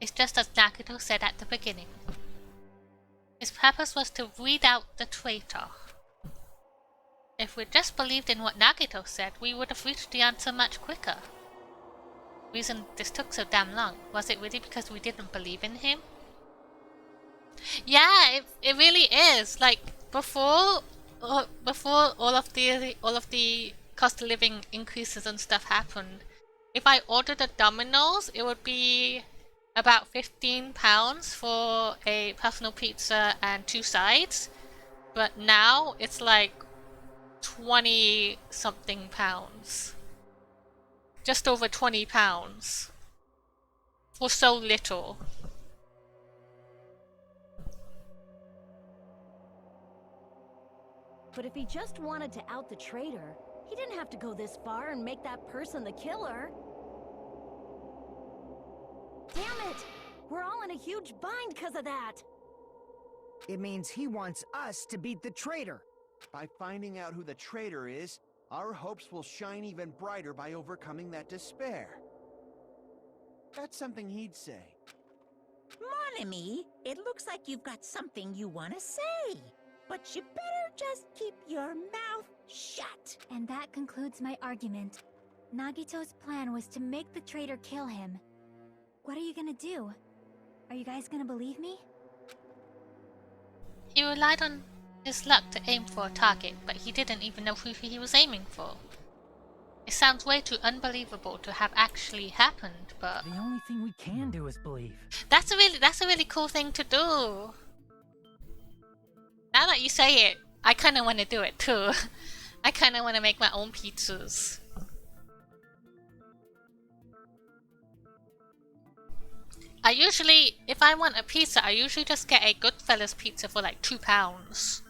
It's just as Nagito said at the beginning. His purpose was to weed out the traitor. If we just believed in what Nagito said, we would have reached the answer much quicker. Reason this took so damn long, was it really because we didn't believe in him? Yeah, it really is. Like before all of the cost of living increases and stuff happened, if I ordered a Domino's, it would be about £15 for a personal pizza and 2 sides. But now it's like 20 something pounds. Just over £20 for so little. But if he just wanted to out the traitor, he didn't have to go this far and make that person the killer. Damn it! We're all in a huge bind because of that! It means he wants us to beat the traitor. By finding out who the traitor is, our hopes will shine even brighter by overcoming that despair. That's something he'd say. Mon ami, it looks like you've got something you want to say. But you better just keep your mouth shut. And that concludes my argument. Nagito's plan was to make the traitor kill him. What are you gonna do? Are you guys gonna believe me? He relied on his luck to aim for a target, but he didn't even know who he was aiming for. It sounds way too unbelievable to have actually happened, but The only thing we can do is believe. that's a really cool thing to do. Now that you say it, I kind of want to do it too. I kind of want to make my own pizzas. If I want a pizza, I usually just get a Goodfellas pizza for like £2.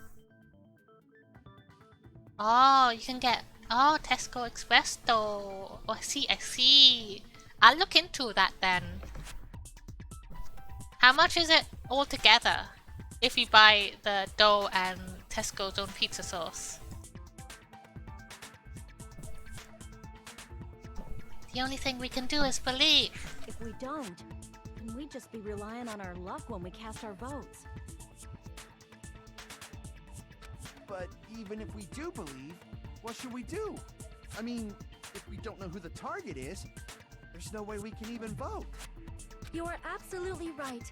Oh, you can get, Tesco Express though. Oh, I see. I'll look into that then. How much is it altogether if you buy the dough and Tesco's own pizza sauce? The only thing we can do is believe. If we don't, then we'd just be relying on our luck when we cast our votes. But even if we do believe, what should we do? I mean, if we don't know who the target is, there's no way we can even vote. You are absolutely right.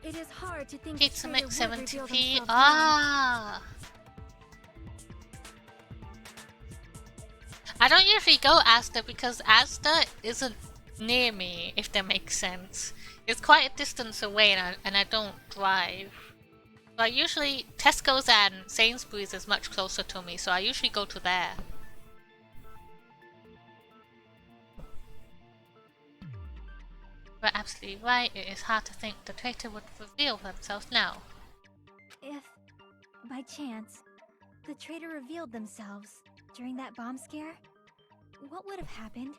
It is hard to think Pizza the traitor mix would reveal 70p. themselves Ah. I don't usually go Asda because Asda isn't near me, if that makes sense. It's quite a distance away and I don't drive. But usually Tesco's and Sainsbury's is much closer to me, so I usually go to there. You're absolutely right, it is hard to think the traitor would reveal themselves now. If, by chance, the traitor revealed themselves during that bomb scare, what would have happened?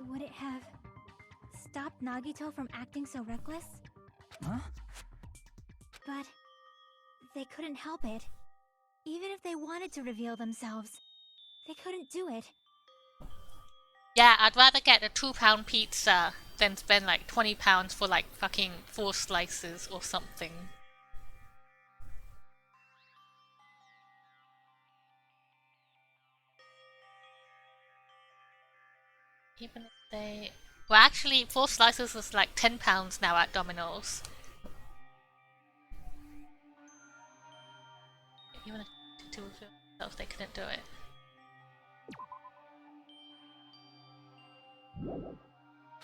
Would it have stopped Nagito from acting so reckless? Huh? But they couldn't help it. Even if they wanted to reveal themselves, they couldn't do it. Yeah, I'd rather get a £2 pizza than spend like £20 for like fucking 4 slices or something. Even if they... Well, actually, 4 slices is like £10 now at Domino's. Even if to reveal themselves, they couldn't do it.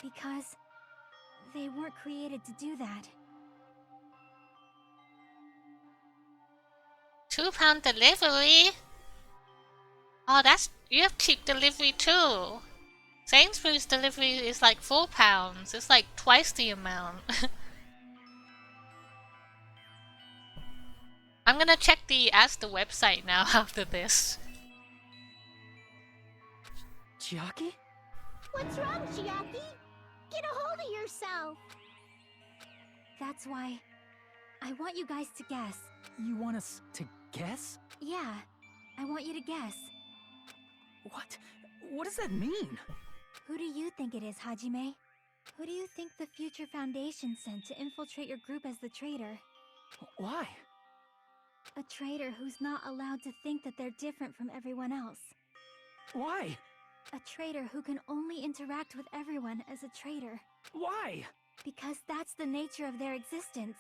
Because they weren't created to do that. £2 delivery? Oh, that's... You have cheap delivery too. Sainsbury's delivery is like £4. It's like twice the amount. I'm gonna check the Asda website now after this. Chiaki? What's wrong, Chiaki? Get a hold of yourself! That's why I want you guys to guess. You want us to guess? Yeah, I want you to guess. What? What does that mean? Who do you think it is, Hajime? Who do you think the Future Foundation sent to infiltrate your group as the traitor? Why? A traitor who's not allowed to think that they're different from everyone else. Why? A traitor who can only interact with everyone as a traitor. Why? Because that's the nature of their existence.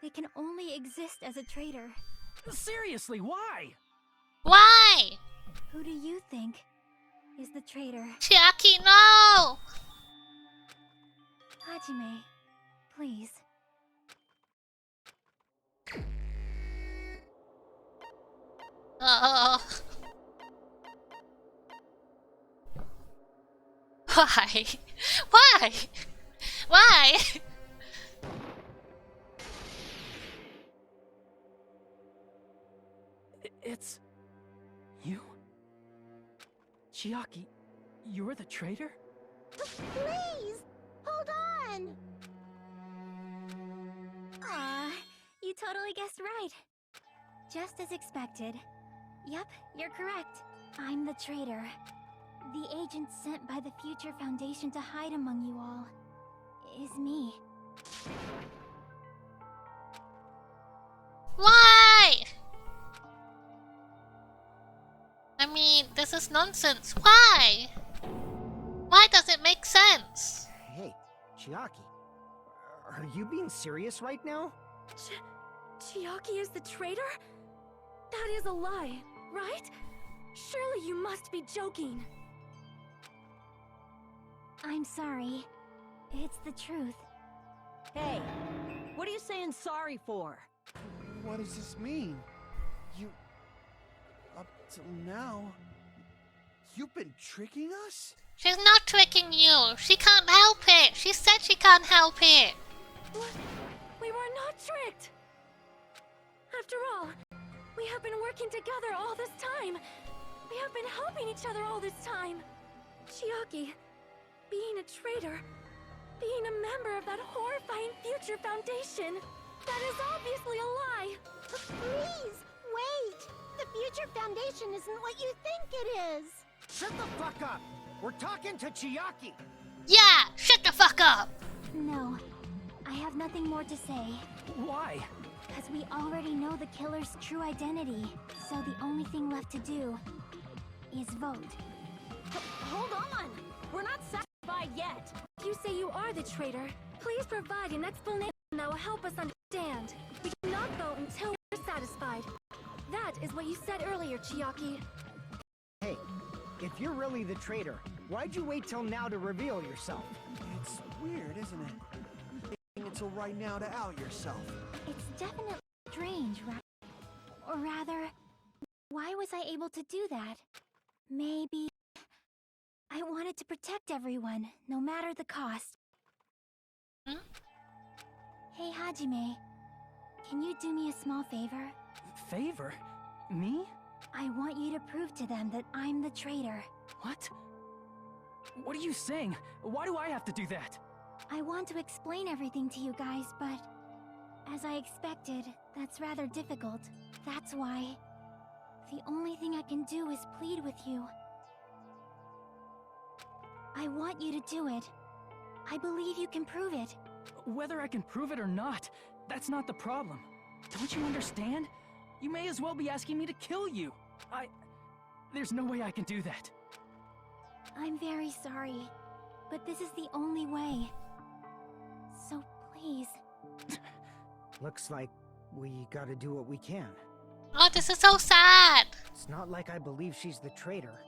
They can only exist as a traitor. Seriously, why? Why? Who do you think is the traitor? Chiaki, no! Hajime, please. Oh. Why? Why? Why? It's... you? Chiaki, you're the traitor? Please! Hold on! Aw, you totally guessed right. Just as expected. Yep, you're correct. I'm the traitor. The agent sent by the Future Foundation to hide among you all is me. Why? I mean, this is nonsense. Why? Why does it make sense? Hey, Chiaki, are you being serious right now? Chiaki is the traitor? That is a lie, right? Surely you must be joking. I'm sorry. It's the truth. Hey, what are you saying sorry for? What does this mean? You... Up till now... You've been tricking us? She's not tricking you. She can't help it. She said she can't help it. What? We were not tricked! After all, we have been working together all this time. We have been helping each other all this time. Chiaki, being a traitor, being a member of that horrifying Future Foundation, that is obviously a lie. Please, wait! The Future Foundation isn't what you think it is! Shut the fuck up! We're talking to Chiaki! Yeah, shut the fuck up. No, I have nothing more to say. Why? Because we already know the killer's true identity. So the only thing left to do is vote. Hold on! We're not satisfied yet! If you say you are the traitor, please provide an explanation that will help us understand. We cannot vote until we're satisfied. That is what you said earlier, Chiaki. Hey, if you're really the traitor, why'd you wait till now to reveal yourself? It's weird, isn't it? Taking until right now to out yourself. It's definitely strange, right? Or rather, why was I able to do that? Maybe I wanted to protect everyone, no matter the cost. Hmm? Hey, Hajime. Can you do me a small favor? Favor? Me? I want you to prove to them that I'm the traitor. What? What are you saying? Why do I have to do that? I want to explain everything to you guys, but... as I expected, that's rather difficult. That's why... the only thing I can do is plead with you. I want you to do it. I believe you can prove it. Whether I can prove it or not, that's not the problem. Don't you understand? You may as well be asking me to kill you. There's no way I can do that. I'm very sorry, but this is the only way. So please. Looks like we gotta do what we can. Oh, this is so sad. It's not like I believe she's the traitor.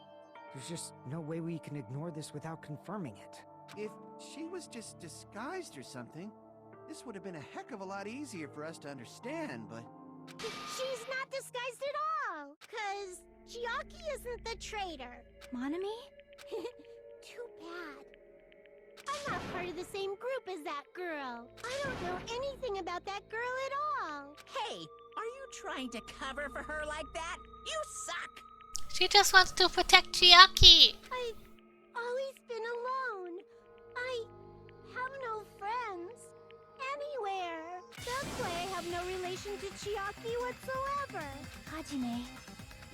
There's just no way we can ignore this without confirming it. If she was just disguised or something, this would have been a heck of a lot easier for us to understand, but... She's not disguised at all, 'cause Chiaki isn't the traitor. Monami? Too bad. I'm not part of the same group as that girl. I don't know anything about that girl at all. Hey, are you trying to cover for her like that? You suck! She just wants to protect Chiaki. I've always been alone. I have no friends anywhere. That's why I have no relation to Chiaki whatsoever. Hajime,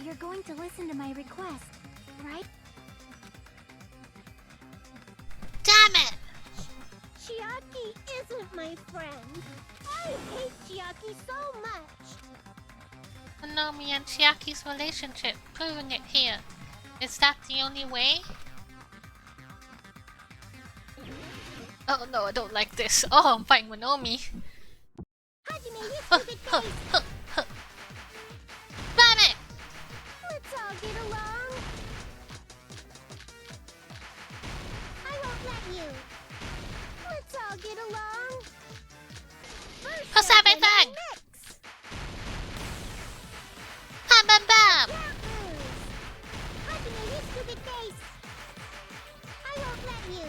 you're going to listen to my request, right? Damn it! Chiaki isn't my friend. I hate Chiaki so much. Monomi and Chiaki's relationship, proving it here. Is that the only way? Oh no, I don't like this. Oh, I'm fighting Monomi. Hajime, you stupid face. Damn it! Let's all get along. I won't let you. Let's all get along. First, Press open everything! and mix. Bam bam bam! Yahoos. Hajime, you stupid face. I won't let you.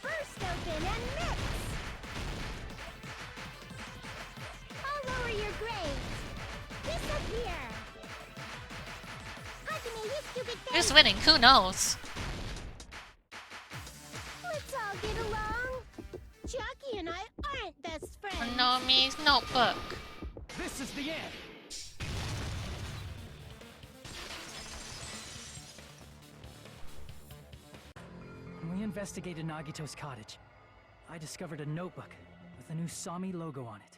First, open and mix. I'll lower your grades. Disappear. Hajime, you stupid face. Who's winning? Who knows? Let's all get along. Chiaki and I aren't best friends. Monomi's notebook. This is the end! When we investigated Nagito's cottage, I discovered a notebook with the new Sami logo on it.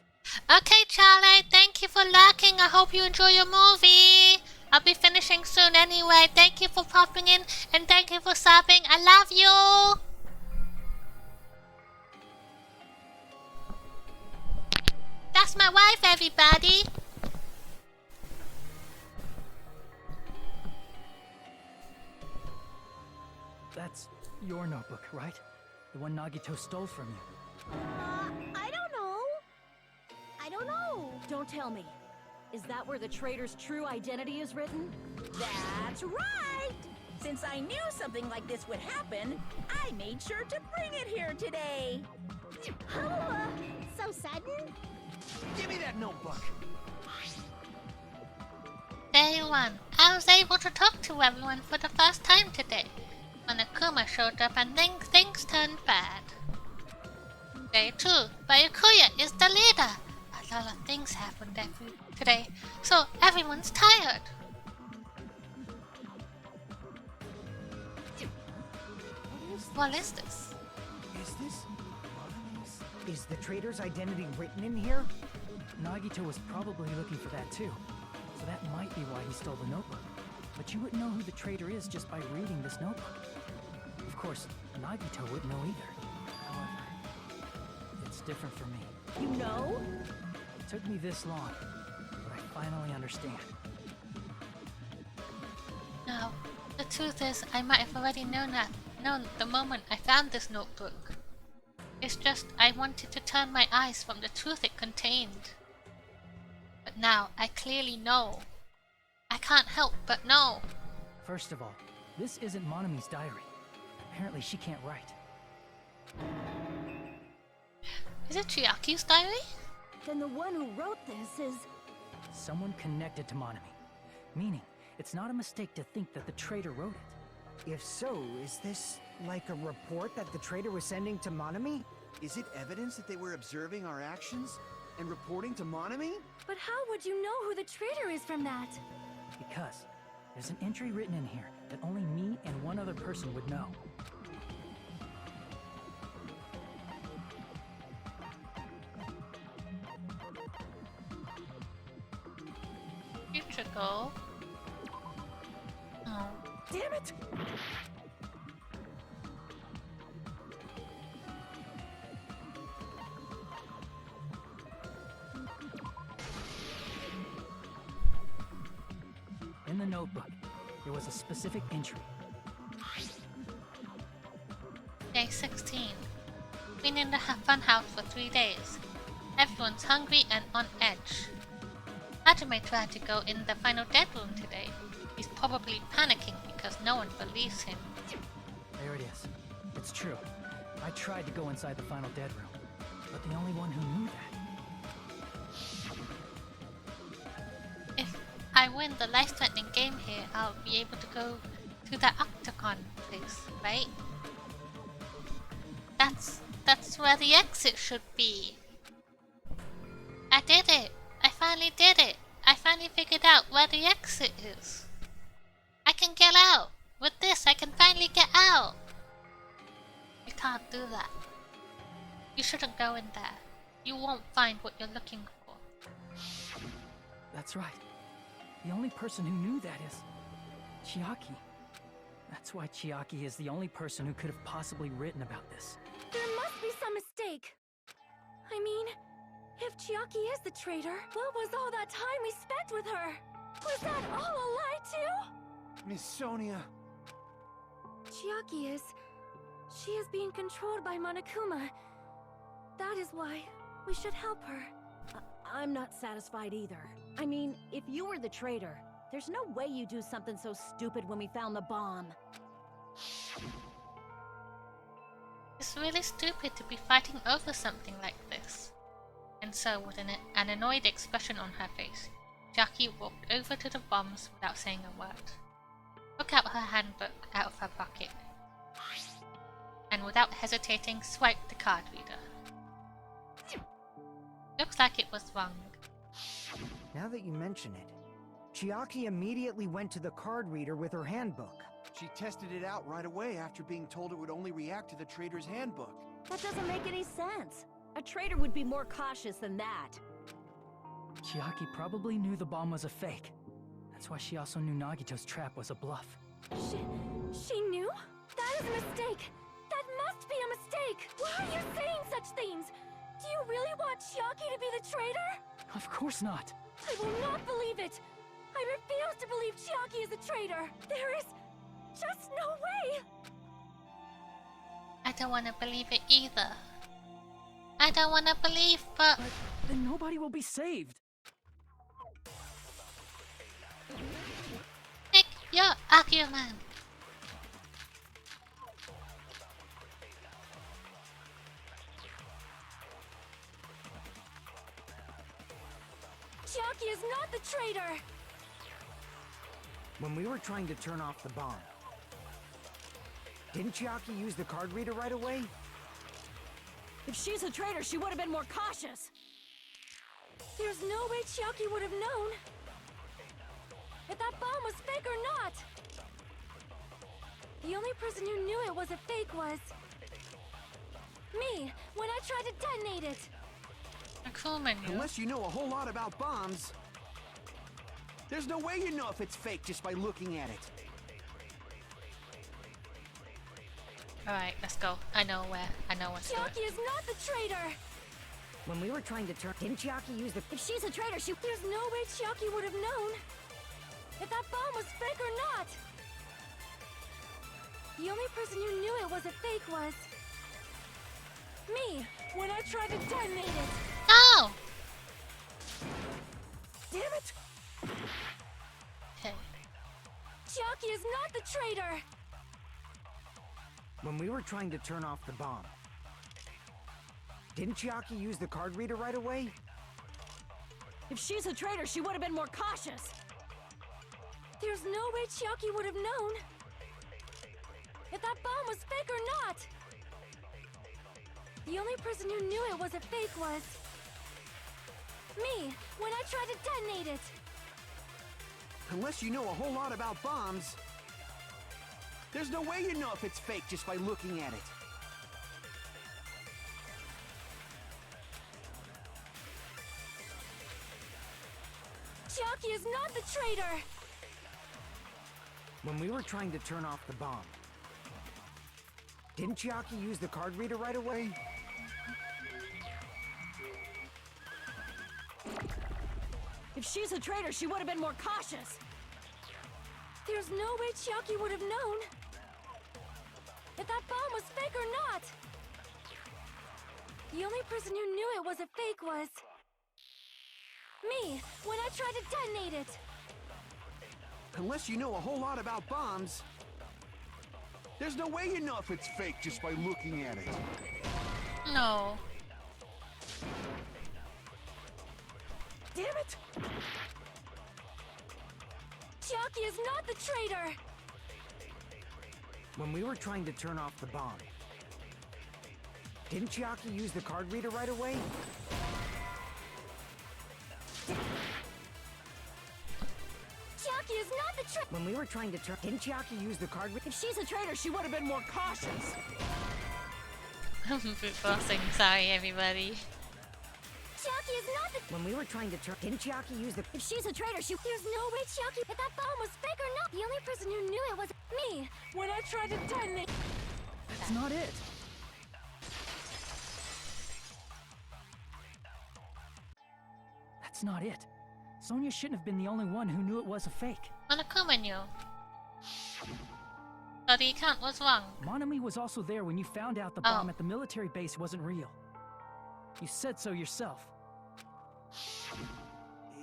Okay, Charlie, thank you for lurking. I hope you enjoy your movie. I'll be finishing soon anyway. Thank you for popping in and thank you for subbing. I love you. That's my wife, everybody. That's your notebook, right? The one Nagito stole from you. I don't know. I don't know. Don't tell me. Is that where the traitor's true identity is written? That's right! Since I knew something like this would happen, I made sure to bring it here today. Oh, so sudden? Give me that notebook! Day 1. I was able to talk to everyone for the first time today. When Akuma showed up and things turned bad. Day 2. Byakuya is the leader. A lot of things happened today, so everyone's tired. What is this? Is this... Is the traitor's identity written in here? Nagito was probably looking for that too, so that might be why he stole the notebook. But you wouldn't know who the traitor is just by reading this notebook. Of course, Nagito wouldn't know either. However, it's different for me. You know? It took me this long, but I finally understand. No, the truth is, I might have already known the moment I found this notebook. It's just I wanted to turn my eyes from the truth it contained. But now I clearly know. I can't help but know. First of all, this isn't Monami's diary. Apparently she can't write. Is it Chiaki's diary? Then the one who wrote this is... Someone connected to Monami. Meaning, it's not a mistake to think that the traitor wrote it. If so, is this like a report that the traitor was sending to Monami? Is it evidence that they were observing our actions and reporting to Monami? But how would you know who the traitor is from that? Because there's an entry written in here that only me and one other person would know. Future goal. Oh. Damn it! In the notebook, there was a specific entry. Day 16. Been in the fun house for 3 days. Everyone's hungry and on edge. Hajime tried to go in the final dead room today. He's probably panicking because no one believes him. There it is. It's true. I tried to go inside the final dead room, but the only one who knew that. If I win the life-threatening game here, I'll be able to go to the Octagon place, right? That's where the exit should be. I did it! I finally did it! I finally figured out where the exit is. I can get out! With this, I can finally get out! You can't do that. You shouldn't go in there. You won't find what you're looking for. That's right. The only person who knew that is Chiaki. That's why Chiaki is the only person who could have possibly written about this. There must be some mistake. I mean, if Chiaki is the traitor, what was all that time we spent with her? Was that all a lie too? Miss Sonia. Chiaki is... She is being controlled by Monokuma. That is why we should help her. I'm not satisfied either. I mean, if you were the traitor, there's no way you'd do something so stupid when we found the bomb. It's really stupid to be fighting over something like this. And so, with an annoyed expression on her face, Jackie walked over to the bombs without saying a word. Took out her handbook out of her pocket, and without hesitating swiped the card reader. Looks like it was wrong. Now that you mention it, Chiaki immediately went to the card reader with her handbook. She tested it out right away after being told it would only react to the traitor's handbook. That doesn't make any sense. A traitor would be more cautious than that. Chiaki probably knew the bomb was a fake. That's why she also knew Nagito's trap was a bluff. She knew? That is a mistake! That must be a mistake! Why are you saying such things? Do you really want Chiaki to be the traitor? Of course not. I will not believe it! I refuse to believe Chiaki is a traitor! There is just no way! I don't want to believe it either. I don't want to believe, but then nobody will be saved. pick your argument. Chiaki is not the traitor! When we were trying to turn off the bomb, didn't Chiaki use the card reader right away? If she's a traitor, she would have been more cautious. There's no way Chiaki would have known if that bomb was fake or not. The only person who knew it was a fake was me, when I tried to detonate it. Akuma knew. Unless you know a whole lot about bombs, there's no way you know if it's fake just by looking at it. Alright, let's go. I know what's to do. Chiaki is not the traitor! When we were trying to turn... Didn't Chiaki use the... If she's a traitor, there's no way Chiaki would have known if that bomb was fake or not. The only person who knew it was a fake was me, when I tried to detonate it. No! Damn it! Okay. Chiaki is not the traitor! When we were trying to turn off the bomb, didn't Chiaki use the card reader right away? If she's a traitor, she would have been more cautious. There's no way Chiaki would have known if that bomb was fake or not. The only person who knew it was a fake was me, when I tried to detonate it. Unless you know a whole lot about bombs, there's no way you know if it's fake just by looking at it. Chiaki is not the traitor! When we were trying to turn off the bomb, didn't Chiaki use the card reader right away? If she's a traitor, she would have been more cautious. There's no way Chiaki would have known if that bomb was fake or not. The only person who knew it was a fake was me, when I tried to detonate it. Unless you know a whole lot about bombs, there's no way you know if it's fake just by looking at it. No. Damn it! Chiaki is not the traitor! When we were trying to turn off the bomb, didn't Chiaki use the card reader right away? Chiaki is not the traitor! When we were trying to turn... Didn't Chiaki use the card reader? If she's a traitor, she would have been more cautious. I'm bootboxing, sorry everybody. Chiaki is not the... When we were trying to turn... Didn't Chiaki use the... If she's a traitor, there's no way Chiaki... If that bomb was fake or not, the only person who knew it was me, when I tried to detonate... That's not it. That's not it. Sonia shouldn't have been the only one who knew it was a fake. Monokuma knew. So the account was wrong. Monami was also there when you found out the bomb at the military base wasn't real. You said so yourself.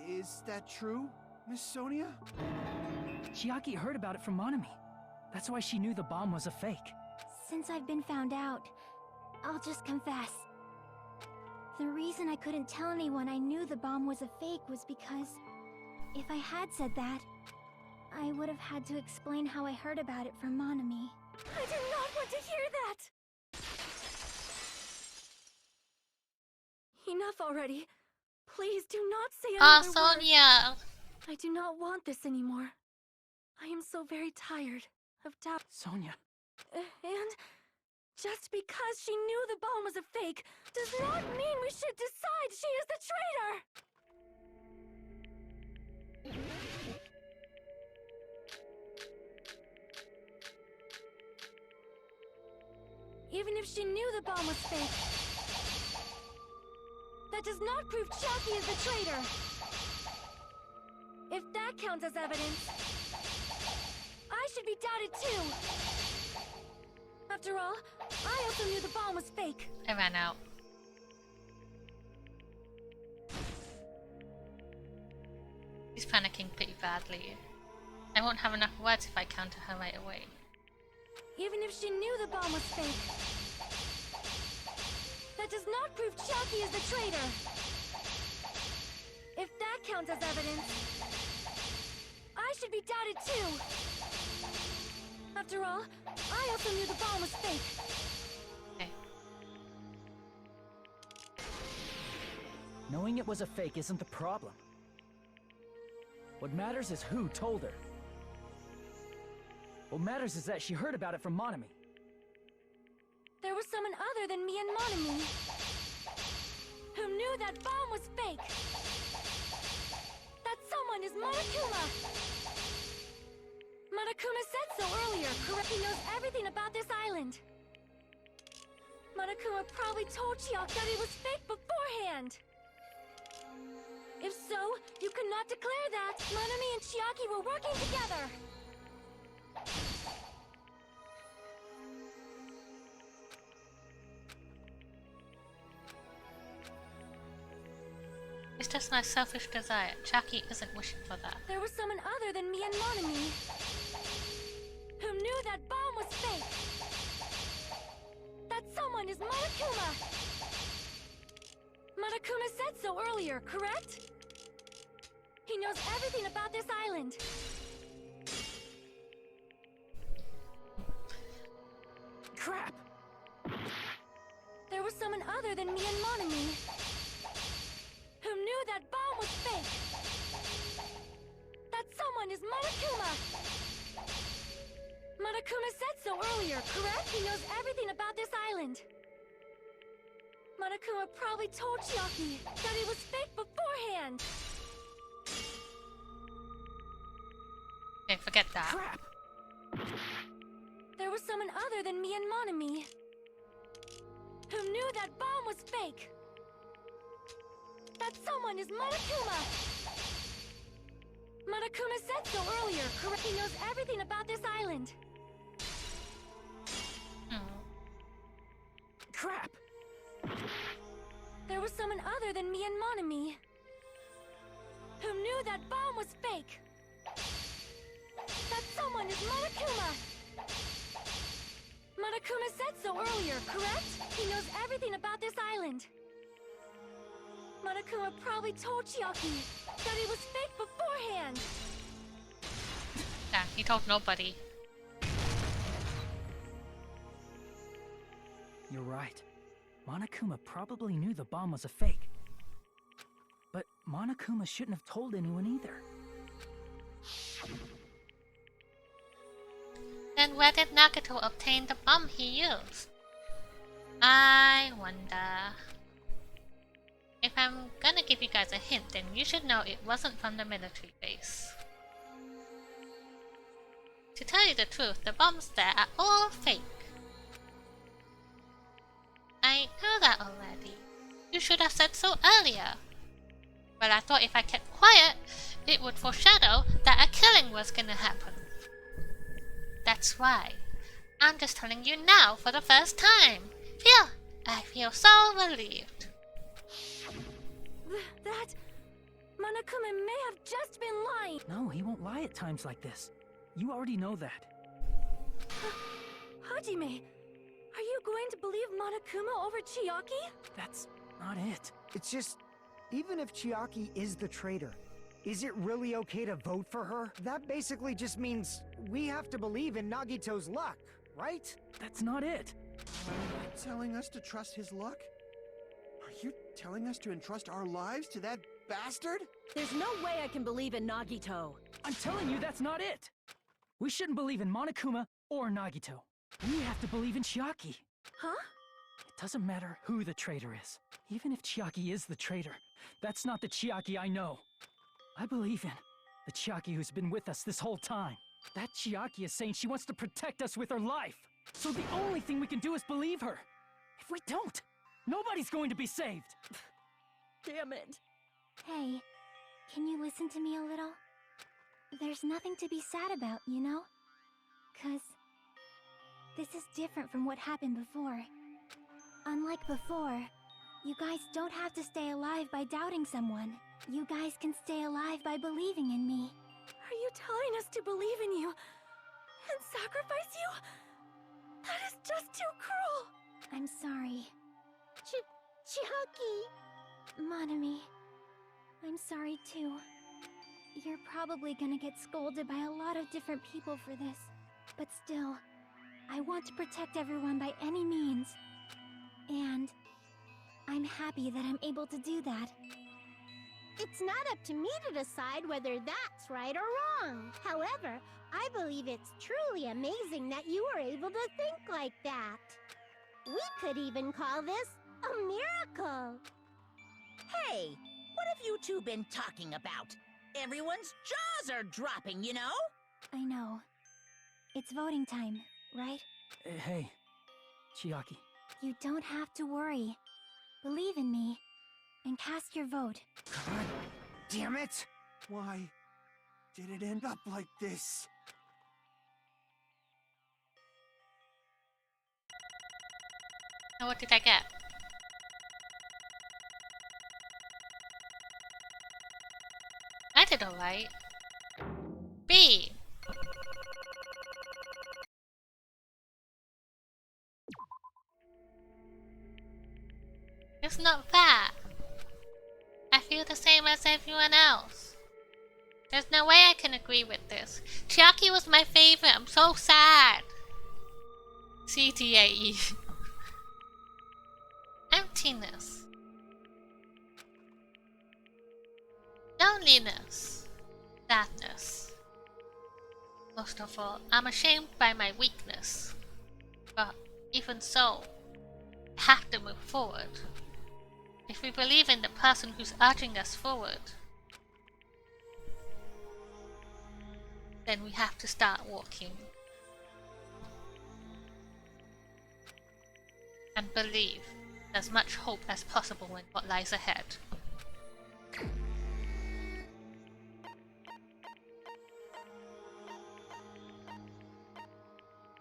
Is that true, Miss Sonia? Chiaki heard about it from Monami. That's why she knew the bomb was a fake. Since I've been found out, I'll just confess. The reason I couldn't tell anyone I knew the bomb was a fake was because if I had said that, I would have had to explain how I heard about it from Monami. I do not want to hear that! Enough already. Please do not say another word. Sonia! I do not want this anymore. I am so very tired of doubt. Sonia. And just because she knew the bomb was a fake does not mean we should decide she is the traitor! Even if she knew the bomb was fake, that does not prove Chiaki is the traitor! If that counts as evidence, I should be doubted too! After all, I also knew the bomb was fake. I ran out. She's panicking pretty badly. I won't have enough words if I counter her right away. Even if she knew the bomb was fake, that does not prove Chiaki is the traitor! If that counts as evidence, I should be doubted too! After all, I also knew the bomb was fake. Okay. Knowing it was a fake isn't the problem. What matters is who told her. What matters is that she heard about it from Monami. There was someone other than me and Monami who knew that bomb was fake. That someone is Monokuma. Monokuma said so earlier, correct? He knows everything about this island. Monokuma probably told Chiaki that it was fake beforehand. If so, you could not declare that Monami and Chiaki were working together. It's just my selfish desire. Chiaki isn't wishing for that. There was someone other than me and Monami Monokuma! Monokuma said so earlier, correct? He knows everything about this island. Crap! There was someone other than me and Monami who knew that bomb was fake. That someone is Monokuma! Monokuma said so earlier, correct? He knows everything about this island. Monokuma probably told Chiaki that it was fake beforehand. Okay, forget that. Crap! There was someone other than me and Monami who knew that bomb was fake. That someone is Monokuma! Monokuma said so earlier, correct? He knows everything about this island. Crap! There was someone other than me and Monami who knew that bomb was fake. That someone is Monokuma! Monokuma said so earlier, correct? He knows everything about this island. Monokuma probably told Chiaki that it was fake beforehand. Yeah, he told nobody. You're right. Monokuma probably knew the bomb was a fake. But Monokuma shouldn't have told anyone either. Then where did Nagato obtain the bomb he used? I wonder. If I'm gonna give you guys a hint, then you should know it wasn't from the military base. To tell you the truth, the bombs there are all fake. I know that already. You should have said so earlier. But I thought if I kept quiet, it would foreshadow that a killing was gonna happen. That's why. I'm just telling you now for the first time. I feel so relieved. That... Monokuma may have just been lying. No, he won't lie at times like this. You already know that. Hajime, are you going to believe Monokuma over Chiaki? That's not it. It's just, even if Chiaki is the traitor, is it really okay to vote for her? That basically just means we have to believe in Nagito's luck, right? That's not it. Telling us to trust his luck? Are you telling us to entrust our lives to that bastard? There's no way I can believe in Nagito. I'm telling you that's not it. We shouldn't believe in Monokuma or Nagito. We have to believe in Chiaki. Huh? It doesn't matter who the traitor is. Even if Chiaki is the traitor, that's not the Chiaki I know. I believe in the Chiaki who's been with us this whole time. That Chiaki is saying she wants to protect us with her life. So the only thing we can do is believe her. If we don't, nobody's going to be saved. Damn it. Hey, can you listen to me a little? There's nothing to be sad about, you know? 'Cause this is different from what happened before. Unlike before, you guys don't have to stay alive by doubting someone. You guys can stay alive by believing in me. Are you telling us to believe in you and sacrifice you? That is just too cruel. I'm sorry. Chiaki! Monami, I'm sorry too. You're probably gonna get scolded by a lot of different people for this. But still, I want to protect everyone by any means. And I'm happy that I'm able to do that. It's not up to me to decide whether that's right or wrong. However, I believe it's truly amazing that you were able to think like that. We could even call this a miracle. Hey, what have you two been talking about? Everyone's jaws are dropping, you know? I know. It's voting time, right? Hey, Chiaki. You don't have to worry. Believe in me, and cast your vote. God damn it! Why did it end up like this? Now what did I get? I did alright. B. It's not fair. I feel the same as everyone else. There's no way I can agree with this. Chiaki was my favorite. I'm so sad. CTAE. Emptiness. Loneliness. Sadness. Most of all, I'm ashamed by my weakness. But even so, I have to move forward. If we believe in the person who's urging us forward, then we have to start walking. And believe as much hope as possible in what lies ahead.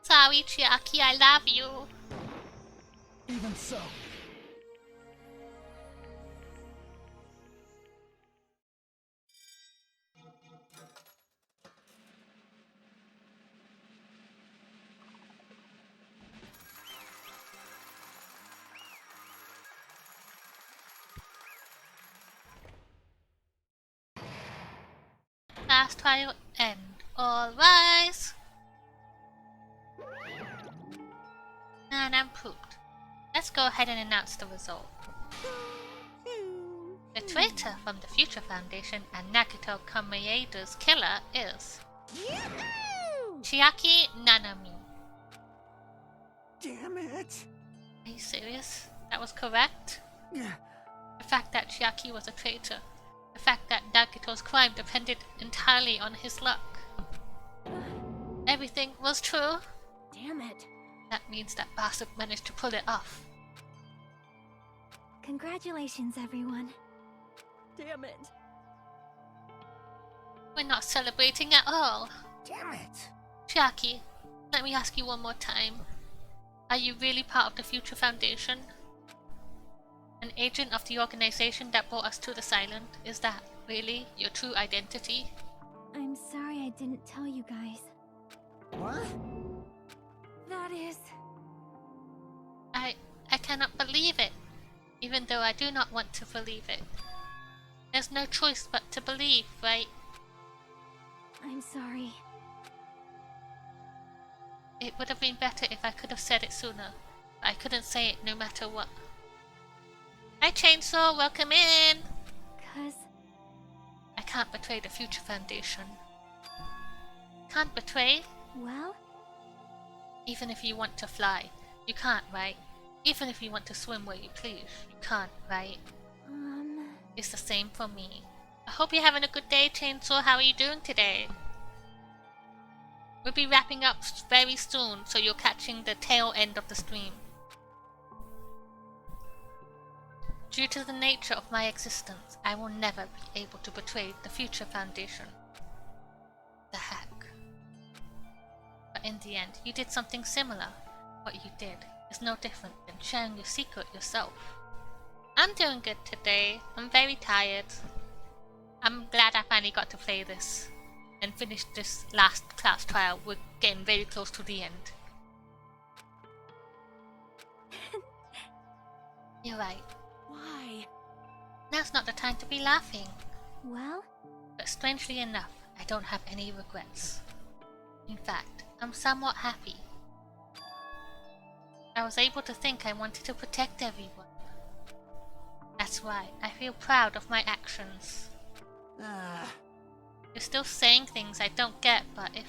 Sorry, Chiaki, I love you. Even so. Last trial end. All rise. And I'm pooped. Let's go ahead and announce the result. The traitor from the Future Foundation and Nagito Kamieda's killer is Chiaki Nanami. Damn it! Are you serious? That was correct? The fact that Chiaki was a traitor. The fact that Nagito's crime depended entirely on his luck. Everything was true? Damn it. That means that bastard managed to pull it off. Congratulations, everyone. Damn it. We're not celebrating at all. Damn it! Chiaki, let me ask you one more time. Are you really part of the Future Foundation? An agent of the organization that brought us to this island? Is that really your true identity? I'm sorry I didn't tell you guys. What? That is... I cannot believe it, even though I do not want to believe it. There's no choice but to believe, right? I'm sorry. It would have been better if I could have said it sooner, but I couldn't say it no matter what. Hi Chainsaw, welcome in! 'Cause... I can't betray the Future Foundation. Can't betray? well... Even if you want to fly, you can't, right? Even if you want to swim where you please, you can't, right? It's the same for me. I hope you're having a good day, Chainsaw. How are you doing today? We'll be wrapping up very soon, so you're catching the tail end of the stream. Due to the nature of my existence, I will never be able to betray the Future Foundation. The heck. But in the end, you did something similar. What you did is no different than sharing your secret yourself. I'm doing good today. I'm very tired. I'm glad I finally got to play this and finish this last class trial. We're getting very close to the end. You're right. Why? Now's not the time to be laughing. well... But strangely enough, I don't have any regrets. In fact, I'm somewhat happy. I was able to think I wanted to protect everyone. That's why I feel proud of my actions. You're still saying things I don't get, but if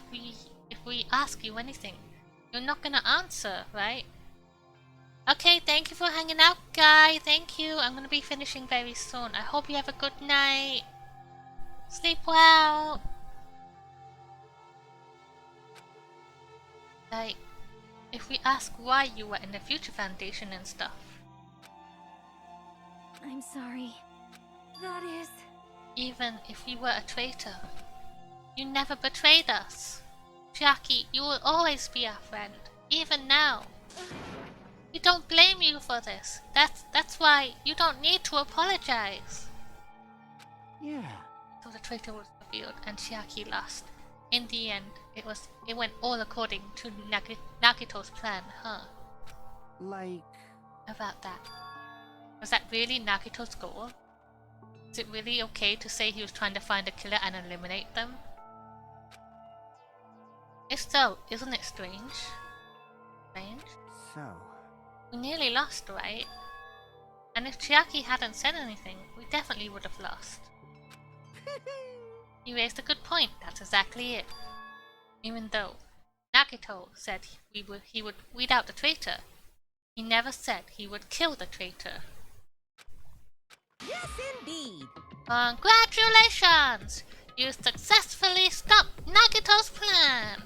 we ask you anything, you're not gonna answer, right? Okay, thank you for hanging out, guy. Thank you. I'm gonna be finishing very soon. I hope you have a good night. Sleep well. Like, if we ask why you were in the Future Foundation and stuff. I'm sorry. That is... Even if you were a traitor, you never betrayed us. Chiaki, you will always be our friend, even now. We don't blame you for this. That's why you don't need to apologize. Yeah. So the traitor was revealed and Chiaki lost. In the end, it went all according to Nagito's plan, huh? Like... About that. Was that really Nagito's goal? Is it really okay to say he was trying to find a killer and eliminate them? If so, isn't it strange? Strange? So, We nearly lost, right? And if Chiaki hadn't said anything, we definitely would have lost. You raised a good point, that's exactly it. Even though Nagito said he would weed out the traitor, he never said he would kill the traitor. Yes, indeed. Congratulations! You successfully stopped Nagito's plan!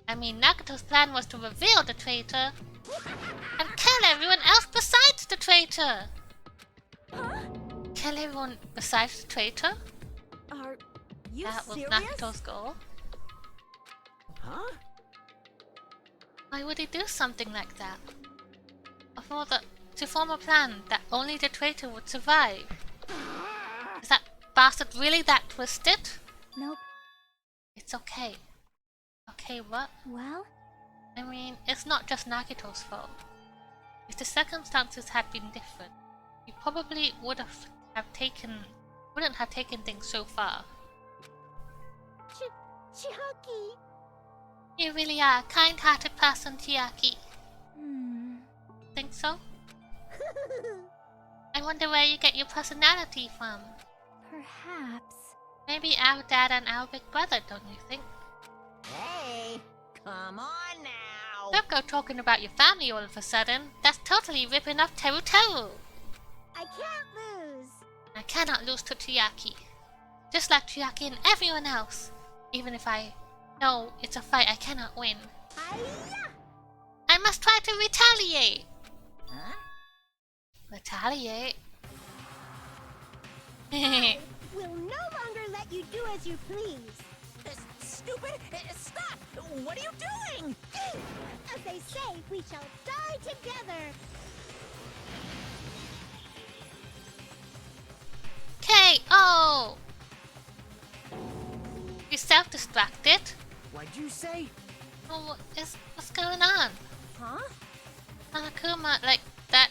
I mean, Nagito's plan was to reveal the traitor and kill everyone else besides the traitor! Huh? Kill everyone besides the traitor? Are you That was serious? Nagito's goal. Huh? Why would he do something like that? To form a plan that only the traitor would survive? Is that bastard really that twisted? Nope. It's okay. Okay, what? Well, I mean, it's not just Nagito's fault. If the circumstances had been different, he probably wouldn't have taken things so far. Chiaki. You really are a kind-hearted person, Chiaki. Think so? I wonder where you get your personality from. perhaps. Maybe our dad and our big brother, don't you think? Hey, come on now. Don't go talking about your family all of a sudden. That's totally ripping off Teru Teru. I can't lose. I cannot lose to Chiaki. Just like Chiaki and everyone else. Even if I know it's a fight I cannot win. Hiya! I must try to retaliate. Huh? Retaliate? We'll no longer let you do as you please. Stupid! Stop! What are you doing? As they say, we shall die together. K.O. You self-destructed? what'd you say? Oh, what's going on? Huh? Monokuma, like that.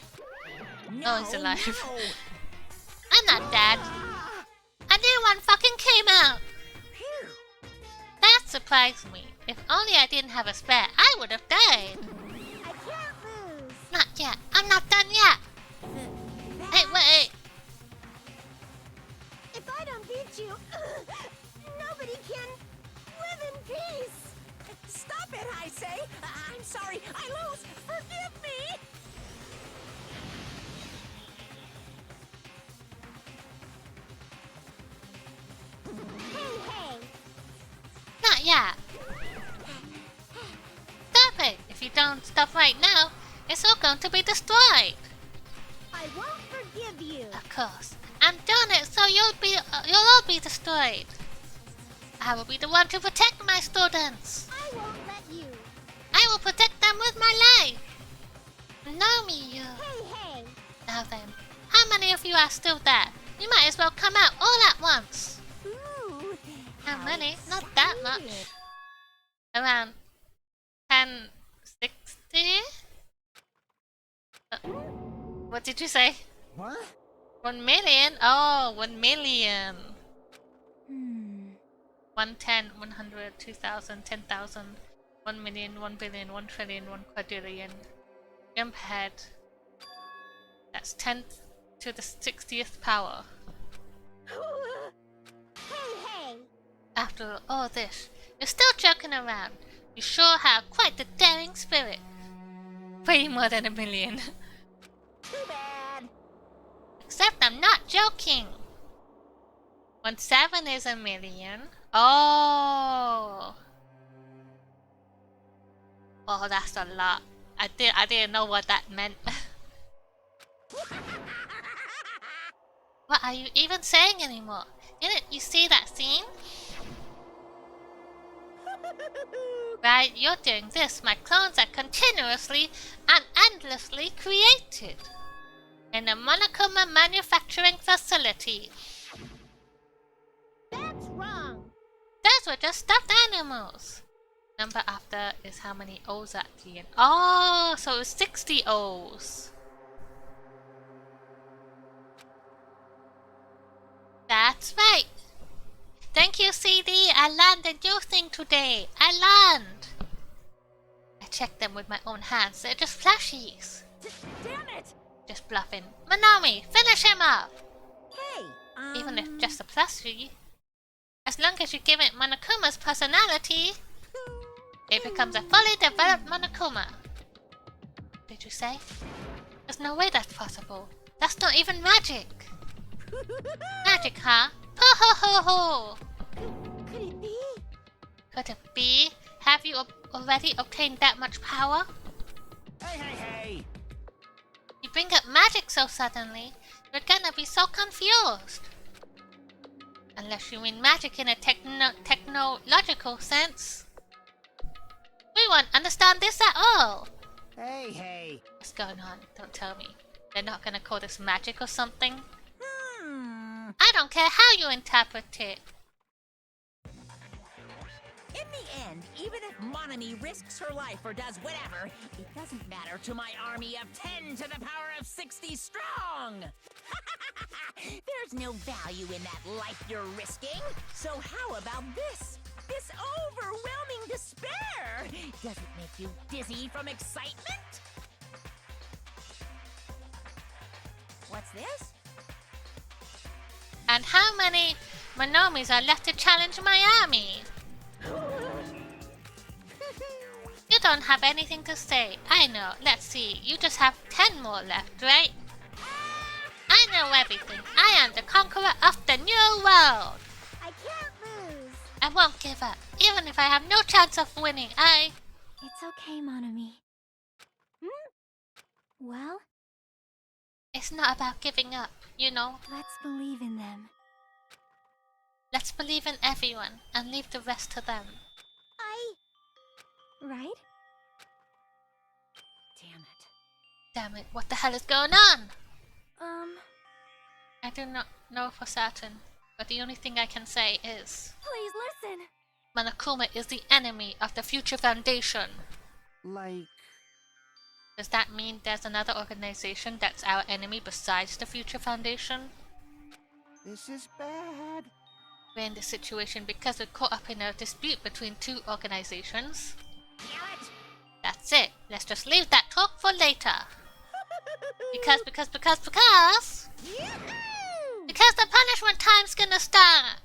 No, he's alive. No. I'm not dead. A new one fucking came out. Phew. That surprised me. If only I didn't have a spare, I would have died. I can't lose. Not yet. I'm not done yet. Hey, wait. If I don't beat you, nobody can live in peace. Stop it, I say. I'm sorry. I lose. Forgive me. Hey, Not yet. Stop it. If you don't stop right now, it's all going to be destroyed. I won't forgive you. Of course. I'm doing it so you'll all be destroyed. I will be the one to protect my students. I won't let you. I will protect them with my life. Know me, you. Hey. Now then, how many of you are still there? You might as well come out all at once. Ooh. How many? Not that much. Around 1060? What did you say? What? 1 million? Oh, 1 million. 110, 100, 2000, 10,000, 1 million, 1 billion, 1 trillion, 1 quadrillion. Jump ahead. That's 10 to the 60th power. Hey. After all this, you're still joking around. You sure have quite the daring spirit. Way more than 1 million. Too bad. Except I'm not joking. 1/7 is 1 million. Oh. Oh, that's a lot. I didn't know what that meant. What are you even saying anymore? Didn't you see that scene? Right, you're doing this. My clones are continuously and endlessly created in a Monokuma manufacturing facility. That's wrong. Those were just stuffed animals. Number after is how many O's at the end. Oh, so it's 60 O's. That's right. Thank you, CD. I learned a new thing today. I learned. I checked them with my own hands. They're just plushies. Damn it! Just bluffing. Monomi, finish him off. Hey, Even if just a plushie. As long as you give it Monokuma's personality, it becomes a fully developed Monokuma. Did you say? There's no way that's possible. That's not even magic. Magic, huh? Ho ho ho ho! Could it be? Could it be? Have you already obtained that much power? Hey, hey, hey! You bring up magic so suddenly, you're gonna be so confused. Unless you mean magic in a technological sense. We won't understand this at all. Hey, hey. What's going on? Don't tell me. They're not gonna call this magic or something? I don't care how you interpret it. in the end, even if Monomi risks her life or does whatever, it doesn't matter to my army of 10 to the power of 60 strong! There's no value in that life you're risking. So how about this? This overwhelming despair! Does it make you dizzy from excitement? What's this? And how many Monomis are left to challenge my army? You don't have anything to say. I know. Let's see. You just have 10 more left, right? I know everything. I am the conqueror of the new world. I can't lose. I won't give up. Even if I have no chance of winning, It's okay, Monomi. Well, It's not about giving up, you know? let's believe in them. Let's believe in everyone and leave the rest to them. Right? Damn it. Damn it, what the hell is going on? I do not know for certain, but the only thing I can say is Please listen. Monokuma is the enemy of the Future Foundation. Like... Does that mean there's another organization that's our enemy besides the Future Foundation? This is bad. We're in this situation because we're caught up in a dispute between two organizations. Damn it! That's it. Let's just leave that talk for later. Because the punishment time's gonna start.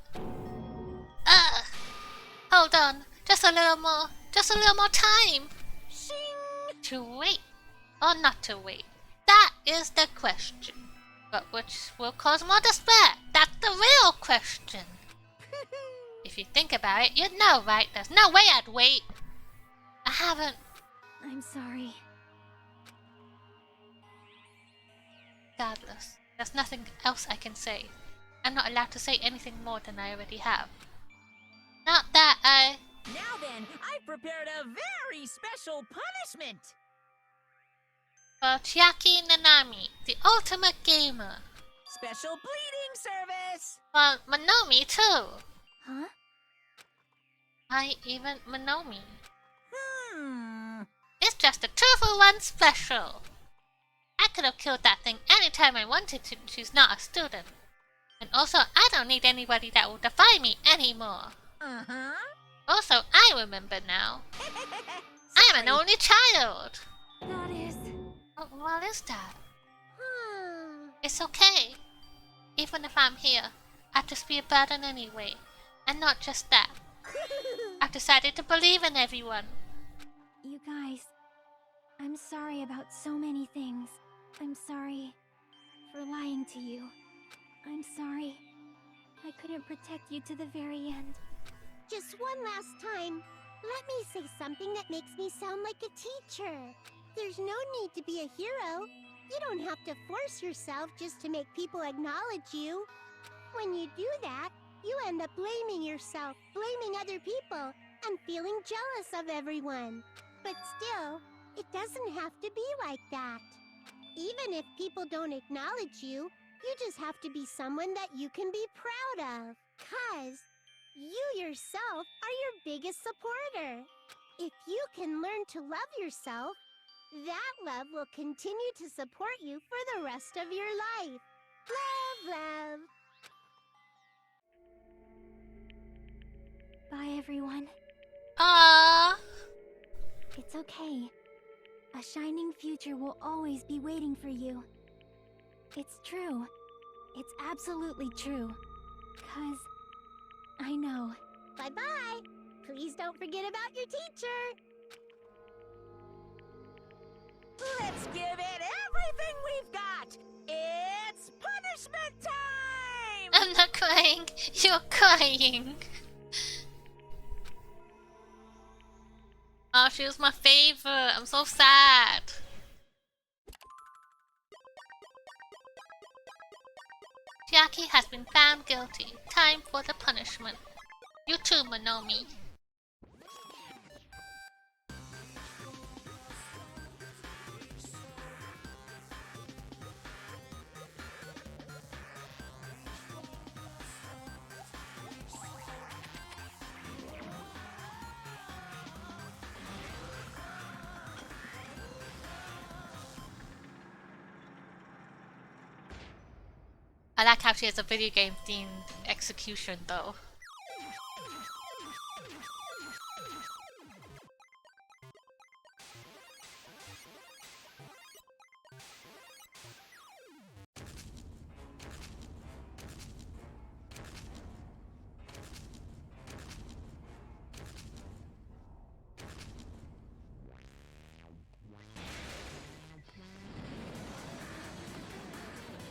Hold on. Just a little more time. To wait or not to wait? That is the question. But which will cause more despair? That's the real question. If you think about it, you'd know, right? There's no way I'd wait. I haven't. I'm sorry. Regardless, there's nothing else I can say. I'm not allowed to say anything more than I already have. Not that I... Now then, I've prepared a very special punishment! For Chiaki Nanami, the ultimate gamer. Special bleeding service! For Monomi too. Huh? I even Monomi. It's It's just a 2-for-1 special. I could have killed that thing anytime I wanted to. She's not a student. And also, I don't need anybody that will defy me anymore. Uh-huh. Also, I remember now. I'm an only child. That is... What is that? It's okay. Even if I'm here, I'd just be a burden anyway. And not just that. I've decided to believe in everyone. You guys, I'm sorry about so many things. I'm sorry for lying to you. I'm sorry I couldn't protect you to the very end. Just one last time, let me say something that makes me sound like a teacher. There's no need to be a hero. You don't have to force yourself just to make people acknowledge you. When you do that, you end up blaming yourself, blaming other people, and feeling jealous of everyone. But still, it doesn't have to be like that. Even if people don't acknowledge you, you just have to be someone that you can be proud of. 'Cause you yourself are your biggest supporter. If you can learn to love yourself, that love will continue to support you for the rest of your life. Love, love. Bye, everyone. Aww. It's okay. A shining future will always be waiting for you. It's true. It's absolutely true. 'Cause I know. Bye-bye. Please don't forget about your teacher. Let's give it everything we've got! It's punishment time! I'm not crying. You're crying. Oh, she was my favorite. I'm so sad. Chiaki has been found guilty. Time for the punishment. You too, Monomi. I like how she has a video game themed execution though.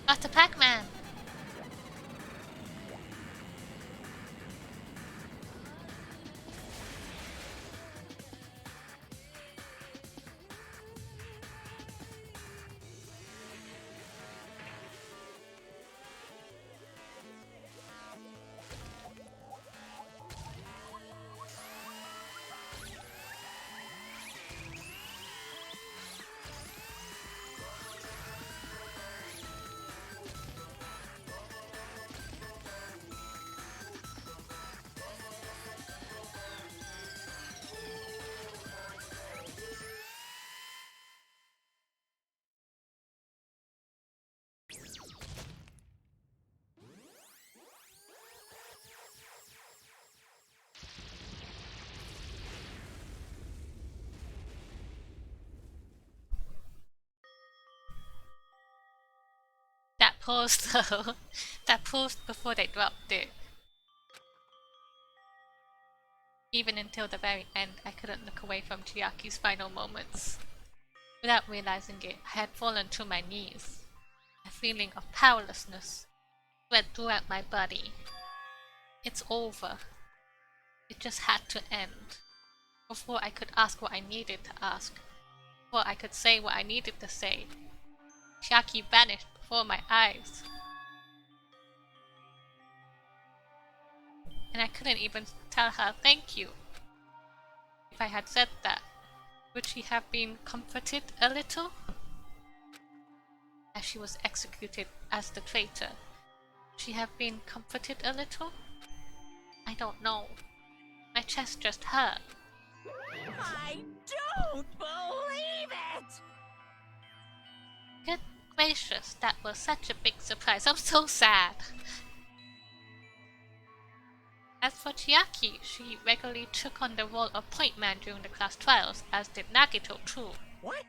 Dr. Pac-Man! That pause though. That pause before they dropped it. Even until the very end, I couldn't look away from Chiaki's final moments. Without realizing it, I had fallen to my knees. A feeling of powerlessness spread throughout my body. It's over. It just had to end. Before I could ask what I needed to ask. Before I could say what I needed to say. Chiaki vanished before my eyes. And I couldn't even tell her thank you. If I had said that, would she have been comforted a little? As she was executed as the traitor, would she have been comforted a little? I don't know. My chest just hurt. I don't believe it! Good gracious, that was such a big surprise. I'm so sad. As for Chiaki, she regularly took on the role of point man during the class trials, as did Nagito too. What?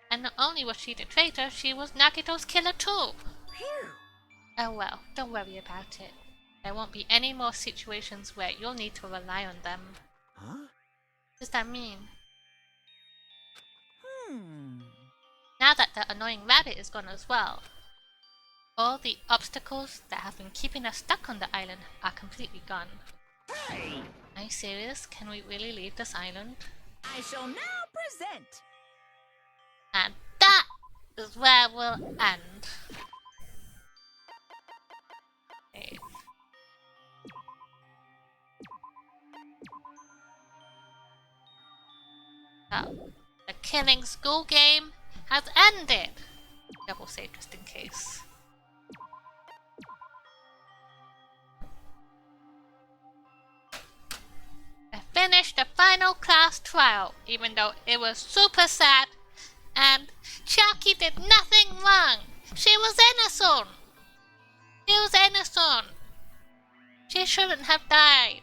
And not only was she the traitor, she was Nagito's killer too. Phew! Oh well, don't worry about it. There won't be any more situations where you'll need to rely on them. Huh? What does that mean? Now Now that the annoying rabbit is gone as well, all the obstacles that have been keeping us stuck on the island are completely gone. Hey! Are you serious? Can we really leave this island? I shall now present. And that is where we'll end. Okay. So, the killing school game has ended. Double save just in case. I finished the final class trial, even though it was super sad, and Chiaki did nothing wrong. She was innocent. She was innocent. She shouldn't have died.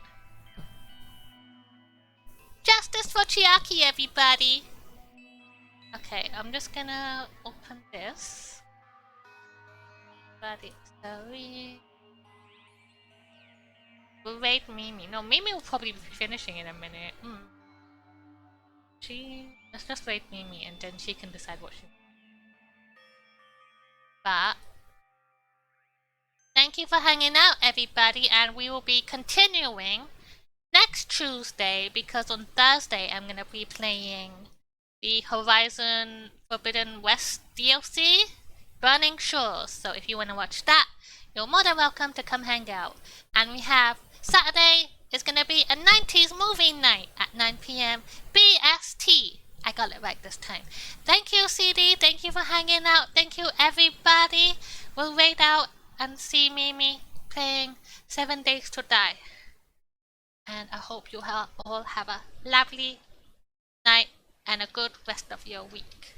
Justice for Chiaki, everybody! Okay, I'm just gonna open this. But sorry. We'll wait Mimi. No, Mimi will probably be finishing in a minute. Let's just wait Mimi and then she can decide what she wants. But thank you for hanging out, everybody, and we will be continuing next Tuesday because on Thursday I'm gonna be playing the Horizon Forbidden West DLC, Burning Shores. So if you want to watch that, you're more than welcome to come hang out. And we have Saturday is gonna be a 90s movie night at 9 p.m. BST. I got it right this time. Thank you, CD. Thank you for hanging out. Thank you, everybody. We'll wait out and see Mimi playing 7 Days to Die. And I hope you all have a lovely night and a good rest of your week.